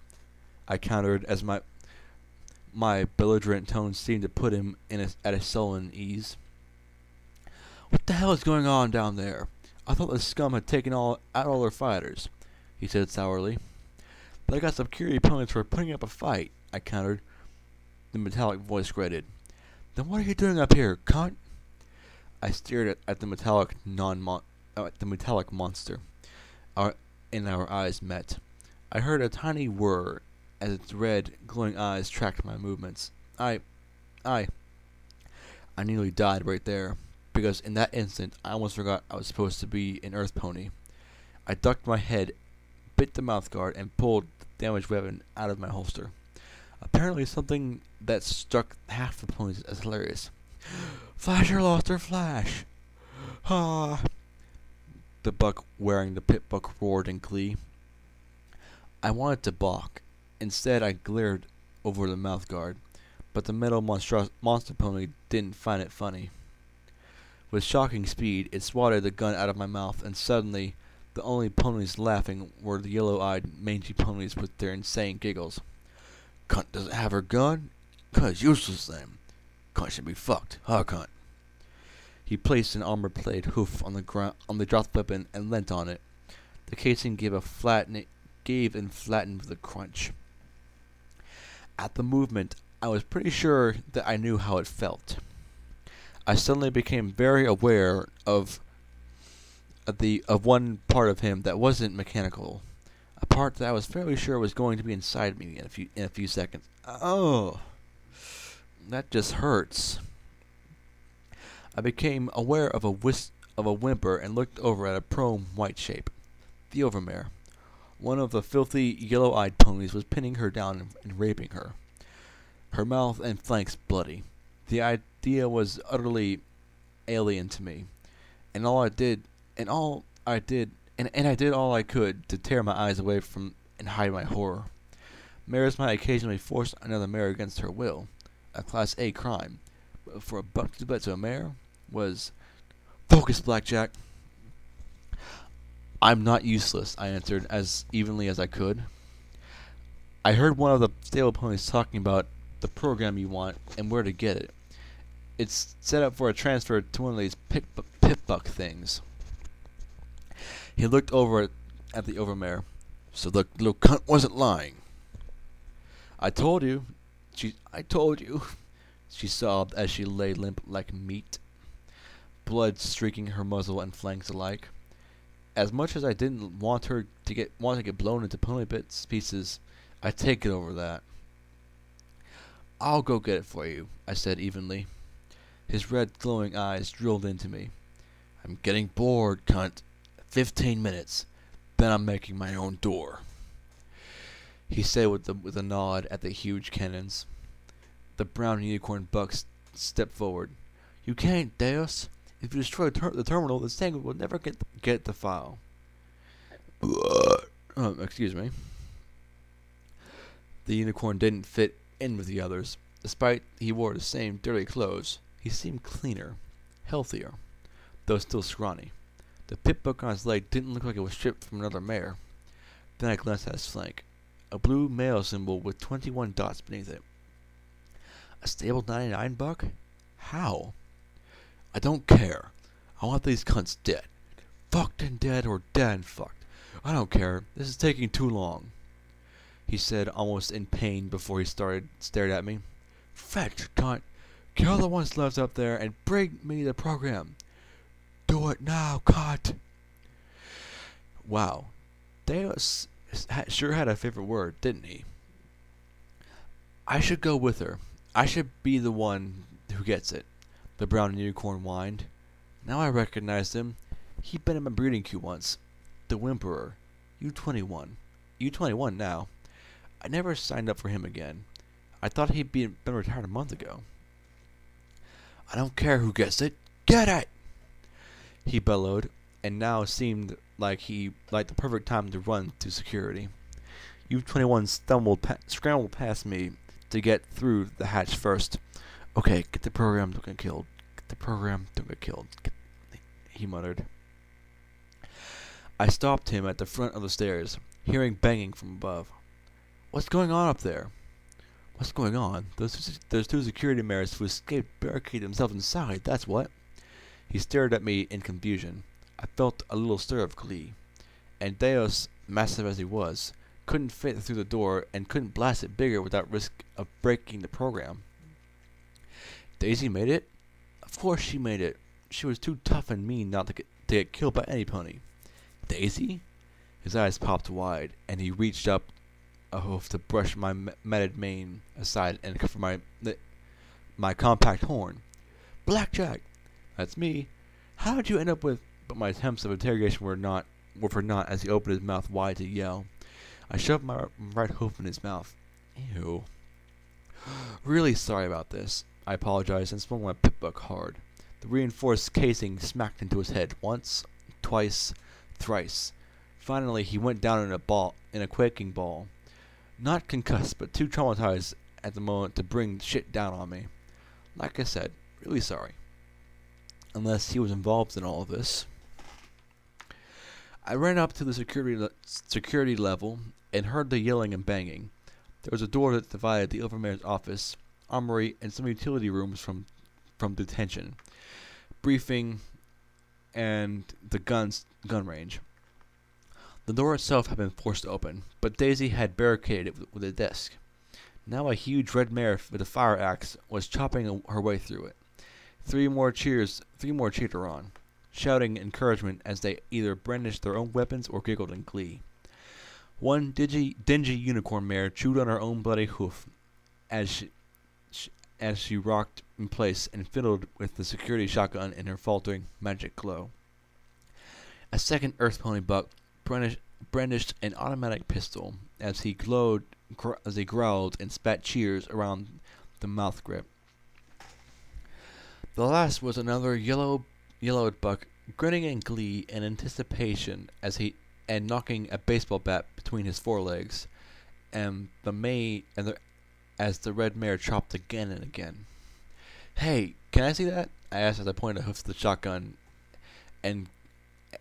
I countered as my belligerent tone seemed to put him at a sullen ease. "What the hell is going on down there? I thought the scum had taken out all their fighters," he said sourly. "But I got some curie ponies for putting up a fight," I countered. The metallic voice grated. "Then what are you doing up here, cunt?" I stared at the metallic monster. Our eyes met. I heard a tiny whir as its red, glowing eyes tracked my movements. I nearly died right there, because in that instant I almost forgot I was supposed to be an earth pony. I ducked my head, bit the mouthguard, and pulled the damaged weapon out of my holster. Apparently something that struck half the ponies as hilarious. "Flasher lost her flash!" "Ha!" The buck wearing the pit buck roared in glee. I wanted to balk. Instead, I glared over the mouthguard, but the metal monster pony didn't find it funny. With shocking speed, it swatted the gun out of my mouth, and suddenly, the only ponies laughing were the yellow-eyed, mangy ponies with their insane giggles. "Cunt doesn't have her gun? Cunt's useless then. Cunt should be fucked, huh, cunt?" He placed an armor-plated hoof on the dropped weapon and leant on it. The casing gave and flattened with a crunch. At the movement, I was pretty sure that I knew how it felt. I suddenly became very aware of one part of him that wasn't mechanical, a part that I was fairly sure was going to be inside me in a few seconds. Oh, that just hurts. I became aware of a whimper and looked over at a prone white shape, the overmare. One of the filthy, yellow-eyed ponies was pinning her down and raping her, her mouth and flanks bloody. The idea was utterly alien to me, and I did all I could to tear my eyes away from and hide my horror. Mares might occasionally force another mare against her will, a Class A crime, but for a buck to do that to a mare was... "Focus, Blackjack." "I'm not useless," I answered as evenly as I could. "I heard one of the stable ponies talking about the program you want and where to get it. It's set up for a transfer to one of these pit buck things." He looked over at the overmare. "So the little cunt wasn't lying." I told you," she sobbed as she lay limp like meat, blood streaking her muzzle and flanks alike. As much as I didn't want her to get blown into pony pieces, I'd take it over that. "I'll go get it for you," I said evenly. His red glowing eyes drilled into me. "I'm getting bored, cunt. 15 minutes. Then I'm making my own door," he said with a nod at the huge cannons. The brown unicorn buck stepped forward. "You can't, Deus. If you destroy the terminal, the Tangle will never get the file." Excuse me. The unicorn didn't fit in with the others. Despite he wore the same dirty clothes, he seemed cleaner, healthier, though still scrawny. The pip book on his leg didn't look like it was stripped from another mare. Then I glanced at his flank. A blue male symbol with 21 dots beneath it. A stable 99 buck? How? I don't care. I want these cunts dead. Fucked and dead or dead and fucked. I don't care. This is taking too long. He said, almost in pain, before he stared at me. Fetch, cunt. Kill the ones left up there and bring me the program. Do it now, cunt. Wow. Deus sure had a favorite word, didn't he? I should go with her. I should be the one who gets it. The brown unicorn whined. Now I recognized him. He'd been in my breeding queue once. The Whimperer. U-21. U-21 now. I never signed up for him again. I thought he'd been retired a month ago. I don't care who gets it. Get it! He bellowed, and now seemed like the perfect time to run to security. U-21 scrambled past me to get through the hatch first. Okay, get the program, don't get killed. Get the program, don't get killed. He muttered. I stopped him at the front of the stairs, hearing banging from above. What's going on up there? What's going on? Those two security mares who escaped barricaded themselves inside, that's what. He stared at me in confusion. I felt a little stir of glee. And Deus, massive as he was, couldn't fit through the door and couldn't blast it bigger without risk of breaking the program. Daisy made it? Of course she made it. She was too tough and mean not to get killed by any pony. Daisy? His eyes popped wide, and he reached up a hoof to brush my matted mane aside and cover my compact horn. Blackjack! That's me. How did you end up with... But my attempts of interrogation were for naught as he opened his mouth wide to yell. I shoved my right hoof in his mouth. Ew. Really sorry about this. I apologized and swung my pip-book hard. The reinforced casing smacked into his head once, twice, thrice. Finally, he went down in a quaking ball. Not concussed, but too traumatized at the moment to bring shit down on me. Like I said, really sorry. Unless he was involved in all of this. I ran up to the security level and heard the yelling and banging. There was a door that divided the Overmayor's office, armory, and some utility rooms from detention, briefing, and the gun range. The door itself had been forced open, but Daisy had barricaded it with a desk. Now a huge red mare with a fire axe was chopping her way through it. Three more cheered her on, shouting encouragement as they either brandished their own weapons or giggled in glee. One dingy unicorn mare chewed on her own bloody hoof as she rocked in place and fiddled with the security shotgun in her faltering magic glow. A second earth pony buck brandished an automatic pistol as he growled and spat cheers around the mouth grip. The last was another yellowed buck, grinning in glee and anticipation and knocking a baseball bat between his forelegs, as the red mare chopped again and again. Hey, can I see that? I asked as I pointed a hoof to the shotgun and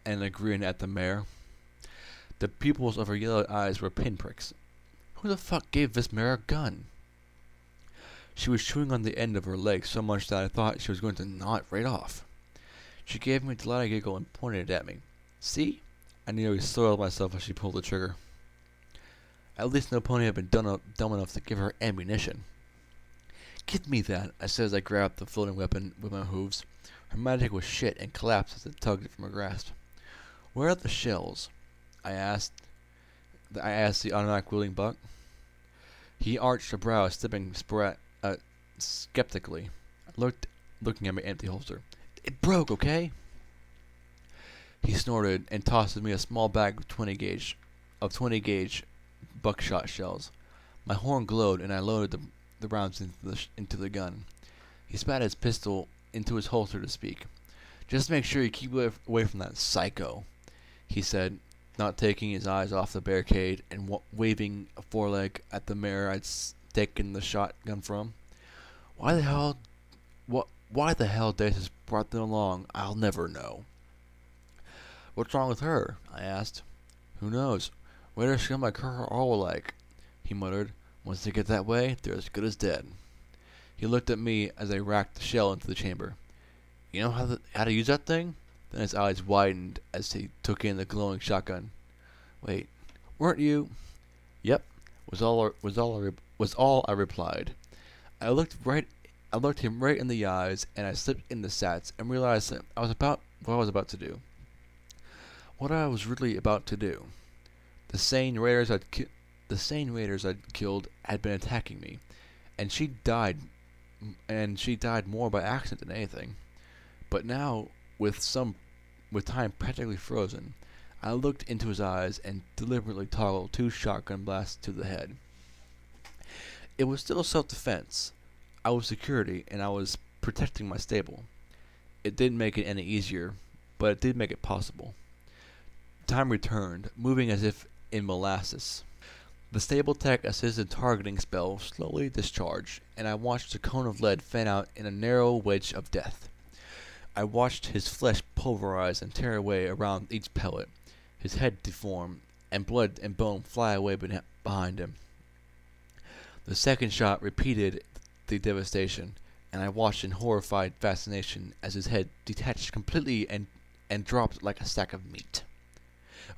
a grin at the mare. The pupils of her yellow eyes were pinpricks. Who the fuck gave this mare a gun? She was chewing on the end of her leg so much that I thought she was going to gnaw it right off. She gave me a delighted giggle and pointed it at me. See? I nearly soiled myself as she pulled the trigger. At least no pony had been dumb enough to give her ammunition. Give me that, I said as I grabbed the floating weapon with my hooves. Her magic was shit and collapsed as it tugged it from her grasp. Where are the shells? I asked the automatic wielding buck. He arched a brow, stepping skeptically. I looking at my empty holster. It broke, okay? He snorted and tossed me a small bag of 20 gauge buckshot shells. My horn glowed and I loaded the rounds into the gun. He spat his pistol into his holster to speak. Just make sure you keep away from that psycho, he said, not taking his eyes off the barricade and waving a foreleg at the mare I'd taken the shotgun from. Why the hell Daces brought them along, I'll never know. What's wrong with her? I asked. Who knows? Raiders scum like her are all alike, he muttered. Once they get that way, they're as good as dead. He looked at me as I racked the shell into the chamber. You know how to use that thing? Then his eyes widened as he took in the glowing shotgun. Wait, weren't you? Yep, was all I replied. I looked him right in the eyes, and I slipped in the sats and realized that what I was about to do. What I was really about to do. The sane raiders I'd killed had been attacking me, and she died more by accident than anything. But now, with time practically frozen, I looked into his eyes and deliberately toggled 2 shotgun blasts to the head. It was still self-defense. I was security, and I was protecting my stable. It didn't make it any easier, but it did make it possible. Time returned, moving as if in molasses. The stable tech assisted targeting spell slowly discharged, and I watched a cone of lead fan out in a narrow wedge of death. I watched his flesh pulverize and tear away around each pellet, his head deform, and blood and bone fly away behind him. The second shot repeated the devastation, and I watched in horrified fascination as his head detached completely and dropped like a sack of meat.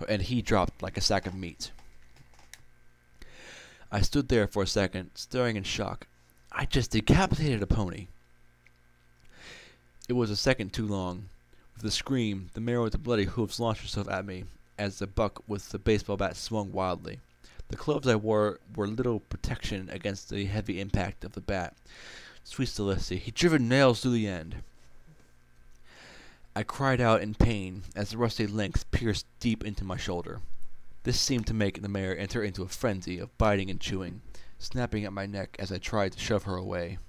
And he dropped like a sack of meat. I stood there for a second, staring in shock. I just decapitated a pony. It was a second too long. With a scream, the mare with the bloody hoofs launched herself at me, as the buck with the baseball bat swung wildly. The clothes I wore were little protection against the heavy impact of the bat. Sweet Celestia, he'd driven nails through the end. I cried out in pain as the rusty length pierced deep into my shoulder. This seemed to make the mare enter into a frenzy of biting and chewing, snapping at my neck as I tried to shove her away.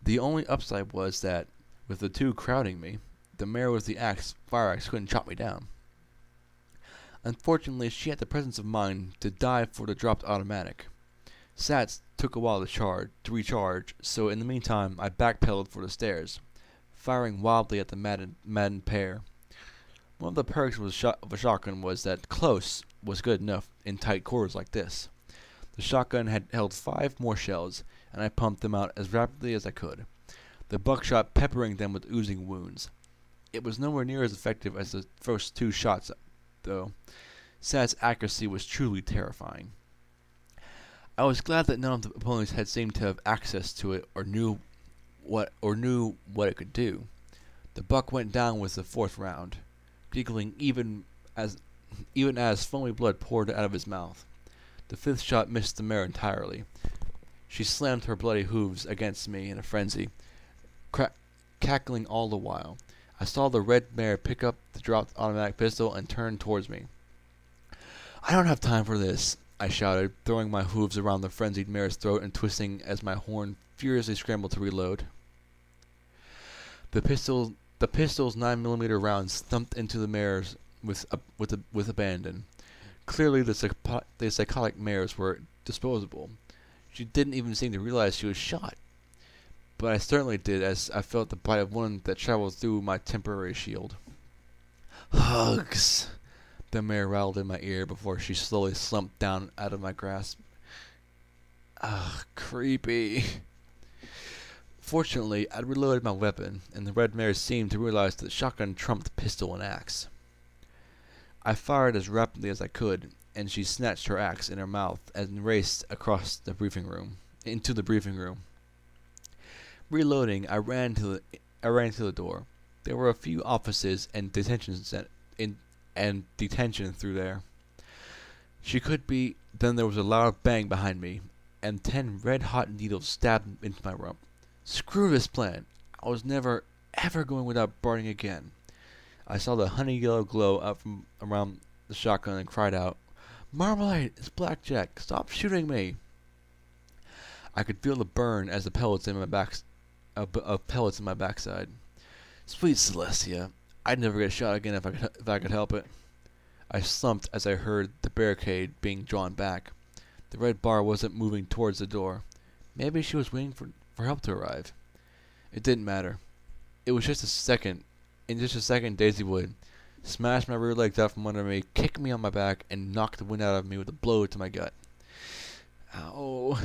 The only upside was that, with the 2 crowding me, the mare with the fire axe couldn't chop me down. Unfortunately, she had the presence of mind to dive for the dropped automatic. Sats took a while to recharge, so in the meantime I backpedaled for the stairs, firing wildly at the maddened pair. One of the perks of a shotgun was that close was good enough in tight quarters like this. The shotgun had held 5 more shells, and I pumped them out as rapidly as I could, the buckshot peppering them with oozing wounds. It was nowhere near as effective as the first 2 shots, though. Sat's accuracy was truly terrifying. I was glad that none of the opponents had seemed to have access to it or knew what it could do. The buck went down with the 4th round, giggling even as foamy blood poured out of his mouth. The 5th shot missed the mare entirely. She slammed her bloody hooves against me in a frenzy, cackling all the while. I saw the red mare pick up the dropped automatic pistol and turn towards me. I don't have time for this, I shouted, throwing my hooves around the frenzied mare's throat and twisting as my horn furiously scrambled to reload. The pistol's 9mm rounds thumped into the mares with abandon. Clearly, the psychotic mares were disposable. She didn't even seem to realize she was shot. But I certainly did, as I felt the bite of one that traveled through my temporary shield. Hugs! The mare rattled in my ear before she slowly slumped down out of my grasp. Ugh, creepy. Fortunately, I'd reloaded my weapon, and the red mare seemed to realize that the shotgun trumped pistol and axe. I fired as rapidly as I could, and she snatched her axe in her mouth and raced across into the briefing room. Reloading, I ran to the door. There were a few offices and detention through there. Then there was a loud bang behind me, and 10 red-hot needles stabbed into my rump. Screw this plan. I was never, ever going without burning again. I saw the honey-yellow glow up from around the shotgun and cried out, "Marmalade, it's Blackjack! Stop shooting me!" I could feel the burn as the pellets in my backside. Sweet Celestia, I'd never get shot again if I could help it. I slumped as I heard the barricade being drawn back. The red bar wasn't moving towards the door. Maybe she was waiting for help to arrive. It didn't matter. It was just a second. In just a second, Daisy would smash my rear legs out from under me, kick me on my back, and knock the wind out of me with a blow to my gut. Ow.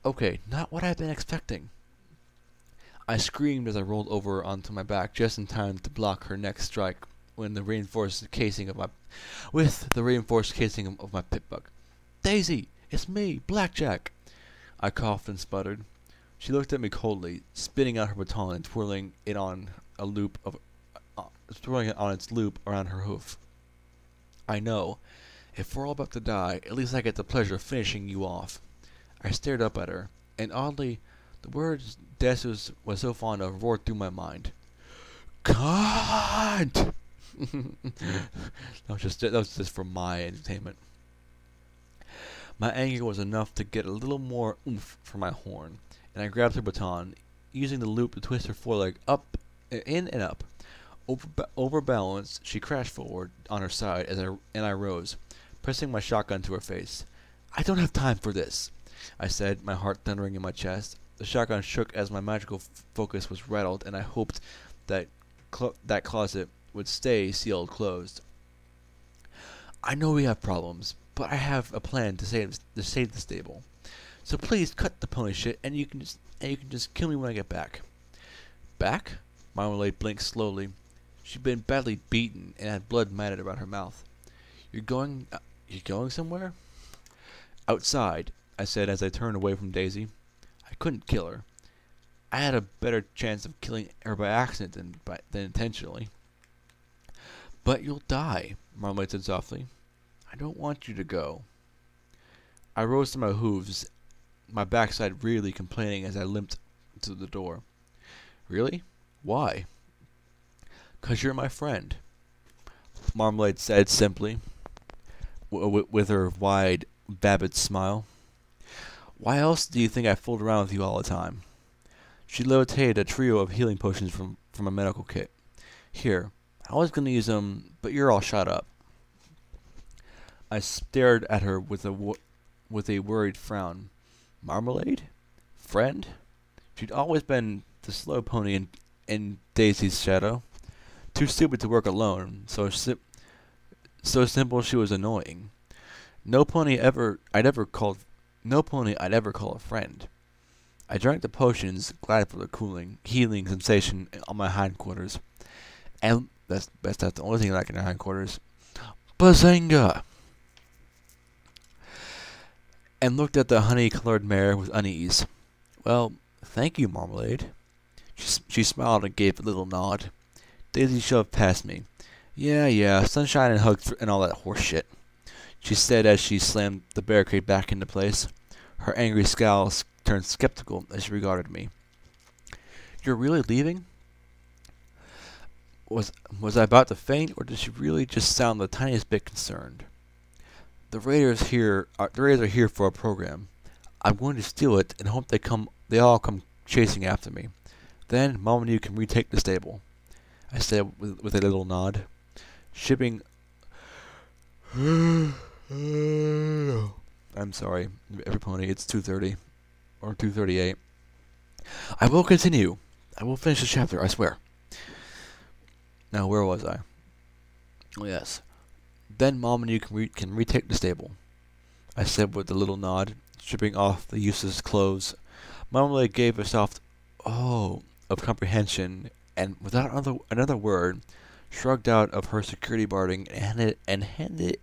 Okay, not what I'd been expecting. I screamed as I rolled over onto my back just in time to block her next strike with the reinforced casing of my pit bug. Daisy, it's me, Blackjack. I coughed and sputtered. She looked at me coldly, spinning out her baton and twirling it on its loop around her hoof. I know. If we're all about to die, at least I get the pleasure of finishing you off. I stared up at her, and oddly, the words Desus was so fond of roared through my mind. God! that was just for my entertainment. My anger was enough to get a little more oomph from my horn, and I grabbed her baton, using the loop to twist her foreleg up, in and up. Overbalanced, she crashed forward on her side and I rose, pressing my shotgun to her face. I don't have time for this, I said, my heart thundering in my chest. The shotgun shook as my magical focus was rattled, and I hoped that that closet would stay sealed closed. I know we have problems, but I have a plan to save the stable. So please cut the pony shit, and you can just kill me when I get back. Back? Marmalade blinked slowly. She'd been badly beaten and had blood matted around her mouth. You're going somewhere? Outside, I said as I turned away from Daisy. I couldn't kill her. I had a better chance of killing her by accident than intentionally. But you'll die, Marmalade said softly. I don't want you to go. I rose to my hooves, my backside really complaining as I limped to the door. Really? Why? 'Cause you're my friend, Marmalade said simply, with her wide, vapid smile. Why else do you think I fooled around with you all the time? She levitated a trio of healing potions from a medical kit. Here, I was going to use them, but you're all shot up. I stared at her with a worried frown. Marmalade? Friend? She'd always been the slow pony in Daisy's shadow. Too stupid to work alone, so simple she was annoying. No pony I'd ever call a friend. I drank the potions, glad for the healing sensation on my hindquarters. And that's the only thing I like in my hindquarters. Bazinga! And looked at the honey-colored mare with unease. Well, thank you, Marmalade. She smiled and gave a little nod. Daisy shoved past me. Yeah, sunshine and hugs and all that horse shit, she said as she slammed the barricade back into place. Her angry scowl turned skeptical as she regarded me. You're really leaving? Was I about to faint, or did she really just sound the tiniest bit concerned? The Raiders are here for a program. I'm going to steal it and hope they all come chasing after me. Then Mom and you can retake the stable, I said with a little nod. Shipping... I'm sorry, every pony, it's 2:30. Or 2:38. I will continue. I will finish the chapter, I swear. Now, where was I? Oh, yes. Then Mom and you can retake the stable, I said with a little nod, stripping off the useless clothes. Marmalade gave a soft "oh" of comprehension, and without another word, shrugged out of her security barding and handed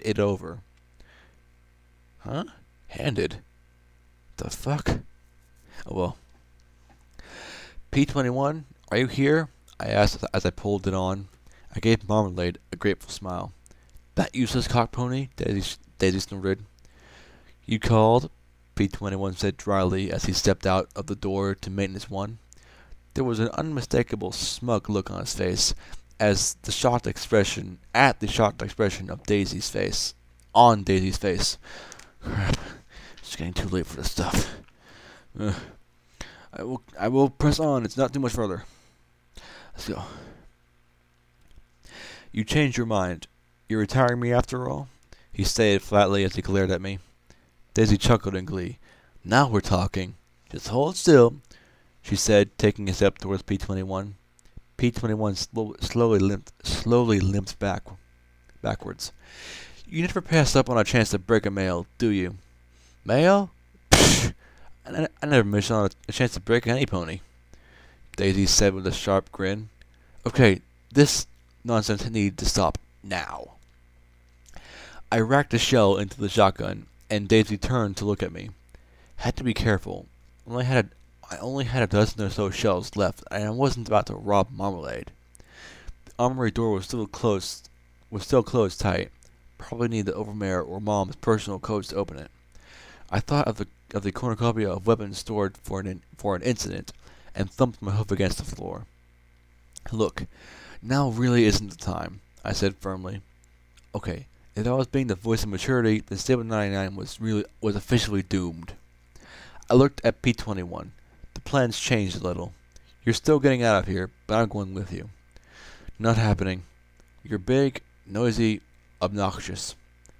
it over. Huh? Handed? The fuck? Oh well. P21, are you here? I asked as I pulled it on. I gave Marmalade a grateful smile. That useless cock pony? Daisy snorted. You called? P21 said dryly as he stepped out of the door to Maintenance 1. There was an unmistakable smug look on his face at the shocked expression of Daisy's face. On Daisy's face. Crap. It's getting too late for this stuff. I will press on. It's not too much further. Let's go. You changed your mind. You're retiring me after all? He stated flatly as he glared at me. Daisy chuckled in glee. Now we're talking. Just hold still, she said, taking a step towards P-21. P-21 slowly limped backwards. You never pass up on a chance to break a mail, do you? Mail? Pfft! I never miss on a chance to break any pony, Daisy said with a sharp grin. Okay, this nonsense needs to stop now. I racked a shell into the shotgun, and Daisy turned to look at me. Had to be careful. I only had a dozen or so shells left, and I wasn't about to rob Marmalade. The armory door was still closed tight. Probably need the overmare or Mom's personal codes to open it. I thought of the cornucopia of weapons stored for an incident, and thumped my hoof against the floor. Look, now really isn't the time, I said firmly. Okay, if I was being the voice of maturity, then Stable 99 was officially doomed. I looked at P-21. The plans changed a little. You're still getting out of here, but I'm going with you. Not happening. You're big, noisy, obnoxious,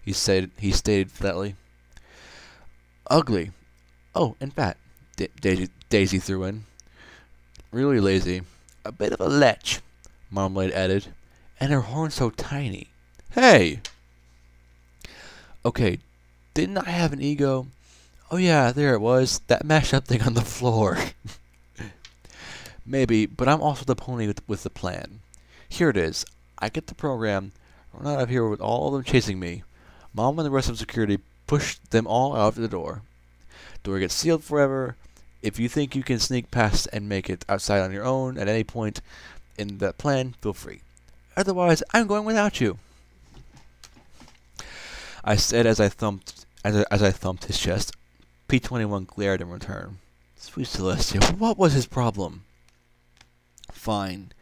he stated flatly. Ugly. Oh, and fat, Daisy threw in. Really lazy. A bit of a lech, Marmalade added. And her horn so tiny. Hey! Okay, didn't I have an ego? Oh yeah, there it was. That mashed up thing on the floor. Maybe, but I'm also the pony with the plan. Here it is. I get the program, run out of here with all of them chasing me. Mom and the rest of security push them all out the door. Door gets sealed forever. If you think you can sneak past and make it outside on your own at any point in that plan, feel free. Otherwise, I'm going without you, I said as I thumped his chest. P-21 glared in return. Sweet Celestia, what was his problem? Fine,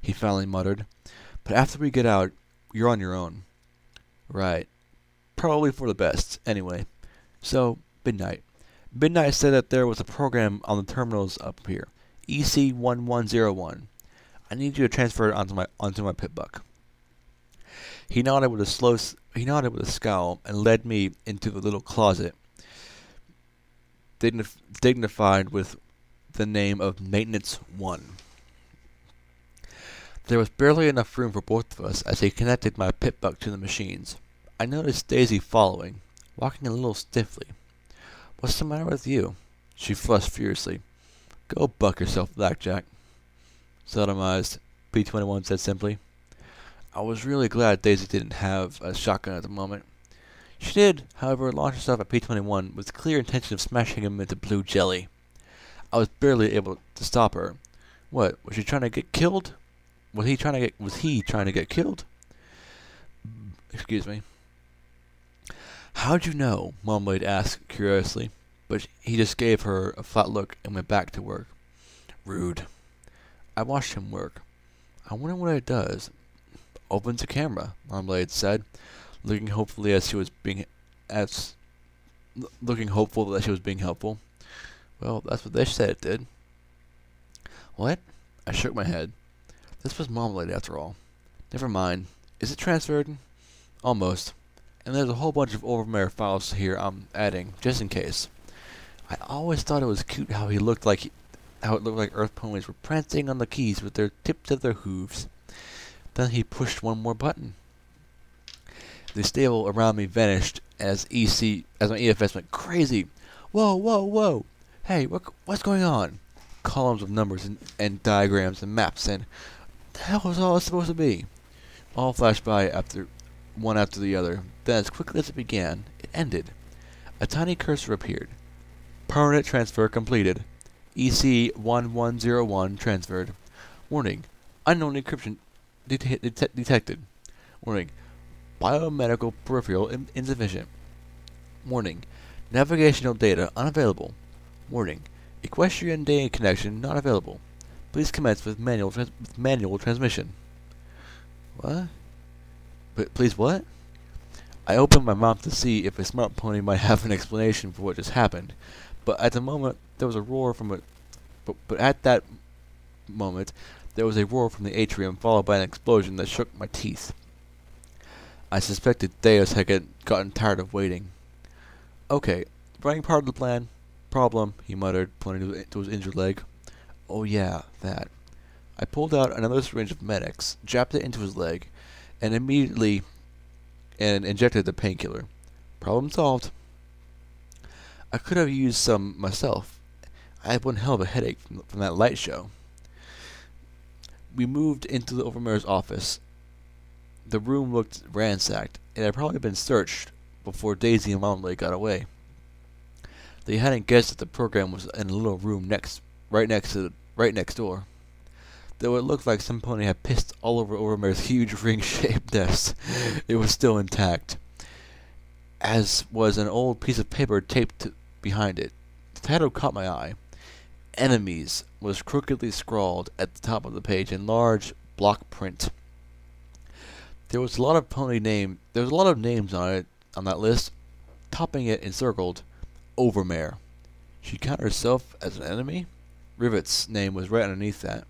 he finally muttered. But after we get out, you're on your own. Right. Probably for the best, anyway. So, midnight. Midnight said that there was a program on the terminals up here. EC1101. I need you to transfer it onto my pitbuck. He nodded with a scowl and led me into the little closet, dignified with the name of Maintenance 1. There was barely enough room for both of us as he connected my pitbuck to the machines. I noticed Daisy following, walking a little stiffly. What's the matter with you? She flushed furiously. Go buck yourself, Blackjack. Sodomized, P-21 said simply. I was really glad Daisy didn't have a shotgun at the moment. She did, however, launch herself at P-21 with the clear intention of smashing him into blue jelly. I was barely able to stop her. What, was she trying to get killed? Was he trying to get killed? Excuse me. How'd you know? Marmalade asked curiously, but he just gave her a flat look and went back to work. Rude. I watched him work. I wonder what it does. Opens a camera, Marmalade said, looking hopeful that she was being helpful. Well, that's what they said it did. What? I shook my head. This was Marmalade after all. Never mind. Is it transferred? Almost. And there's a whole bunch of overmare files here I'm adding, just in case. I always thought it was cute how it looked like Earth ponies were prancing on the keys with their tips of their hooves. Then he pushed one more button. The stable around me vanished as my EFS went crazy. Whoa, whoa, whoa! Hey, what's going on? Columns of numbers and diagrams and maps and the hell was all this supposed to be? All flashed by one after the other. Then as quickly as it began, it ended. A tiny cursor appeared. Permanent transfer completed. EC1101 transferred. Warning. Unknown encryption detected. Warning. Biomedical peripheral insufficient. Warning. Navigational data unavailable. Warning. Equestrian day connection not available. Please commence with manual transmission. What? But please what? I opened my mouth to see if a smart pony might have an explanation for what just happened, but at the moment there was a roar from the atrium, followed by an explosion that shook my teeth. I suspected Deus had gotten tired of waiting. Okay, running part of the plan. Problem, he muttered, pointing to his injured leg. Oh yeah, that. I pulled out another syringe of Medics, jabbed it into his leg, and immediately injected the painkiller. Problem solved. I could have used some myself. I had one hell of a headache from that light show. We moved into the Overmare's office. The room looked ransacked. It had probably been searched before Daisy and Marmalade got away. They hadn't guessed that the program was in a little room right next door. Though it looked like some pony had pissed all over Overmare's huge ring-shaped desk, it was still intact, as was an old piece of paper taped behind it. The title caught my eye. Enemies was crookedly scrawled at the top of the page in large block print. There was a lot of names on that list. Topping it encircled, Overmare. She counted herself as an enemy? Rivet's name was right underneath that.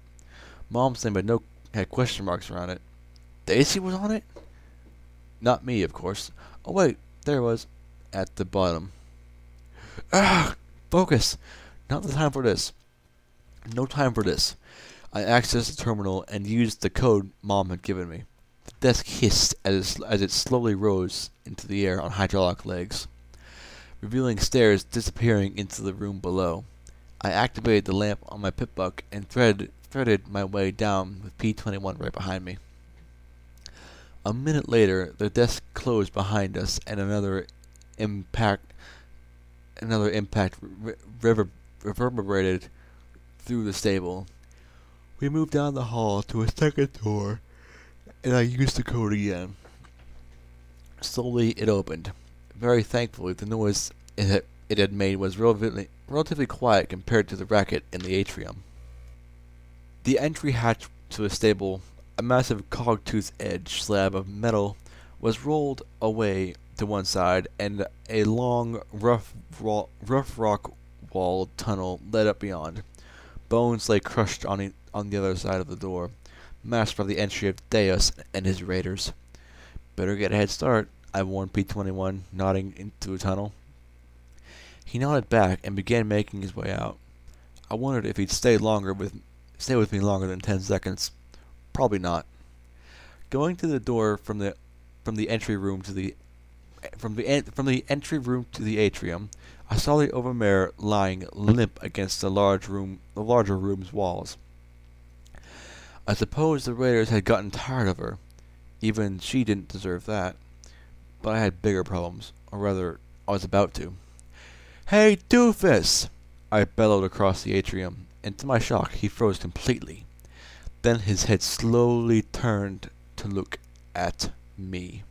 Mom's name had question marks around it. Daisy was on it? Not me, of course. Oh wait, there it was, at the bottom. Ah, focus! Not the time for this. No time for this. I accessed the terminal and used the code Mom had given me. The desk hissed as it slowly rose into the air on hydraulic legs, revealing stairs disappearing into the room below. I activated the lamp on my pip-buck and threaded my way down with P-21 right behind me. A minute later, the desk closed behind us, and another impact reverberated through the stable. We moved down the hall to a second door, and I used the code again. Slowly, it opened. Very thankfully, the noise it had made was relatively quiet compared to the racket in the atrium. The entry hatch to the stable, a massive cog-tooth-edged slab of metal, was rolled away to one side, and a long, rough rock-walled tunnel led up beyond. Bones lay crushed on the other side of the door, masked by the entry of Deus and his raiders. Better get a head start, I warned P-21, nodding into the tunnel. He nodded back and began making his way out. I wondered if he'd stay with me longer than 10 seconds. Probably not. Going to the door from the entry room to the atrium, I saw the Overmare lying limp against the larger room's walls. I suppose the raiders had gotten tired of her. Even she didn't deserve that. But I had bigger problems, or rather, I was about to. "Hey, doofus!" I bellowed across the atrium, and to my shock, he froze completely. Then his head slowly turned to look at me.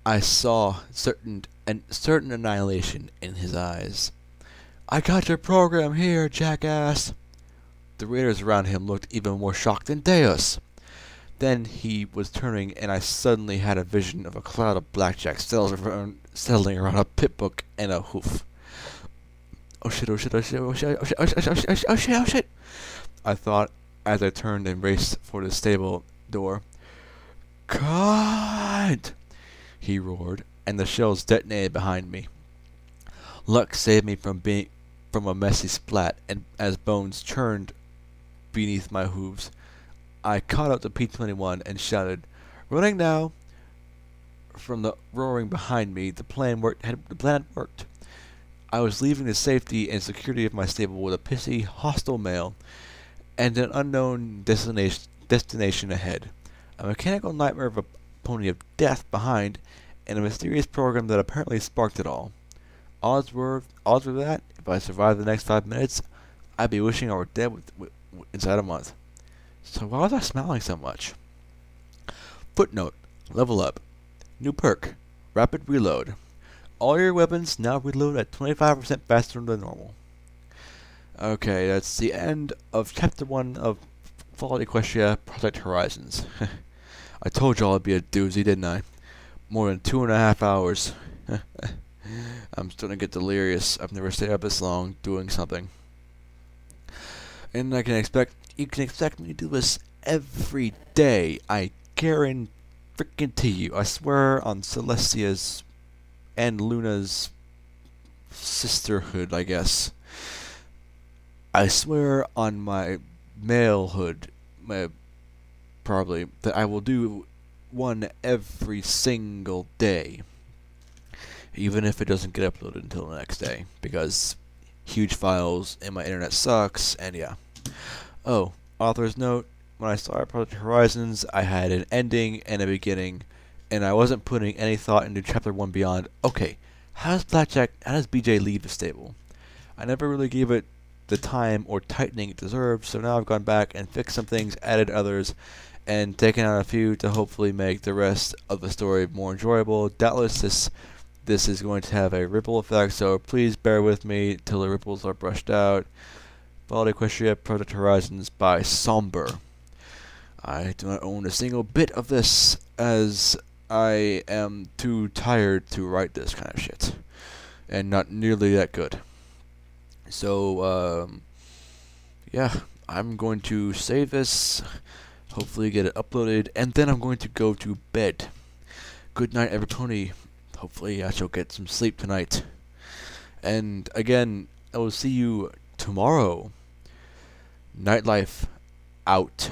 I saw certain annihilation in his eyes. "I got your program here, jackass!" The raiders around him looked even more shocked than Deus. Then he was turning, and I suddenly had a vision of a cloud of Blackjack settling around a pip-book and a hoof. Oh shit, oh shit, oh shit, oh shit, oh shit, oh shit, oh shit, oh shit, oh shit, oh shit, I thought as I turned and raced for the stable door. "God!" he roared, and the shells detonated behind me. Luck saved me from a messy splat, and as bones churned beneath my hooves, I caught up to P-21 and shouted, "Running now!" From the roaring behind me, the plan had worked. I was leaving the safety and security of my stable with a pissy, hostile male, and an unknown destination ahead. A mechanical nightmare of a pony of death behind, and a mysterious program that apparently sparked it all. Odds were that, if I survived the next 5 minutes, I'd be wishing I were dead inside a month. So why was I smiling so much? Footnote: level up. New perk: rapid reload. All your weapons now reload at 25% faster than normal. Okay, that's the end of Chapter 1 of Fallout Equestria Project Horizons. I told y'all it'd be a doozy, didn't I? More than 2.5 hours. I'm starting to get delirious. I've never stayed up this long doing something. And you can expect me to do this every day. I guarantee freaking to you. I swear on Celestia's and Luna's sisterhood, I guess. I swear on my malehood, probably, that I will do one every single day. Even if it doesn't get uploaded until the next day. Because huge files and my internet sucks, and yeah. Oh, author's note. When I started Project Horizons, I had an ending and a beginning, and I wasn't putting any thought into Chapter 1 beyond, okay, how does BJ leave the stable? I never really gave it the time or tightening it deserved, so now I've gone back and fixed some things, added others, and taken out a few to hopefully make the rest of the story more enjoyable. Doubtless this is going to have a ripple effect, so please bear with me till the ripples are brushed out. Valid Equestria Project Horizons by Somber. I do not own a single bit of this, as I am too tired to write this kind of shit. And not nearly that good. So, yeah, I'm going to save this, hopefully get it uploaded, and then I'm going to go to bed. Good night, everybody. Hopefully I shall get some sleep tonight. And again, I will see you tomorrow. Nightlife out.